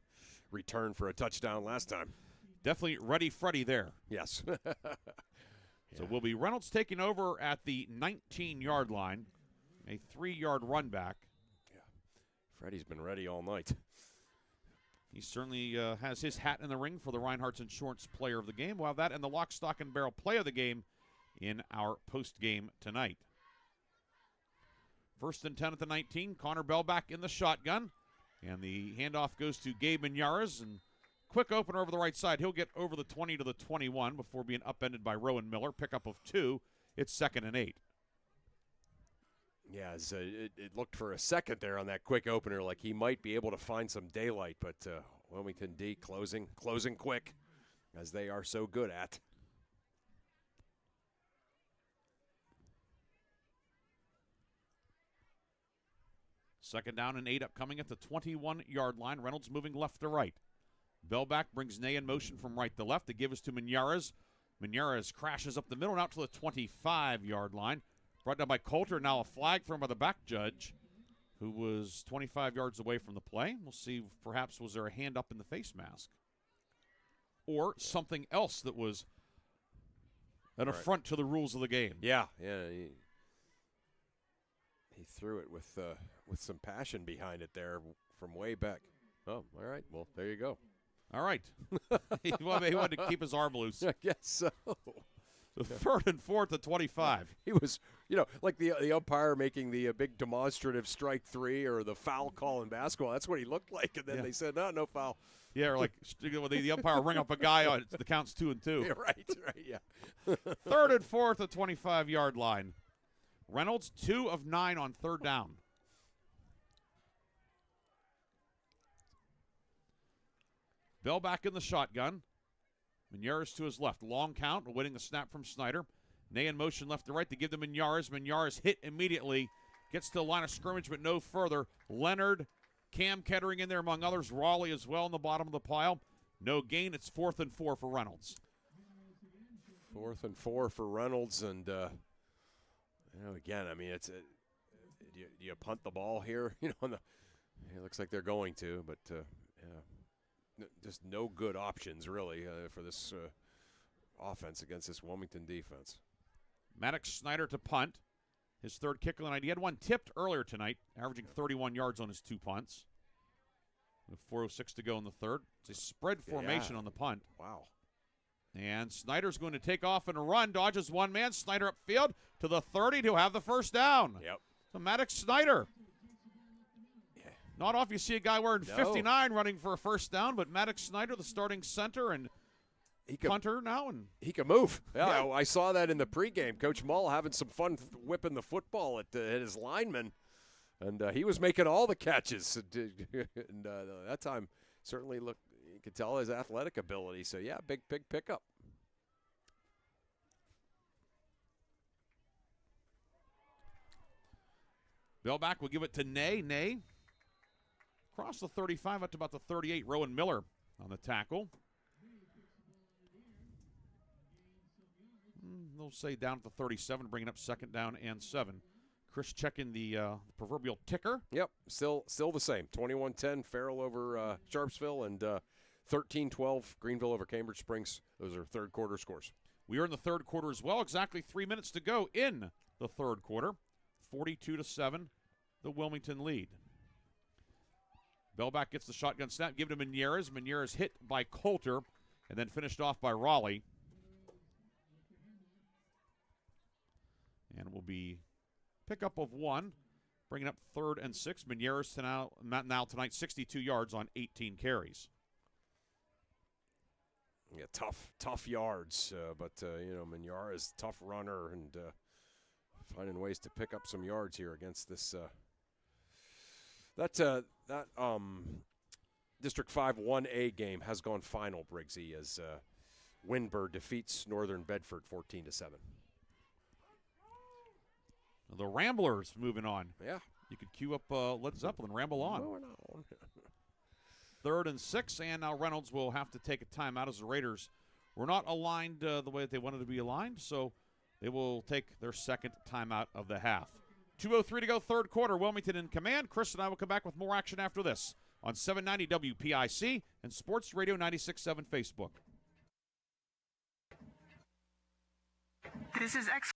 return for a touchdown last time. Definitely ready Freddie there. Yes. So will be Reynolds taking over at the 19-yard line, a 3-yard run back. Yeah, Freddie's been ready all night. He certainly has his hat in the ring for the Reinhardt's Insurance Player of the Game. We'll have that and the Lock, Stock, and Barrel Play of the Game in our post-game tonight. First and 10 at the 19. Connor Bell back in the shotgun. And the handoff goes to Gabe Miñares. And quick opener over the right side. He'll get over the 20 to the 21 before being upended by Rowan Miller. Pickup of 2. It's 2nd and 8. Yeah, it looked for a second there on that quick opener like he might be able to find some daylight. But Wilmington D closing quick, as they are so good at. Second down and 8 upcoming at the 21-yard line. Reynolds moving left to right. Bellback brings Ney in motion from right to left. The give is to Miñares. Miñares crashes up the middle and out to the 25-yard line. Brought down by Coulter. Now a flag thrown by the back judge, who was 25 yards away from the play. We'll see, perhaps, was there a hand up in the face mask? Or something else that was an affront to the rules of the game. Yeah. He threw it with some passion behind it there from way back. Oh, all right. Well, there you go. All right. he wanted to keep his arm loose. I guess so. So 3rd and 4th at 25. He was, like the umpire making the big demonstrative strike 3 or the foul call in basketball. That's what he looked like. And then they said, no foul. Yeah, or like the umpire ring up a guy on the count's 2 and 2. Yeah, right, yeah. 3rd and 4th at 25-yard line. Reynolds 2 of 9 on 3rd down. Bell back in the shotgun. Miñares to his left. Long count, winning the snap from Snyder. Ney in motion left to right to give to Miñares. Miñares hit immediately. Gets to the line of scrimmage, but no further. Leonard, Cam Kettering in there among others. Raleigh as well in the bottom of the pile. No gain. It's 4th and 4 for Reynolds. 4th and 4 for Reynolds. And, again, I mean, it's do you punt the ball here? On It looks like they're going to, but just no good options, really, for this offense against this Wilmington defense. Maddox Snyder to punt. His third kick of the night. He had one tipped earlier tonight, averaging 31 yards on his 2 punts. With 4:06 to go in the third. It's a spread formation on the punt. Wow. And Snyder's going to take off and run. Dodges one man. Snyder upfield to the 30 to have the first down. Yep. So Maddox Snyder. Yeah. Not often you see a guy wearing 59 running for a first down, but Maddox Snyder, the starting center and punter now. And he can move. Yeah, I saw that in the pregame. Coach Mull having some fun whipping the football at his lineman. And he was making all the catches. And that time certainly looked, you could tell his athletic ability. So, yeah, big pickup. Bellback will give it to Ney. Ney across the 35 up to about the 38. Rowan Miller on the tackle. They'll say down at the 37, bringing up second down and 7. Chris checking the proverbial ticker. Yep, still the same. 21-10 Farrell over Sharpsville and 13-12 Greenville over Cambridge Springs. Those are third quarter scores. We are in the third quarter as well. Exactly 3 minutes to go in the third quarter. 42-7, the Wilmington lead. Bellback gets the shotgun snap, give it to Menieres. Menieres hit by Coulter and then finished off by Raleigh. And will be pickup of 1, bringing up 3rd and 6. Menieres now tonight 62 yards on 18 carries. Yeah, tough yards, but Menieres tough runner and finding ways to pick up some yards here against this. That District 5 1A game has gone final, Briggsy, as Windber defeats Northern Bedford 14-7. The Ramblers moving on. Yeah. You could cue up Led Zeppelin, Ramble On. Going on. 3rd and 6, and now Reynolds will have to take a timeout as the Raiders were not aligned the way that they wanted to be aligned, so they will take their second timeout of the half. 2:03 to go, third quarter. Wilmington in command. Chris and I will come back with more action after this on 790 WPIC and Sports Radio 96.7 Facebook. This is X.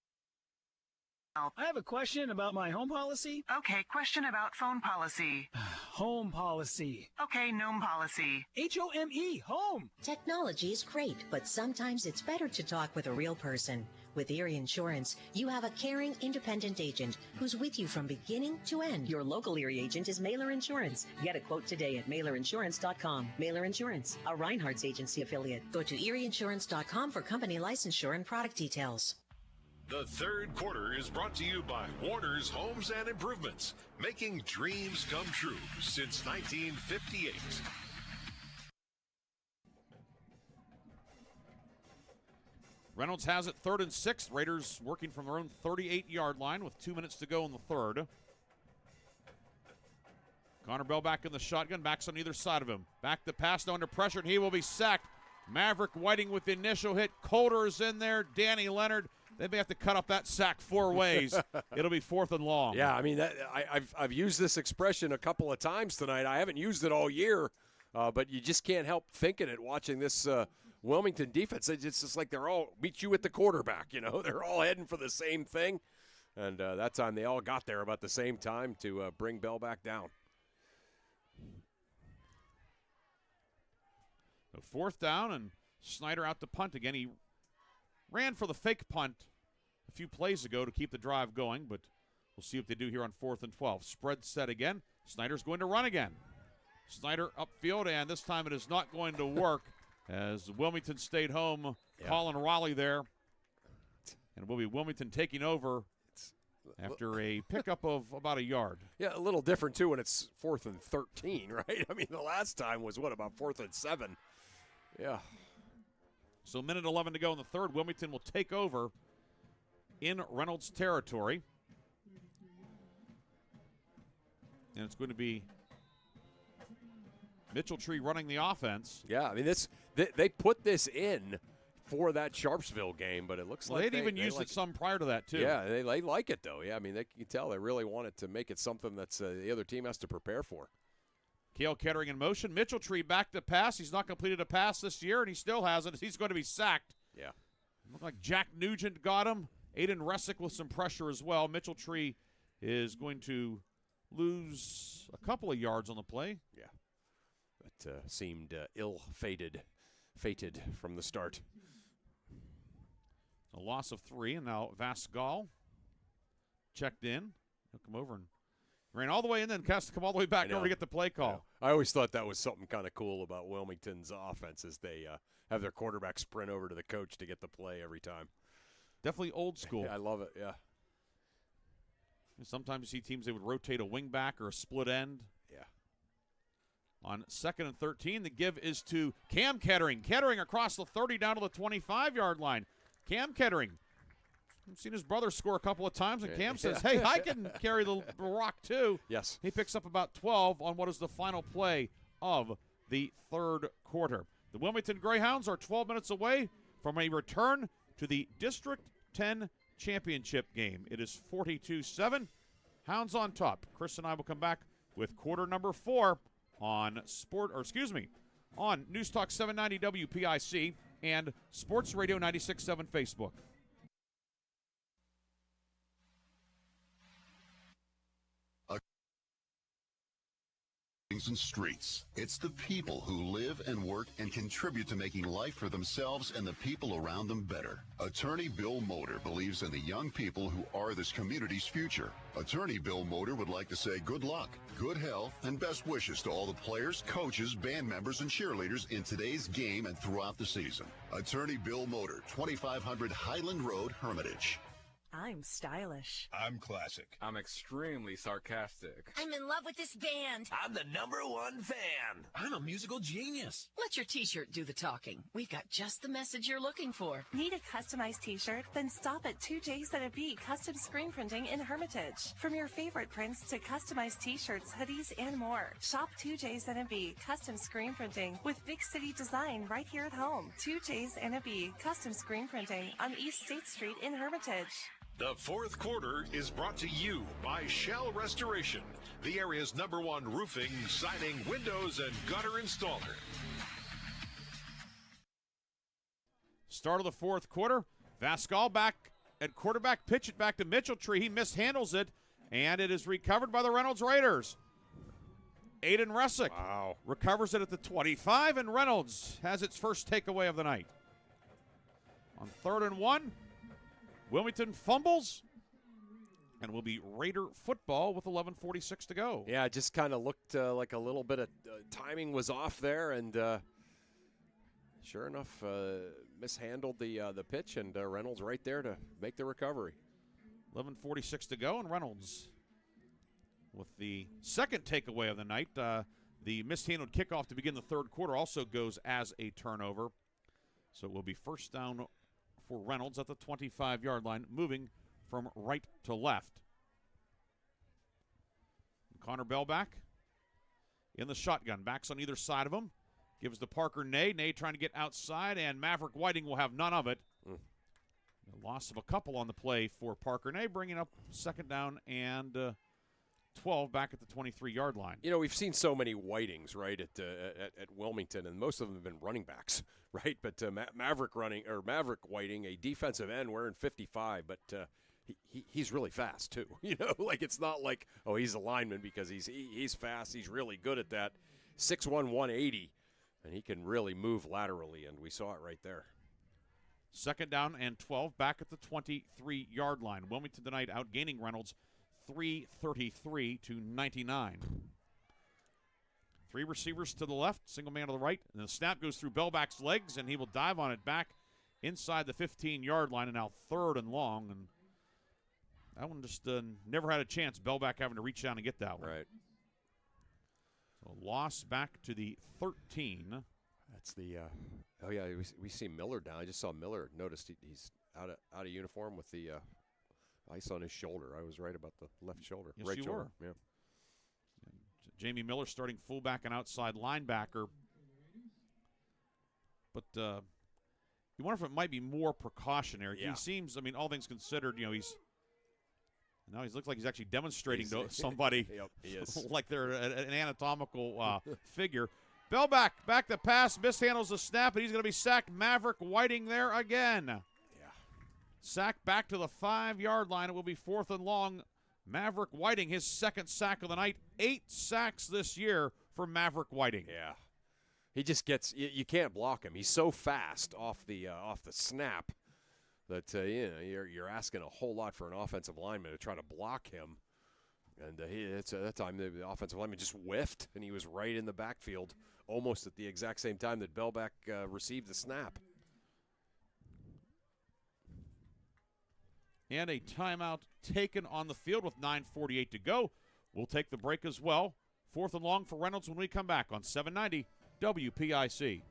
I have a question about my home policy. Okay, question about phone policy. Home policy. Okay, gnome policy. H-O-M-E, home. Technology is great, but sometimes it's better to talk with a real person. With Erie Insurance, you have a caring, independent agent who's with you from beginning to end. Your local Erie agent is Mailer Insurance. Get a quote today at mailerinsurance.com. Mailer Insurance, a Reinhardt's agency affiliate. Go to erieinsurance.com for company licensure and product details. The third quarter is brought to you by Warner's Homes and Improvements, making dreams come true since 1958. Reynolds has it 3rd and 6. Raiders working from their own 38-yard line with 2 minutes to go in the third. Connor Bell back in the shotgun, backs on either side of him. Back to pass, now under pressure, and he will be sacked. Maverick Whiting with the initial hit. Coulter is in there. Danny Leonard. They may have to cut up that sack 4 ways. It'll be 4th and long. Yeah, I mean, I've used this expression a couple of times tonight. I haven't used it all year, but you just can't help thinking it watching this Wilmington defense. It's just like they're all meet you at the quarterback, you know. They're all heading for the same thing. And that time they all got there about the same time to bring Bell back down. So 4th down, and Snyder out to punt again. He ran for the fake punt a few plays ago to keep the drive going, but we'll see what they do here on 4th and 12. Spread set again. Snyder's going to run again. Snyder upfield, and this time it is not going to work as Wilmington stayed home. Yeah. Colin Raleigh there. And it will be Wilmington taking over after a pickup of about a yard. Yeah, a little different, too, when it's 4th and 13, right? I mean, the last time was, about 4th and 7? Yeah. So minute 11 to go in the third. Wilmington will take over in Reynolds territory. And it's going to be Mitchell-Tree running the offense. Yeah, I mean, they put this in for that Sharpsville game, but it looks like they'd even used it some prior to that, too. Yeah, they like it, though. Yeah, I mean, you can tell they really wanted to make it something that's the other team has to prepare for. Cale Kettering in motion. Mitchell-Tree back to pass. He's not completed a pass this year, and he still hasn't. He's going to be sacked. Yeah. Looked like Jack Nugent got him. Aiden Resick with some pressure as well. Mitchell-Tree is going to lose a couple of yards on the play. Yeah. That seemed fated from the start. A loss of 3, and now Vasgal checked in. He'll come over and ran all the way in, then has to come all the way back over to get the play call. I always thought that was something kind of cool about Wilmington's offense is they have their quarterback sprint over to the coach to get the play every time. Definitely old school. I love it, yeah. Sometimes you see teams, they would rotate a wing back or a split end. Yeah. On 2nd and 13, the give is to Cam Kettering. Kettering across the 30 down to the 25-yard line. Cam Kettering. I've seen his brother score a couple of times, and Cam says, hey, I can carry the rock too. Yes. He picks up about 12 on what is the final play of the third quarter. The Wilmington Greyhounds are 12 minutes away from a return to the District 10 championship game. It is 42-7. Hounds on top. Chris and I will come back with quarter number 4 on on News Talk 790 WPIC and Sports Radio 96.7 Facebook. And streets. It's the people who live and work and contribute to making life for themselves and the people around them better. Attorney Bill Motor believes in the young people who are this community's future. Attorney Bill Motor would like to say good luck, good health, and best wishes to all the players, coaches, band members, and cheerleaders in today's game and throughout the season. Attorney Bill Motor, 2500 Highland Road, Hermitage. I'm stylish. I'm classic. I'm extremely sarcastic. I'm in love with this band. I'm the #1 fan. I'm a musical genius. Let your t-shirt do the talking. We've got just the message you're looking for. Need a customized t-shirt? Then stop at 2J's Custom Screen Printing in Hermitage. From your favorite prints to customized t-shirts, hoodies, and more. Shop 2J's Custom Screen Printing with big city design right here at home. 2J's Custom Screen Printing on East State Street in Hermitage. The fourth quarter is brought to you by Shell Restoration, the area's #1 roofing, siding, windows, and gutter installer. Start of the fourth quarter. Vascal back at quarterback, pitch it back to Mitchell-Tree. He mishandles it, and it is recovered by the Reynolds Raiders. Aiden Resick recovers it at the 25, and Reynolds has its first takeaway of the night. On 3rd and 1, Wilmington fumbles, and will be Raider football with 11:46 to go. Yeah, it just kind of looked like a little bit of timing was off there, and sure enough, mishandled the pitch, and Reynolds right there to make the recovery. 11:46 to go, and Reynolds with the second takeaway of the night. The mishandled kickoff to begin the third quarter also goes as a turnover, so it will be first down for Reynolds at the 25-yard line, moving from right to left. Connor Bell back in the shotgun. Backs on either side of him. Gives to Parker Ney. Ney trying to get outside, and Maverick Whiting will have none of it. A loss of a couple on the play for Parker Ney, bringing up second down and 12 back at the 23-yard line. You know, we've seen so many Whitings, right, at Wilmington, and most of them have been running backs, right? But Maverick Whiting, a defensive end wearing 55, but he's really fast too. You know, like it's not like, oh, he's a lineman because he's fast. He's really good at that. 6'1", 180, and he can really move laterally, and we saw it right there. Second down and 12 back at the 23-yard line. Wilmington tonight outgaining Reynolds 333 to 99. Three receivers to the left, single man to the right, and the snap goes through Bellback's legs, and he will dive on it back inside the 15-yard line, and now 3rd and long, and that one just never had a chance. Bellback having to reach down and get that one. Right. So loss back to the 13. That's the oh yeah, we see Miller down. I just saw Miller. Noticed he's out of uniform with the ice on his shoulder. I was right about the left shoulder. Yes, right you shoulder. were. Yeah. Jamie Miller starting fullback and outside linebacker. But you wonder if it might be more precautionary. Yeah. He seems, I mean, all things considered, you know, he's No, he looks like he's actually demonstrating to somebody Yep, he is. like they're an anatomical figure. Bell back to pass, mishandles the snap, and he's going to be sacked. Maverick Whiting there again. Yeah. Sack back to the 5-yard line. It will be 4th and long. Maverick Whiting, his second sack of the night. 8 sacks this year for Maverick Whiting. Yeah. He just gets you can't block him. He's so fast off the snap that you're asking a whole lot for an offensive lineman to try to block him. And that time the offensive lineman just whiffed, and he was right in the backfield almost at the exact same time that Bellback received the snap. And a timeout taken on the field with 9:48 to go. We'll take the break as well. 4th and long for Reynolds when we come back on 790 WPIC.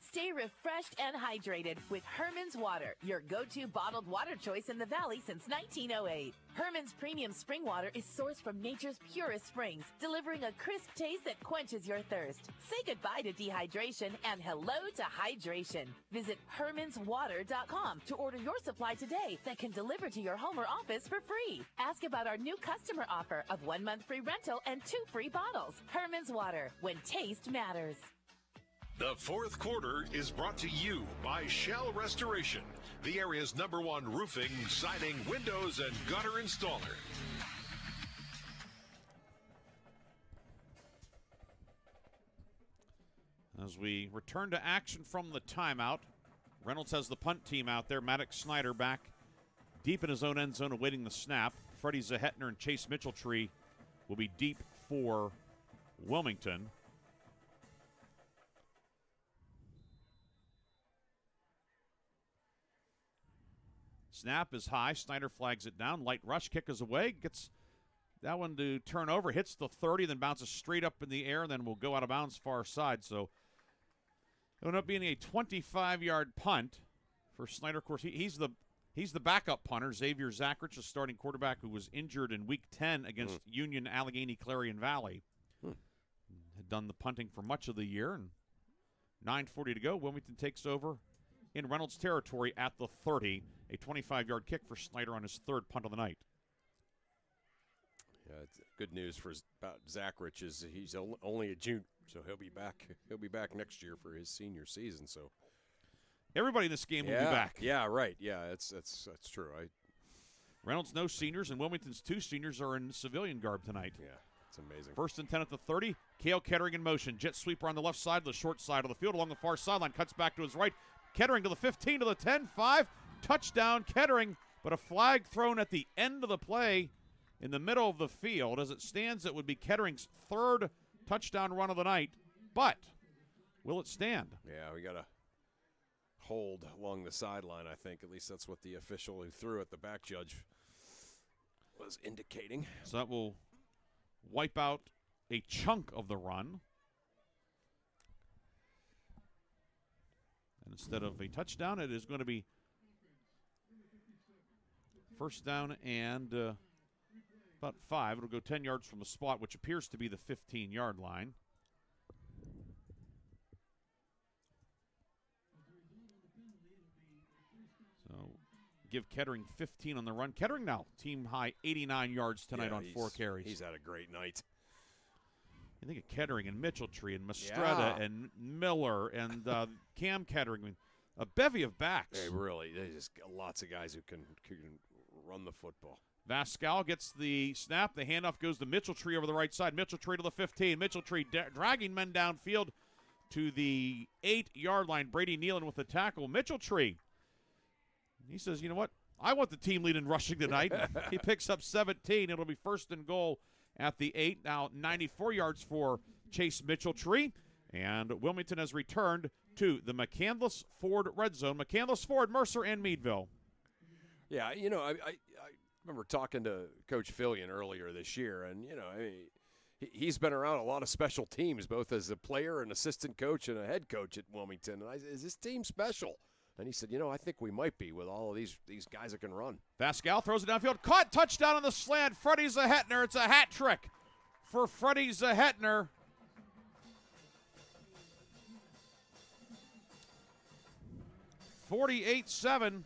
Stay refreshed and hydrated with Herman's Water, your go-to bottled water choice in the Valley since 1908. Herman's premium spring water is sourced from nature's purest springs, delivering a crisp taste that quenches your thirst. Say goodbye to dehydration and hello to hydration. Visit hermanswater.com to order your supply today that can deliver to your home or office for free. Ask about our new customer offer of 1 month free rental and 2 free bottles. Herman's Water, when taste matters. The fourth quarter is brought to you by Shell Restoration, the area's #1 roofing, siding, windows, and gutter installer. As we return to action from the timeout, Reynolds has the punt team out there. Maddox Snyder back deep in his own end zone awaiting the snap. Freddie Zahetner and Chase Mitchelltree will be deep for Wilmington. Snap is high. Snyder flags it down. Light rush kick is away. Gets that one to turn over. Hits the 30, then bounces straight up in the air, and then will go out of bounds far side. So it will end up being a 25-yard punt for Snyder. Of course, he's the backup punter. Xavier Zachrich, a starting quarterback who was injured in Week 10 against Union, Allegheny, Clarion Valley. Had done the punting for much of the year. And 9:40 to go. Wilmington takes over in Reynolds territory at the 30. A 25-yard kick for Snyder on his 3rd punt of the night. Yeah, it's good news for about Zachrich is he's only a junior, so he'll be back. He'll be back next year for his senior season. So everybody in this game will be back. Yeah, right. Yeah, that's true. Reynolds no seniors, and Wilmington's 2 seniors are in civilian garb tonight. Yeah, it's amazing. 1st and 10 at the 30. Cale Kettering in motion. Jet sweeper on the left side, the short side of the field along the far sideline. Cuts back to his right. Kettering to the 15, to the 10, 5. Touchdown, Kettering, but a flag thrown at the end of the play in the middle of the field. As it stands, it would be Kettering's 3rd touchdown run of the night, but will it stand? Yeah, we got to hold along the sideline, I think. At least that's what the official who threw at the back judge was indicating. So that will wipe out a chunk of the run. And instead of a touchdown, it is going to be 1st down and about 5. It'll go 10 yards from the spot, which appears to be the 15-yard line. So give Kettering 15 on the run. Kettering now team high 89 yards tonight on 4 carries. He's had a great night. I think of Kettering and Mitchelltree and Mastretta and Miller and Cam Kettering. I mean, a bevy of backs. They just got lots of guys who can run the football. Vascal gets the snap. The handoff goes to Mitchelltree over the right side. Mitchelltree to the 15. Mitchelltree dragging men downfield to the 8-yard line. Brady Nealon with the tackle. Mitchelltree, he says, you know what? I want the team lead in rushing tonight. He picks up 17. It'll be 1st and goal at the 8. Now 94 yards for Chase Mitchelltree. And Wilmington has returned to the McCandless Ford red zone. McCandless Ford, Mercer, and Meadville. Yeah, I remember talking to Coach Fillion earlier this year, and, he's been around a lot of special teams, both as a player, an assistant coach, and a head coach at Wilmington. And I said, is this team special? And he said, I think we might be with all of these guys that can run. Vascal throws it downfield. Caught, touchdown on the slant. Freddie Zahetner. It's a hat trick for Freddie Zahetner. (48-7).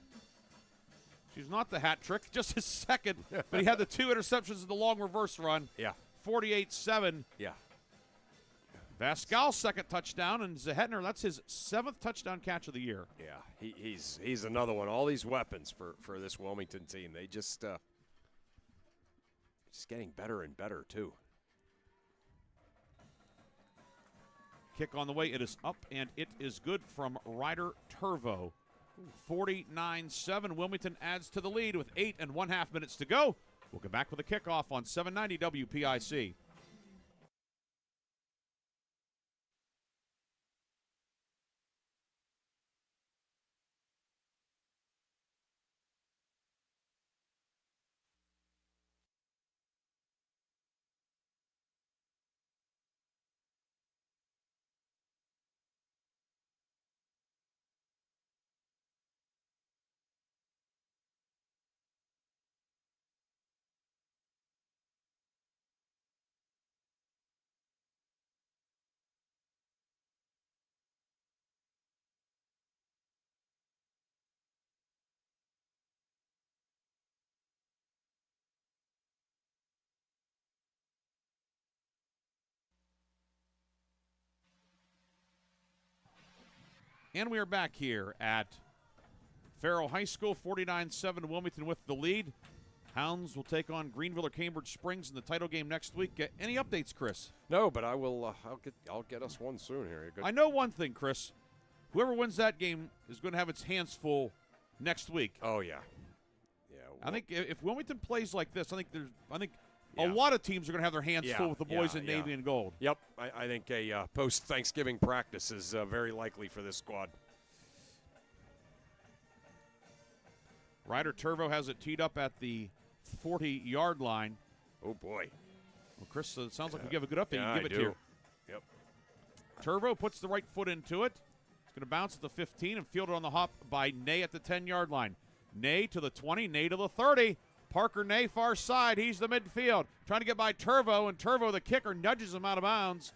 is not the hat trick, just his second, but he had the 2 interceptions in the long reverse run. Yeah. 48-7. Yeah. Pascal's second touchdown, and Zehetner, that's his 7th touchdown catch of the year. Yeah, he's another one. All these weapons for this Wilmington team. They just getting better and better, too. Kick on the way. It is up, and it is good from Ryder Turvo. 49-7. Wilmington adds to the lead with 8.5 minutes to go. We'll come back with a kickoff on 790 WPIC. And we are back here at Farrell High School, 49-7, Wilmington with the lead. Hounds will take on Greenville or Cambridge Springs in the title game next week. Any updates, Chris? No, but I will. I'll get us one soon here. I know one thing, Chris. Whoever wins that game is going to have its hands full next week. Oh yeah, yeah. Well, I think if Wilmington plays like this, I think a lot of teams are going to have their hands full with the boys in navy and gold. Yep, I think a post-Thanksgiving practice is very likely for this squad. Ryder Turvo has it teed up at the 40-yard line. Oh, boy. Well, Chris, it sounds like we give a good update. Yeah, you give I it do. here. Yep. Turvo puts the right foot into it. It's going to bounce at the 15 and fielded on the hop by Ney at the 10-yard line. Ney to the 20, Ney to the 30. Parker Ney far side. He's the midfield. Trying to get by Turvo, and Turvo, the kicker, nudges him out of bounds.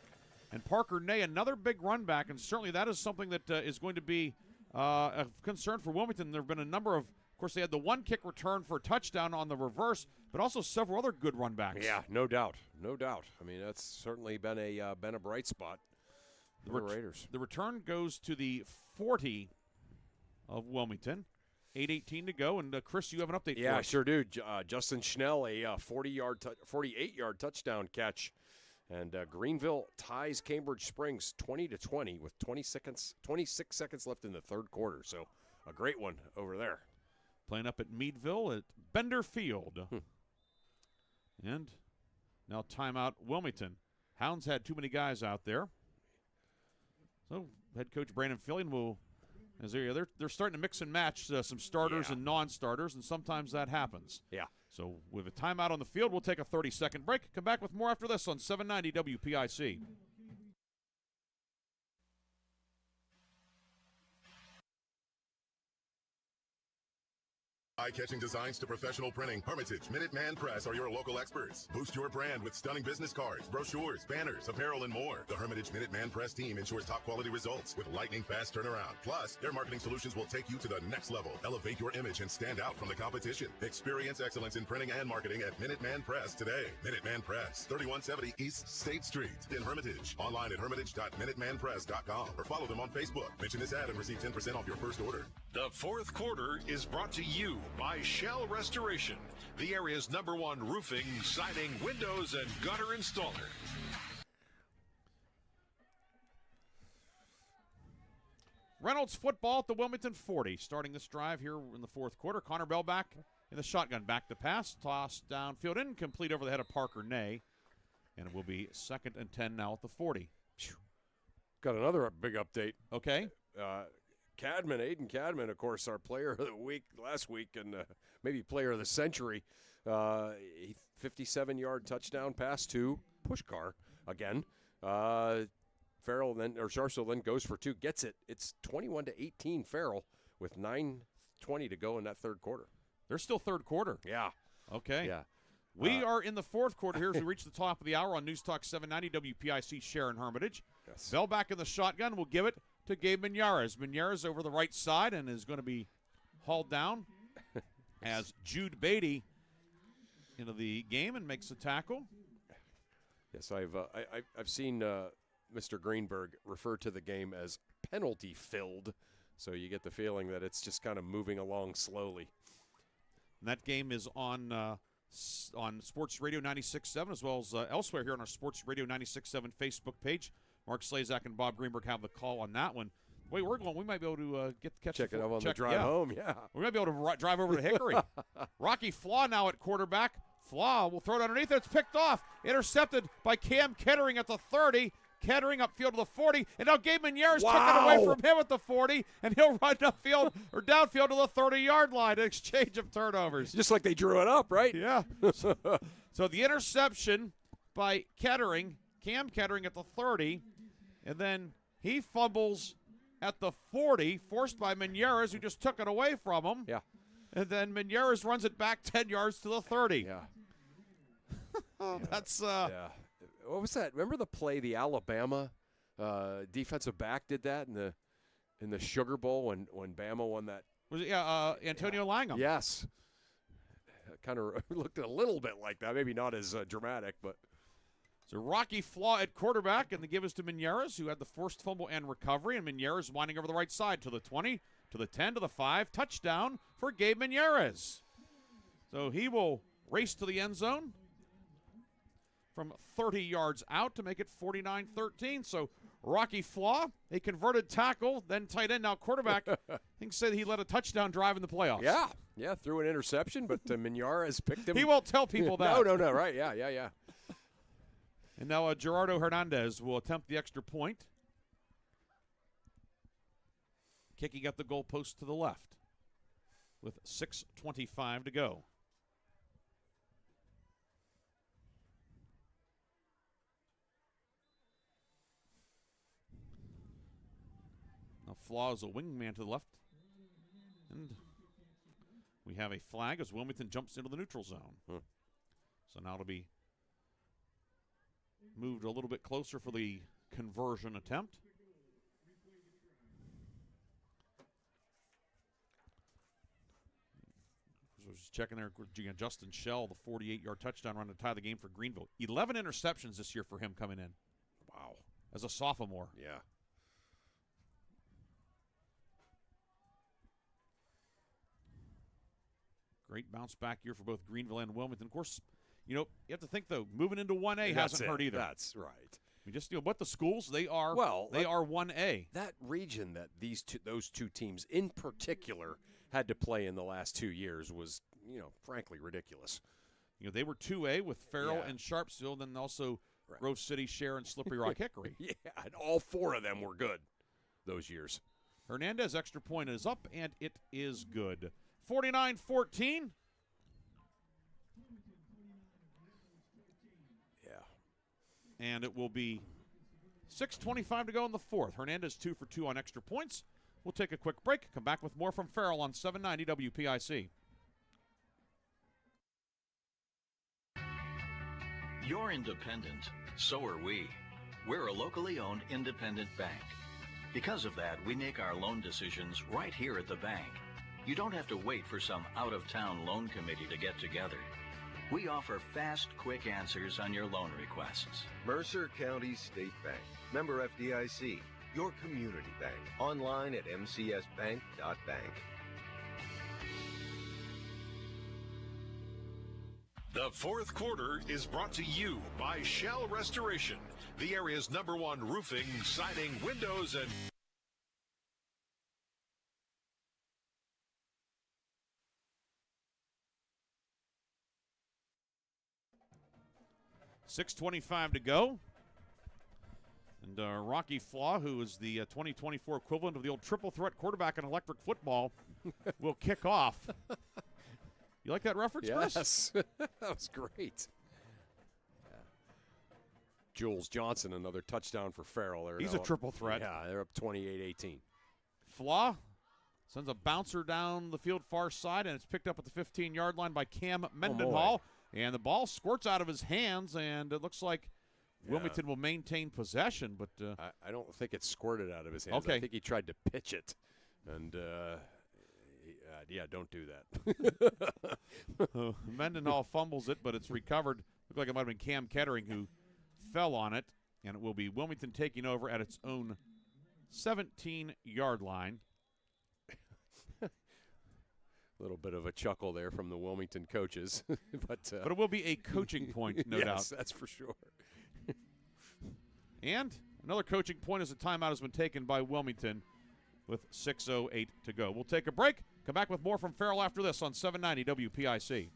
And Parker Ney, another big run back, and certainly that is something that is going to be a concern for Wilmington. There have been a number of course, they had the one kick return for a touchdown on the reverse, but also several other good run backs. Yeah, no doubt. No doubt. I mean, that's certainly been a bright spot for the Raiders. The return goes to the 40 of Wilmington. 8:18 to go, and Chris, you have an update for us. Yeah, sure do. Justin Schnell, a 48-yard touchdown catch, and Greenville ties Cambridge Springs 20-20 with 26 seconds left in the third quarter. So a great one over there. Playing up at Meadville at Bender Field. And now timeout Wilmington. Hounds had too many guys out there. So head coach Brandon Fillion will, as they're starting to mix and match some starters and non-starters, and sometimes that happens. Yeah. So with a timeout on the field, we'll take a 30-second break. Come back with more after this on 790 WPIC. Eye-catching designs to professional printing, Hermitage, Minuteman Press are your local experts. Boost your brand with stunning business cards, brochures, banners, apparel, and more. The Hermitage Minuteman Press team ensures top-quality results with lightning-fast turnaround. Plus, their marketing solutions will take you to the next level. Elevate your image and stand out from the competition. Experience excellence in printing and marketing at Minuteman Press today. Minuteman Press, 3170 East State Street in Hermitage. Online at hermitage.minutemanpress.com or follow them on Facebook. Mention this ad and receive 10% off your first order. The fourth quarter is brought to you by Shell Restoration, the area's #1 roofing, siding, windows, and gutter installer. Reynolds football at the Wilmington 40. Starting this drive here in the fourth quarter. Connor Bell back in the shotgun. Back to pass. Toss downfield. Incomplete over the head of Parker Ney. And it will be 2nd and 10 now at the 40. Got another big update. Okay. Aiden Cadman, of course, our player of the week last week and maybe player of the century. 57-yard touchdown pass to Pushkar again. Farrell Sharso then goes for 2, gets it. It's 21-18 Farrell with 9:20 to go in that third quarter. There's still third quarter. Yeah. Okay. Yeah. We are in the fourth quarter here as we reach the top of the hour on News Talk 790 WPIC Sharon Hermitage. Yes. Bell back in the shotgun. We'll give it to Gabe Miñares. Miñares over the right side and is going to be hauled down. as Jude Beatty into the game and makes a tackle. Yes, I've seen Mr. Greenberg refer to the game as penalty-filled, so you get the feeling that it's just kind of moving along slowly. And that game is on Sports Radio 96.7 as well as elsewhere here on our Sports Radio 96.7 Facebook page. Mark Slazak and Bob Greenberg have the call on that one. Wait, we might be able to check it out on the drive home. Yeah, we might be able to drive over to Hickory. Rocky Flaw now at quarterback. Flaw will throw it underneath it. It's picked off. Intercepted by Cam Kettering at the 30. Kettering upfield to the 40. And now Gabe Menieres took it away from him at the 40. And he'll run upfield or downfield to the 30-yard line. An exchange of turnovers. Just like they drew it up, right? Yeah. So the interception by Kettering, Cam Kettering at the 30. And then he fumbles at the 40, forced by Menieres, who just took it away from him. Yeah. And then Menieres runs it back 10 yards to the 30. Yeah. That's yeah. What was that? Remember the play the Alabama defensive back did that in the Sugar Bowl when Bama won that? Was it Antonio Langham? Yes. Kind of looked a little bit like that. Maybe not as dramatic, but. So Rocky Flaw at quarterback, and the give is to Menieres, who had the forced fumble and recovery, and Menieres winding over the right side to the 20, to the 10, to the 5. Touchdown for Gabe Menieres. So he will race to the end zone from 30 yards out to make it 49-13. So Rocky Flaw, a converted tackle, then tight end, now quarterback. I think said he led a touchdown drive in the playoffs. Yeah, threw an interception, but Menieres picked him. He won't tell people that. No, right, yeah. And now Gerardo Hernandez will attempt the extra point. Kicking at the goalpost to the left with 6:25 to go. Now Flaw is a wingman to the left. And we have a flag as Wilmington jumps into the neutral zone. So now it'll be moved a little bit closer for the conversion attempt. So just checking there, Justin Shell, the 48-yard touchdown run to tie the game for Greenville. 11 interceptions this year for him coming in. Wow. As a sophomore. Yeah. Great bounce back year for both Greenville and Wilmington. Of course, you have to think, though, moving into 1A hasn't hurt either. That's right. We just, what the schools, they are 1A. That region that those two teams in particular had to play in the last 2 years was, frankly ridiculous. They were 2A with Farrell and Sharpsville, then also Grove City, Sharon, Slippery Rock, Hickory. Yeah, and all four of them were good those years. Hernandez extra point is up, and it is good. 49-14. And it will be 6:25 to go in the fourth. Hernandez 2 for 2 on extra points. We'll take a quick break. Come back with more from Farrell on 790 WPIC. You're independent. So are we. We're a locally owned independent bank. Because of that, we make our loan decisions right here at the bank. You don't have to wait for some out-of-town loan committee to get together. We offer fast, quick answers on your loan requests. Mercer County State Bank. Member FDIC. Your community bank. Online at mcsbank.bank. The fourth quarter is brought to you by Shell Restoration, the area's #1 roofing, siding, windows, and 6:25 to go. And Rocky Flaw, who is the 2024 equivalent of the old triple threat quarterback in electric football, will kick off. You like that reference, Chris? Yes. That was great. Yeah. Jules Johnson, another touchdown for Farrell. He's a triple threat. Yeah, they're up 28-18. Flaw sends a bouncer down the field far side, and it's picked up at the 15-yard line by Cam Mendenhall. And the ball squirts out of his hands, and it looks like Wilmington will maintain possession. But I don't think it squirted out of his hands. Okay. I think he tried to pitch it. And Yeah, don't do that. Mendenhall fumbles it, but it's recovered. Looked like it might have been Cam Kettering who fell on it, and it will be Wilmington taking over at its own 17-yard line. A little bit of a chuckle there from the Wilmington coaches. but it will be a coaching point, no doubt. Yes, that's for sure. And another coaching point as a timeout has been taken by Wilmington with 6:08 to go. We'll take a break. Come back with more from Farrell after this on 790 WPIC.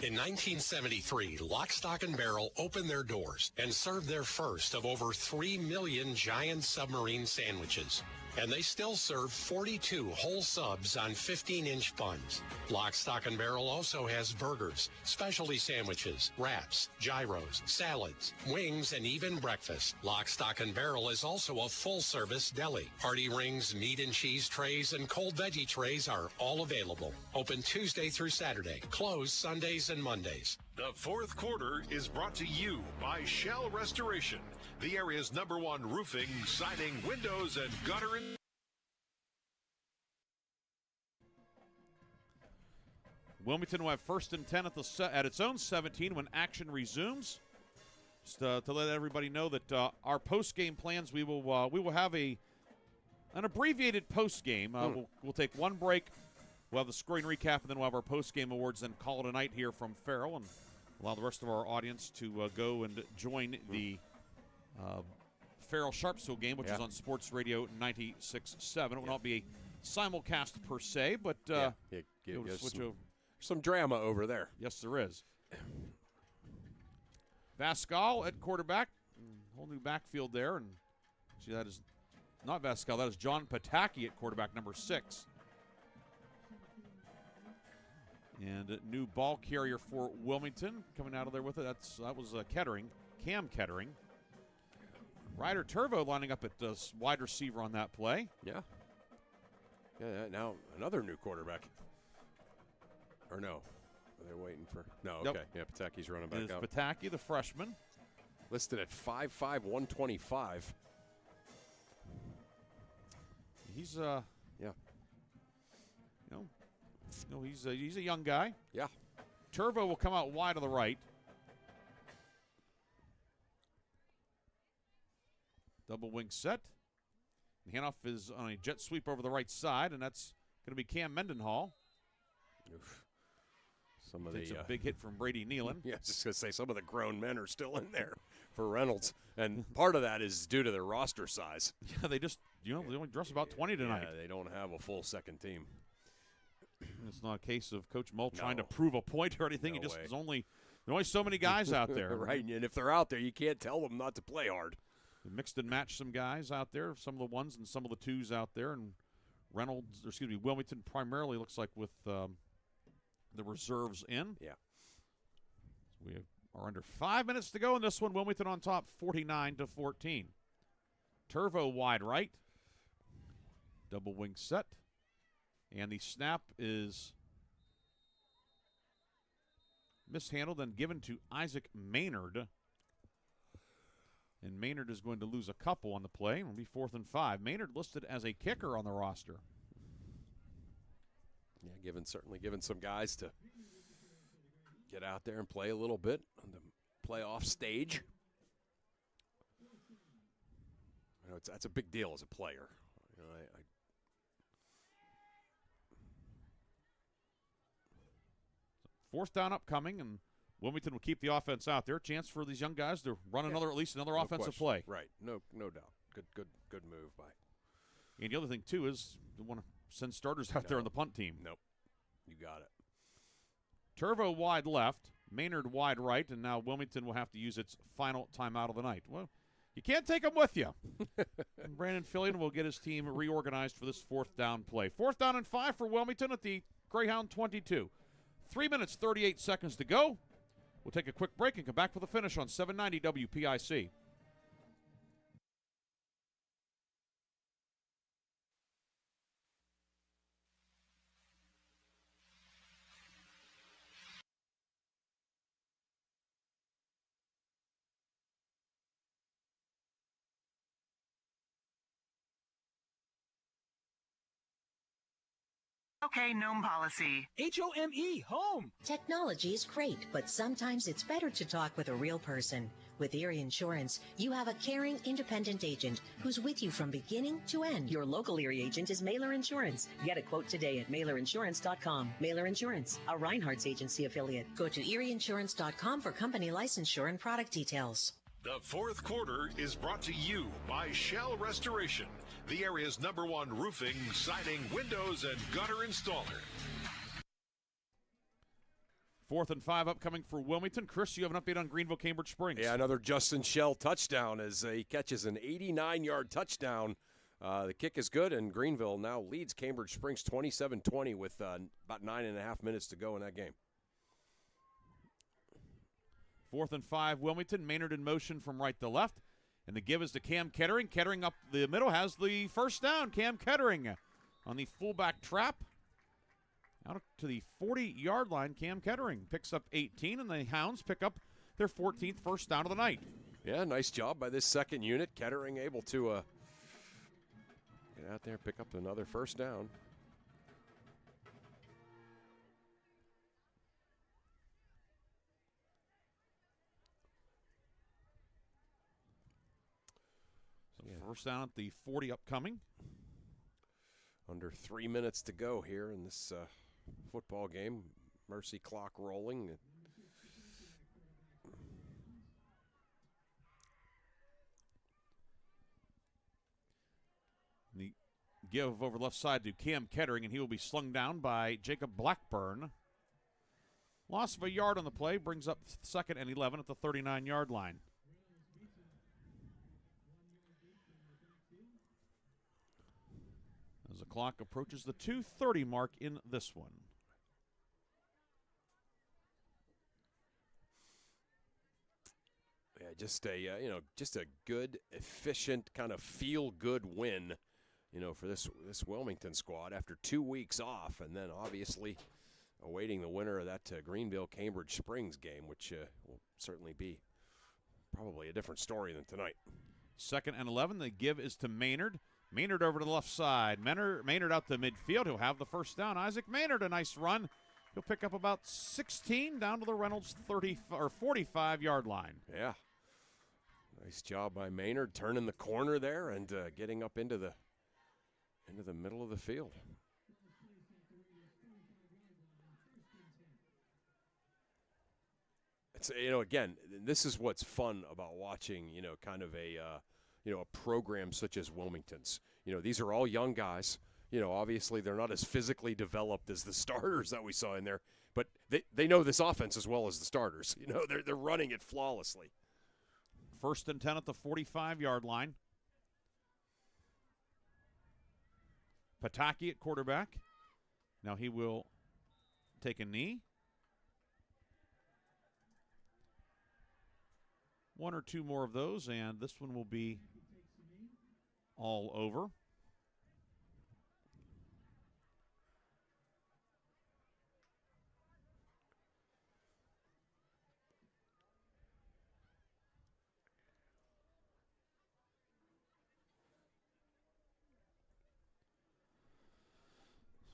In 1973, Lock, Stock, and Barrel opened their doors and served their first of over 3 million giant submarine sandwiches. And they still serve 42 whole subs on 15-inch buns. Lock, Stock, and Barrel also has burgers, specialty sandwiches, wraps, gyros, salads, wings, and even breakfast. Lock, Stock, and Barrel is also a full-service deli. Hearty rings, meat and cheese trays, and cold veggie trays are all available. Open Tuesday through Saturday. Closed Sundays and Mondays. The fourth quarter is brought to you by Shell Restoration, the area's #1 roofing, siding, windows, and gutter. Wilmington will have 1st and 10 at its own 17 when action resumes. Just to let everybody know that our post-game plans, we will have an abbreviated post-game. We'll take one break. We'll have the scoring recap, and then we'll have our post-game awards, then call it a night here from Farrell, and allow the rest of our audience to go and join the Farrell Sharpsville game, which is on Sports Radio 96.7. It will not be a simulcast per se, but switch over. Some drama over there. Yes, there is. Vascal at quarterback. Whole new backfield there. And see, that is not Vascal. That is John Pataki at quarterback, number 6. And a new ball carrier for Wilmington coming out of there with it. That was Kettering, Cam Kettering. Ryder Turvo lining up at wide receiver on that play. Yeah. Yeah, now another new quarterback. Or no? Are they waiting for? No, okay. Nope. Yeah, Pataki's running back out. Pataki, the freshman. Listed at 5'5", 125. He's he's a young guy. Yeah. Turvo will come out wide to the right. Double wing set. The handoff is on a jet sweep over the right side, and that's going to be Cam Mendenhall. Oof. It's a big hit from Brady Nealon. Yeah, I was just going to say, some of the grown men are still in there for Reynolds. And part of that is due to their roster size. Yeah, they just, they only dress about 20 tonight. Yeah, they don't have a full second team. It's not a case of Coach Mull trying to prove a point or anything. No There's only so many guys out there. Right, and if they're out there, you can't tell them not to play hard. They mixed and matched some guys out there, some of the ones and some of the twos out there. And Wilmington primarily looks like with the reserves in. Yeah. We are under 5 minutes to go in this one. Wilmington on top, 49-14. Turvo wide right. Double wing set. And the snap is mishandled and given to Isaac Maynard. And Maynard is going to lose a couple on the play. It'll be 4th and 5. Maynard listed as a kicker on the roster. Yeah, certainly given some guys to get out there and play a little bit on the playoff stage. You know, that's a big deal as a player. You know, Fourth down upcoming, and Wilmington will keep the offense out there. Chance for these young guys to run at least another offensive play. Right, no doubt. Good move by. And the other thing too is they want to send starters out there on the punt team. Nope, you got it. Turvo wide left, Maynard wide right, and now Wilmington will have to use its final timeout of the night. Well, you can't take them with you. And Brandon Fillion will get his team reorganized for this 4th down play. 4th down and 5 for Wilmington at the Greyhound 22. 3 minutes, 38 seconds to go. We'll take a quick break and come back for the finish on 790 WPIC. Okay, gnome policy. HOME, home. Technology is great, but sometimes it's better to talk with a real person. With Erie Insurance, you have a caring, independent agent who's with you from beginning to end. Your local Erie agent is Mailer Insurance. Get a quote today at mailerinsurance.com. Mailer Insurance, a Reinhardt's agency affiliate. Go to erieinsurance.com for company licensure and product details. The fourth quarter is brought to you by Shell Restoration, the area's #1 roofing, siding, windows, and gutter installer. 4th and 5 upcoming for Wilmington. Chris, you have an update on Greenville, Cambridge Springs. Yeah, another Justin Shell touchdown as he catches an 89-yard touchdown. The kick is good, and Greenville now leads Cambridge Springs 27-20 with about 9.5 minutes to go in that game. 4th and 5, Wilmington. Maynard in motion from right to left. And the give is to Cam Kettering. Kettering up the middle has the first down. Cam Kettering on the fullback trap. Out to the 40-yard line, Cam Kettering picks up 18, and the Hounds pick up their 14th first down of the night. Yeah, nice job by this second unit. Kettering able to get out there, pick up another first down. First down at the 40 upcoming. Under 3 minutes to go here in this football game. Mercy clock rolling. The give over the left side to Cam Kettering, and he will be slung down by Jacob Blackburn. Loss of a yard on the play brings up 2nd and 11 at the 39-yard line. As the clock approaches the 2:30 mark in this one. Yeah, just a good, efficient, kind of feel-good win, for this Wilmington squad after 2 weeks off, and then obviously awaiting the winner of that Greenville-Cambridge Springs game, which will certainly be probably a different story than tonight. 2nd and 11. The give is to Maynard. Maynard over to the left side. Maynard out to midfield. He'll have the first down. Isaac Maynard, a nice run. He'll pick up about 16 down to the Reynolds 30 or 45-yard line. Yeah. Nice job by Maynard turning the corner there and getting up into the middle of the field. It's again, this is what's fun about watching, kind of a program such as Wilmington's. These are all young guys. Obviously they're not as physically developed as the starters that we saw in there, but they know this offense as well as the starters. They're running it flawlessly. 1st and 10 at the 45-yard line. Pataki at quarterback. Now he will take a knee. 1 or 2 more of those, and this one will be all over.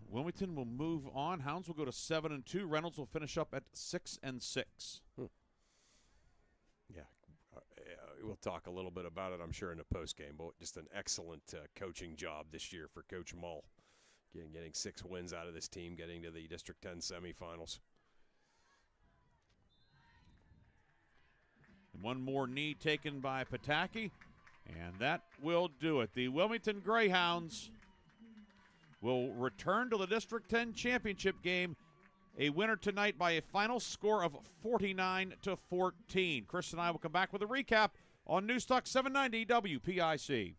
Wilmington will move on. Hounds will go to 7-2. Reynolds will finish up at 6-6. Yeah, we'll talk a little bit about it, I'm sure, in the postgame, but just an excellent coaching job this year for Coach Mull. Getting 6 wins out of this team, getting to the District 10 semifinals. And one more knee taken by Pataki, and that will do it. The Wilmington Greyhounds will return to the District 10 championship game, a winner tonight by a final score of 49-14. Chris and I will come back with a recap on Newstalk 790 WPIC.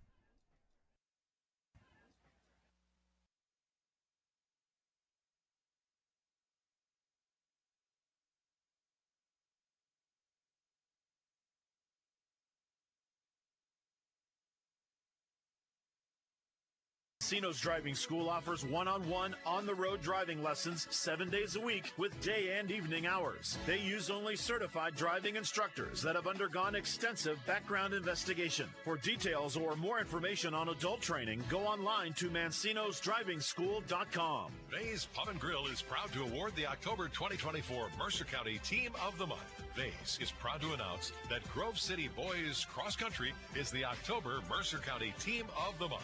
Mendocino's Driving School offers one-on-one, on-the-road driving lessons 7 days a week with day and evening hours. They use only certified driving instructors that have undergone extensive background investigation. For details or more information on adult training, go online to Mendocino'sDrivingSchool.com. Vay's Pub and Grill is proud to award the October 2024 Mercer County Team of the Month. Vay's is proud to announce that Grove City Boys Cross Country is the October Mercer County Team of the Month.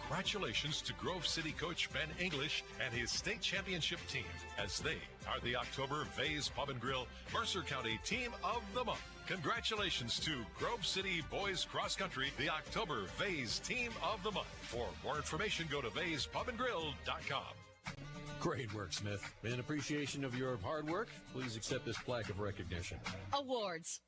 Congratulations to Grove City coach Ben English and his state championship team, as they are the October Vay's Pub and Grill Mercer County Team of the Month. Congratulations to Grove City Boys Cross Country, the October Vay's Team of the Month. For more information, go to Vay'sPubandGrill.com. Great work, Smith. In appreciation of your hard work, please accept this plaque of recognition. Awards.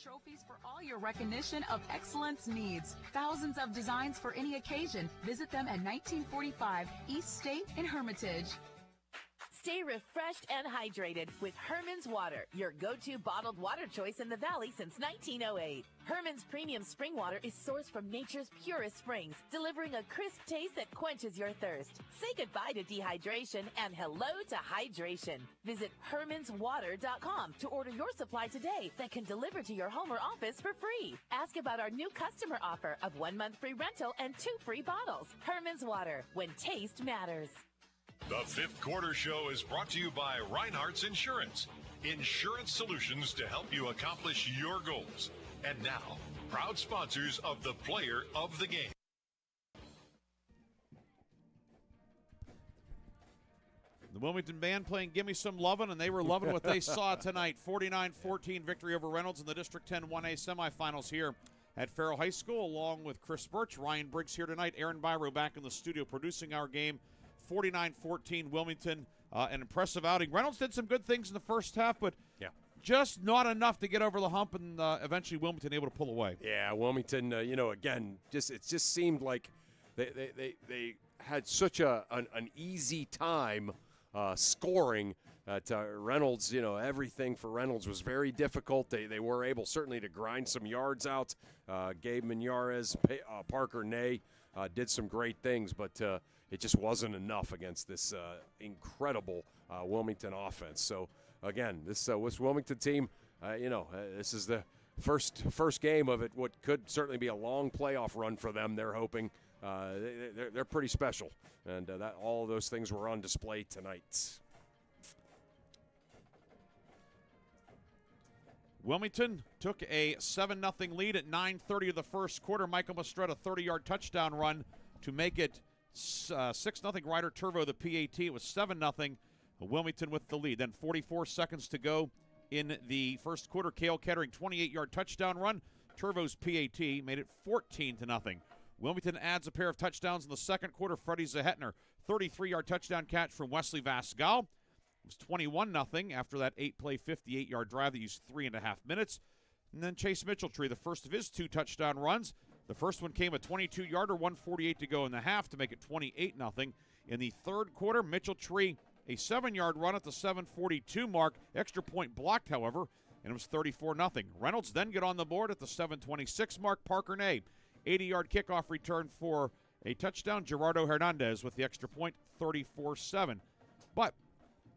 Trophies for all your recognition of excellence needs. Thousands of designs for any occasion. Visit them at 1945 East State in Hermitage. Stay refreshed and hydrated with Herman's Water, your go-to bottled water choice in the Valley since 1908. Herman's premium spring water is sourced from nature's purest springs, delivering a crisp taste that quenches your thirst. Say goodbye to dehydration and hello to hydration. Visit HermansWater.com to order your supply today that can deliver to your home or office for free. Ask about our new customer offer of 1 month free rental and 2 free bottles. Herman's Water, when taste matters. The Fifth Quarter Show is brought to you by Reinhardt's Insurance. Insurance solutions to help you accomplish your goals. And now, proud sponsors of the Player of the Game. The Wilmington band playing Gimme Some Lovin', and they were loving what they saw tonight. 49-14 victory over Reynolds in the District 10 1A semifinals here at Farrell High School, along with Chris Burtch, Ryan Briggs here tonight, Aaron Byro back in the studio producing our game. 49-14 Wilmington, an impressive outing. Reynolds did some good things in the first half, but just not enough to get over the hump, and eventually Wilmington able to pull away. Yeah, Wilmington, again, it just seemed like they had such an easy time scoring. Reynolds, everything for Reynolds was very difficult. They were able certainly to grind some yards out. Gabe Miñarez, Parker Ney did some great things, but it just wasn't enough against this incredible Wilmington offense. So, again, this Wilmington team, this is the first game of it, what could certainly be a long playoff run for them. They're hoping they're pretty special, and that all of those things were on display tonight. Wilmington took a 7-0 lead at 9:30 of the first quarter. Michael Mastretta, a 30-yard touchdown run to make it 6-0. Ryder Turvo, the PAT. It was 7-0. Wilmington with the lead. Then 44 seconds to go in the first quarter. Cale Kettering, 28-yard touchdown run. Turvo's PAT made it 14-0. Wilmington adds a pair of touchdowns in the second quarter. Freddie Zahetner, 33-yard touchdown catch from Wesley Vasgal. It was 21-0 after that 8-play, 58-yard drive that used 3.5 minutes. And then Chase Mitchelltree, the first of his 2 touchdown runs. The first one came a 22-yarder, 1:48 to go in the half to make it 28-0. In the third quarter, Mitchelltree, a 7-yard run at the 7:42 mark. Extra point blocked, however, and it was 34-0. Reynolds then get on the board at the 7:26 mark. Parker Ney, 80-yard kickoff return for a touchdown. Gerardo Hernandez with the extra point, 34-7. But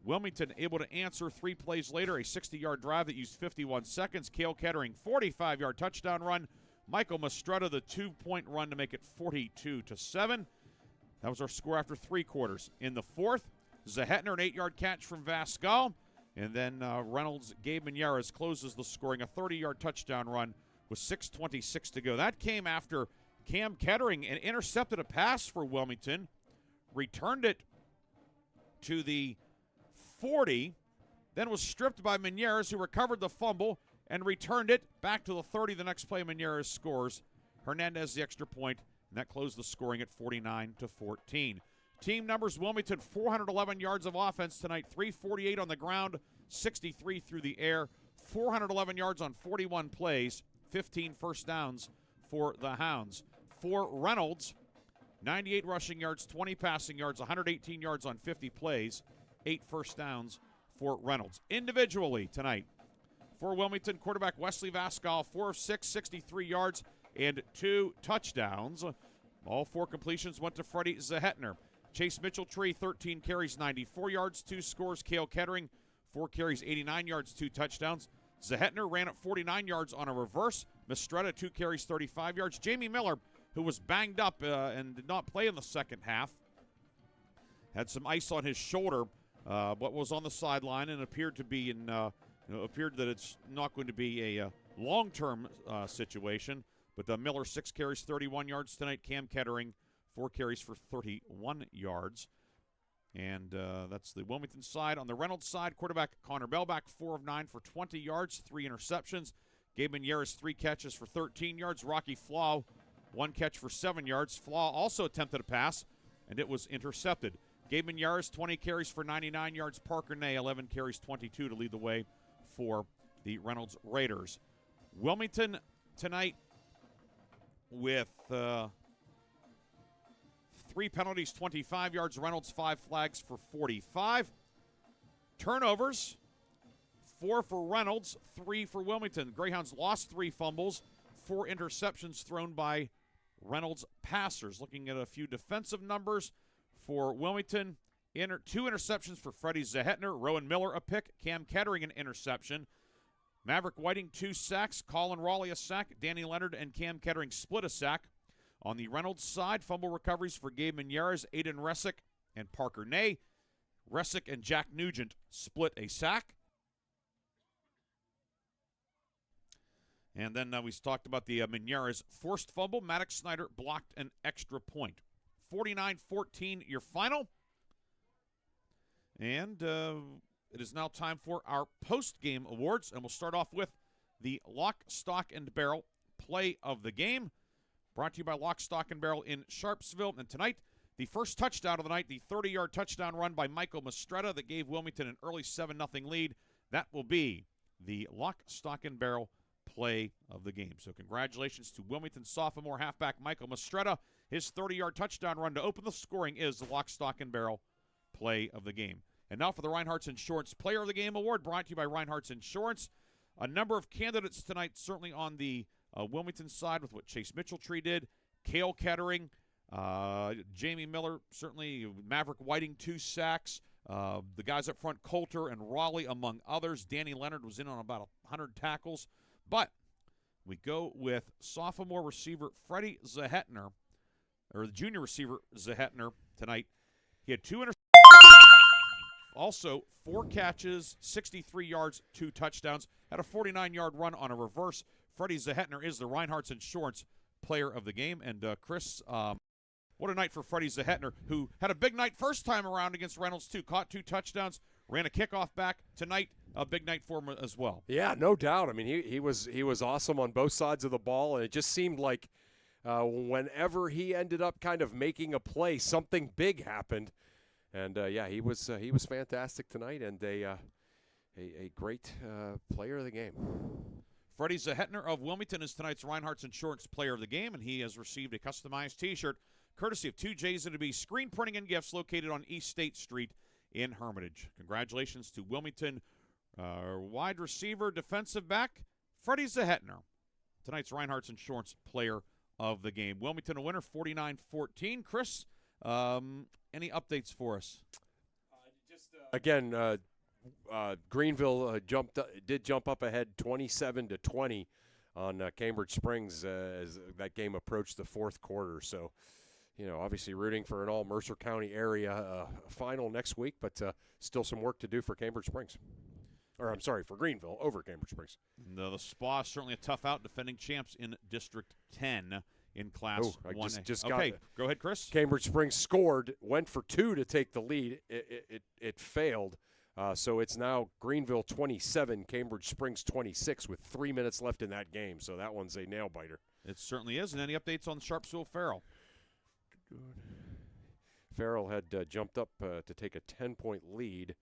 Wilmington able to answer 3 plays later, a 60-yard drive that used 51 seconds. Cale Kettering, 45-yard touchdown run. Michael Mastretta, the 2-point run to make it 42-7. That was our score after 3 quarters. In the fourth, Zahetner, an 8-yard catch from Vascal. And then Reynolds, Gabe Miñarez closes the scoring, a 30-yard touchdown run with 6:26 to go. That came after Cam Kettering and intercepted a pass for Wilmington, returned it to the 40, then was stripped by Miñarez, who recovered the fumble and returned it back to the 30. The next play, Miñarez scores. Hernandez the extra point, and that closed the scoring at 49-14. Team numbers: Wilmington 411 yards of offense tonight, 348 on the ground, 63 through the air, 411 yards on 41 plays, 15 first downs for the Hounds. For Reynolds, 98 rushing yards, 20 passing yards, 118 yards on 50 plays, 8 first downs for Reynolds. Individually tonight, for Wilmington, quarterback Wesley Vascal, 4 of 6, 63 yards and 2 touchdowns. All 4 completions went to Freddie Zahetner. Chase Mitchell-Tree, 13 carries, 94 yards, 2 scores. Cale Kettering, 4 carries, 89 yards, 2 touchdowns. Zahetner ran at 49 yards on a reverse. Mistretta, 2 carries, 35 yards. Jamie Miller, who was banged up and did not play in the second half, had some ice on his shoulder, but was on the sideline and appeared to be appeared that it's not going to be a long-term situation. But Miller, 6 carries, 31 yards tonight. Cam Kettering, 4 carries for 31 yards. And that's the Wilmington side. On the Reynolds side, quarterback Connor Belbach, 4 of 9 for 20 yards, 3 interceptions. Gabe Yaris, 3 catches for 13 yards. Rocky Flaw, 1 catch for 7 yards. Flaw also attempted a pass, and it was intercepted. Gabe Yaris, 20 carries for 99 yards. Parker Ney, 11 carries, 22 to lead the way for the Reynolds Raiders. Wilmington tonight with 3 penalties, 25 yards. Reynolds, 5 flags for 45. Turnovers, 4 for Reynolds, 3 for Wilmington. Greyhounds lost 3 fumbles, 4 interceptions thrown by Reynolds passers. Looking at a few defensive numbers for Wilmington, 2 interceptions for Freddie Zahetner. Rowan Miller a pick. Cam Kettering an interception. Maverick Whiting 2 sacks. Colin Raleigh a sack. Danny Leonard and Cam Kettering split a sack. On the Reynolds side, fumble recoveries for Gabe Yaris, Aiden Ressick, and Parker Ney. Ressick and Jack Nugent split a sack. And then we talked about the Yaris forced fumble. Maddox Snyder blocked an extra point. 49-14 your final. And it is now time for our post-game awards, and we'll start off with the Lock, Stock, and Barrel play of the game, brought to you by Lock, Stock, and Barrel in Sharpsville. And tonight, the first touchdown of the night, the 30-yard touchdown run by Michael Mistretta that gave Wilmington an early 7-0 lead. That will be the Lock, Stock, and Barrel play of the game. So congratulations to Wilmington sophomore halfback Michael Mistretta. His 30-yard touchdown run to open the scoring is the Lock, Stock, and Barrel play of the game. And now for the Reinhardt's Insurance Player of the Game Award, brought to you by Reinhardt's Insurance. A number of candidates tonight, certainly on the Wilmington side with what Chase Mitchell-Tree did. Cale Kettering, Jamie Miller, certainly Maverick Whiting, 2 sacks. The guys up front, Coulter and Raleigh, among others. Danny Leonard was in on about 100 tackles. But we go with sophomore receiver Freddie Zahetner, or the junior receiver Zahetner tonight. He had 2 interceptions. Also, 4 catches, 63 yards, 2 touchdowns. Had a 49-yard run on a reverse. Freddie Zahetner is the Reinhardt's Insurance Player of the Game. And, Chris, what a night for Freddie Zahetner, who had a big night first time around against Reynolds, too. Caught 2 touchdowns, ran a kickoff back. Tonight, a big night for him as well. Yeah, no doubt. I mean, he was awesome on both sides of the ball, and it just seemed like whenever he ended up kind of making a play, something big happened. And, he was fantastic tonight, and a great player of the game. Freddie Zahetner of Wilmington is tonight's Reinhardt's Insurance Player of the Game, and he has received a customized T-shirt courtesy of 2J's and to be Screen Printing and Gifts located on East State Street in Hermitage. Congratulations to Wilmington wide receiver, defensive back, Freddie Zahetner, tonight's Reinhardt's Insurance Player of the Game. Wilmington a winner, 49-14. Chris, any updates for us? Again, Greenville did jump up ahead 27-20 on Cambridge Springs as that game approached the fourth quarter. So, obviously rooting for an all Mercer County area final next week, but still some work to do for Cambridge Springs. Or, I'm sorry, for Greenville over Cambridge Springs. The SPA certainly a tough out, defending champs in District 10 in Class 1A. Okay, go ahead, Chris. Cambridge Springs scored, went for 2 to take the lead. It failed. So it's now Greenville 27, Cambridge Springs 26 with 3 minutes left in that game. So that one's a nail-biter. It certainly is. And any updates on Sharpsville Farrell? Farrell had jumped up to take a 10-point lead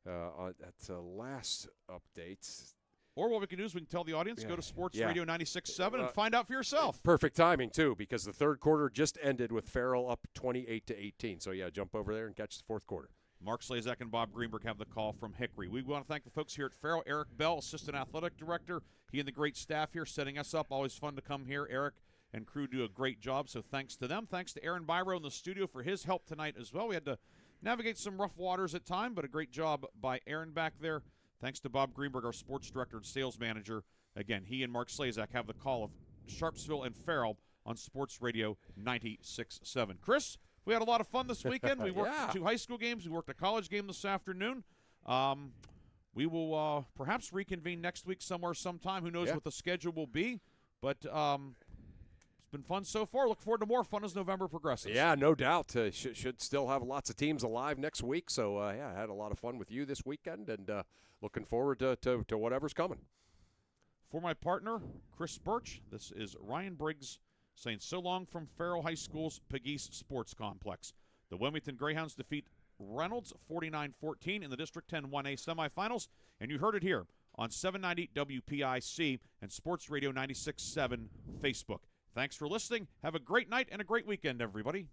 at the last updates. Or what we can do is we can tell the audience, go to Sports Radio 96.7 and find out for yourself. Perfect timing, too, because the third quarter just ended with Farrell up 28-18. So, jump over there and catch the fourth quarter. Mark Slazak and Bob Greenberg have the call from Hickory. We want to thank the folks here at Farrell. Eric Bell, Assistant Athletic Director. He and the great staff here setting us up. Always fun to come here. Eric and crew do a great job, so thanks to them. Thanks to Aaron Byro in the studio for his help tonight as well. We had to navigate some rough waters at time, but a great job by Aaron back there. Thanks to Bob Greenberg, our sports director and sales manager. Again, he and Mark Slazak have the call of Sharpsville and Farrell on Sports Radio 96.7. Chris, we had a lot of fun this weekend. We worked Yeah. 2 high school games. We worked a college game this afternoon. We will perhaps reconvene next week somewhere sometime. Who knows what the schedule will be. But it's been fun so far. Look forward to more fun as November progresses. Yeah, no doubt. Should still have lots of teams alive next week. So, I had a lot of fun with you this weekend, and looking forward to whatever's coming. For my partner, Chris Burtch, this is Ryan Briggs saying so long from Farrell High School's Pegues Sports Complex. The Wilmington Greyhounds defeat Reynolds 49-14 in the District 10 1A semifinals, and you heard it here on 790 WPIC and Sports Radio 96.7 Facebook. Thanks for listening. Have a great night and a great weekend, everybody.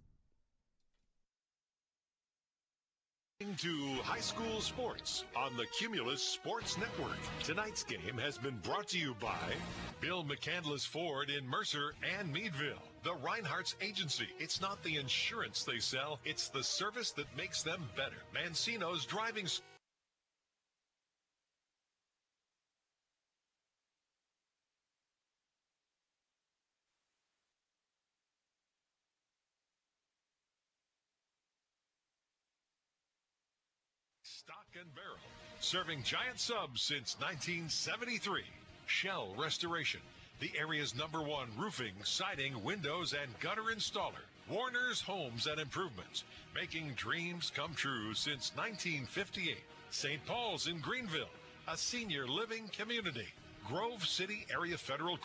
To high school sports on the Cumulus Sports Network. Tonight's game has been brought to you by Bill McCandless Ford in Mercer and Meadville. The Reinhardt's Agency. It's not the insurance they sell, it's the service that makes them better. Mancino's Driving School. Stock and Barrel, serving giant subs since 1973. Shell Restoration, the area's #1 roofing, siding, windows, and gutter installer. Warner's Homes and Improvements, making dreams come true since 1958. St. Paul's in Greenville, a senior living community. Grove City Area Federal.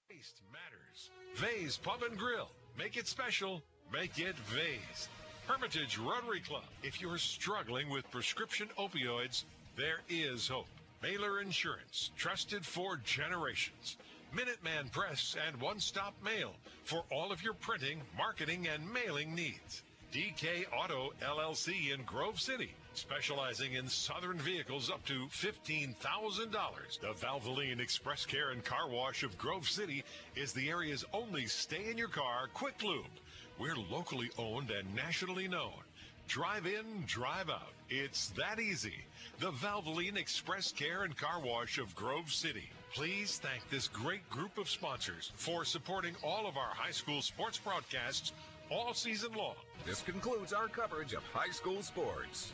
Taste matters. Vase Pub and Grill. Make it special. Make it Vase. Hermitage Rotary Club. If you're struggling with prescription opioids, there is hope. Mailer Insurance. Trusted for generations. Minuteman Press and One Stop Mail for all of your printing, marketing, and mailing needs. DK Auto LLC in Grove City, specializing in Southern vehicles up to $15,000. The Valvoline Express Care and Car Wash of Grove City is the area's only stay-in-your-car quick lube. We're locally owned and nationally known. Drive in, drive out. It's that easy. The Valvoline Express Care and Car Wash of Grove City. Please thank this great group of sponsors for supporting all of our high school sports broadcasts all season long. This concludes our coverage of high school sports.